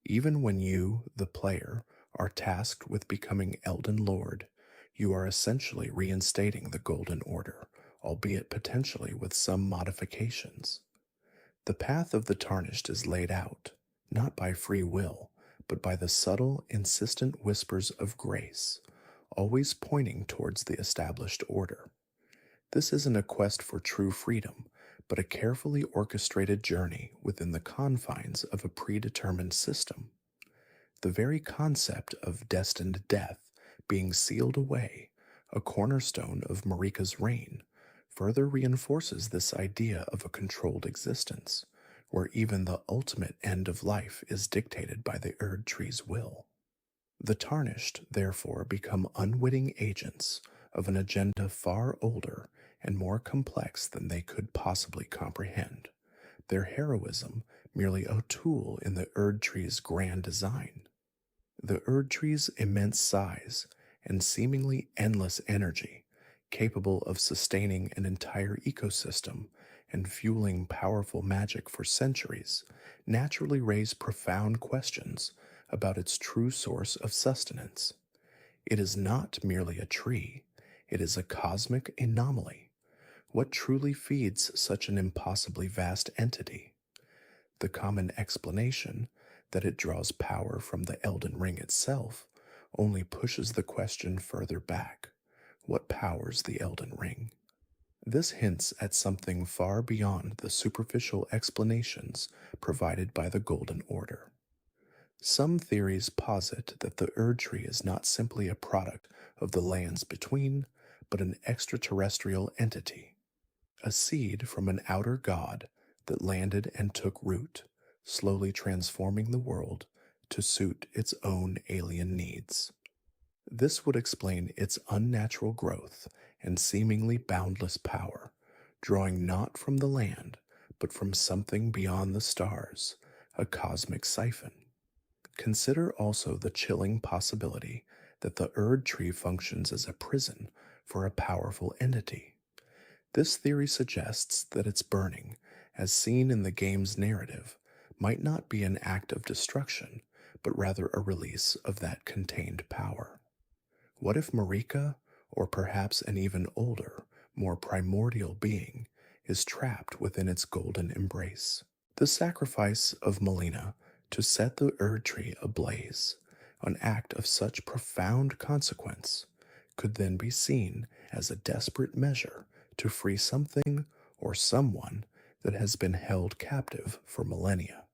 Even when you, the player, are tasked with becoming Elden Lord, you are essentially reinstating the Golden Order, albeit potentially with some modifications. The path of the tarnished is laid out, not by free will, but by the subtle, insistent whispers of grace, always pointing towards the established order. This isn't a quest for true freedom, but a carefully orchestrated journey within the confines of a predetermined system. The very concept of destined death being sealed away, a cornerstone of Marika's reign, further reinforces this idea of a controlled existence, where even the ultimate end of life is dictated by the Erd tree's will. The tarnished, therefore, become unwitting agents of an agenda far older and more complex than they could possibly comprehend, their heroism merely a tool in the Erd tree's grand design. The Erd tree's immense size and seemingly endless energy, capable of sustaining an entire ecosystem and fueling powerful magic for centuries, naturally raise profound questions about its true source of sustenance. It is not merely a tree, it is a cosmic anomaly. What truly feeds such an impossibly vast entity? The common explanation, that it draws power from the Elden Ring itself, only pushes the question further back. What powers the Elden Ring? This hints at something far beyond the superficial explanations provided by the Golden Order. Some theories posit that the Erd tree is not simply a product of the lands between, but an extraterrestrial entity, a seed from an outer god that landed and took root, slowly transforming the world to suit its own alien needs. This would explain its unnatural growth and seemingly boundless power, drawing not from the land, but from something beyond the stars, a cosmic siphon. Consider also the chilling possibility that the Erd tree functions as a prison for a powerful entity. This theory suggests that its burning, as seen in the game's narrative, might not be an act of destruction, but rather a release of that contained power. What if Marika, or perhaps an even older, more primordial being, is trapped within its golden embrace? The sacrifice of Melina to set the Erd tree ablaze, an act of such profound consequence, could then be seen as a desperate measure to free something or someone that has been held captive for millennia.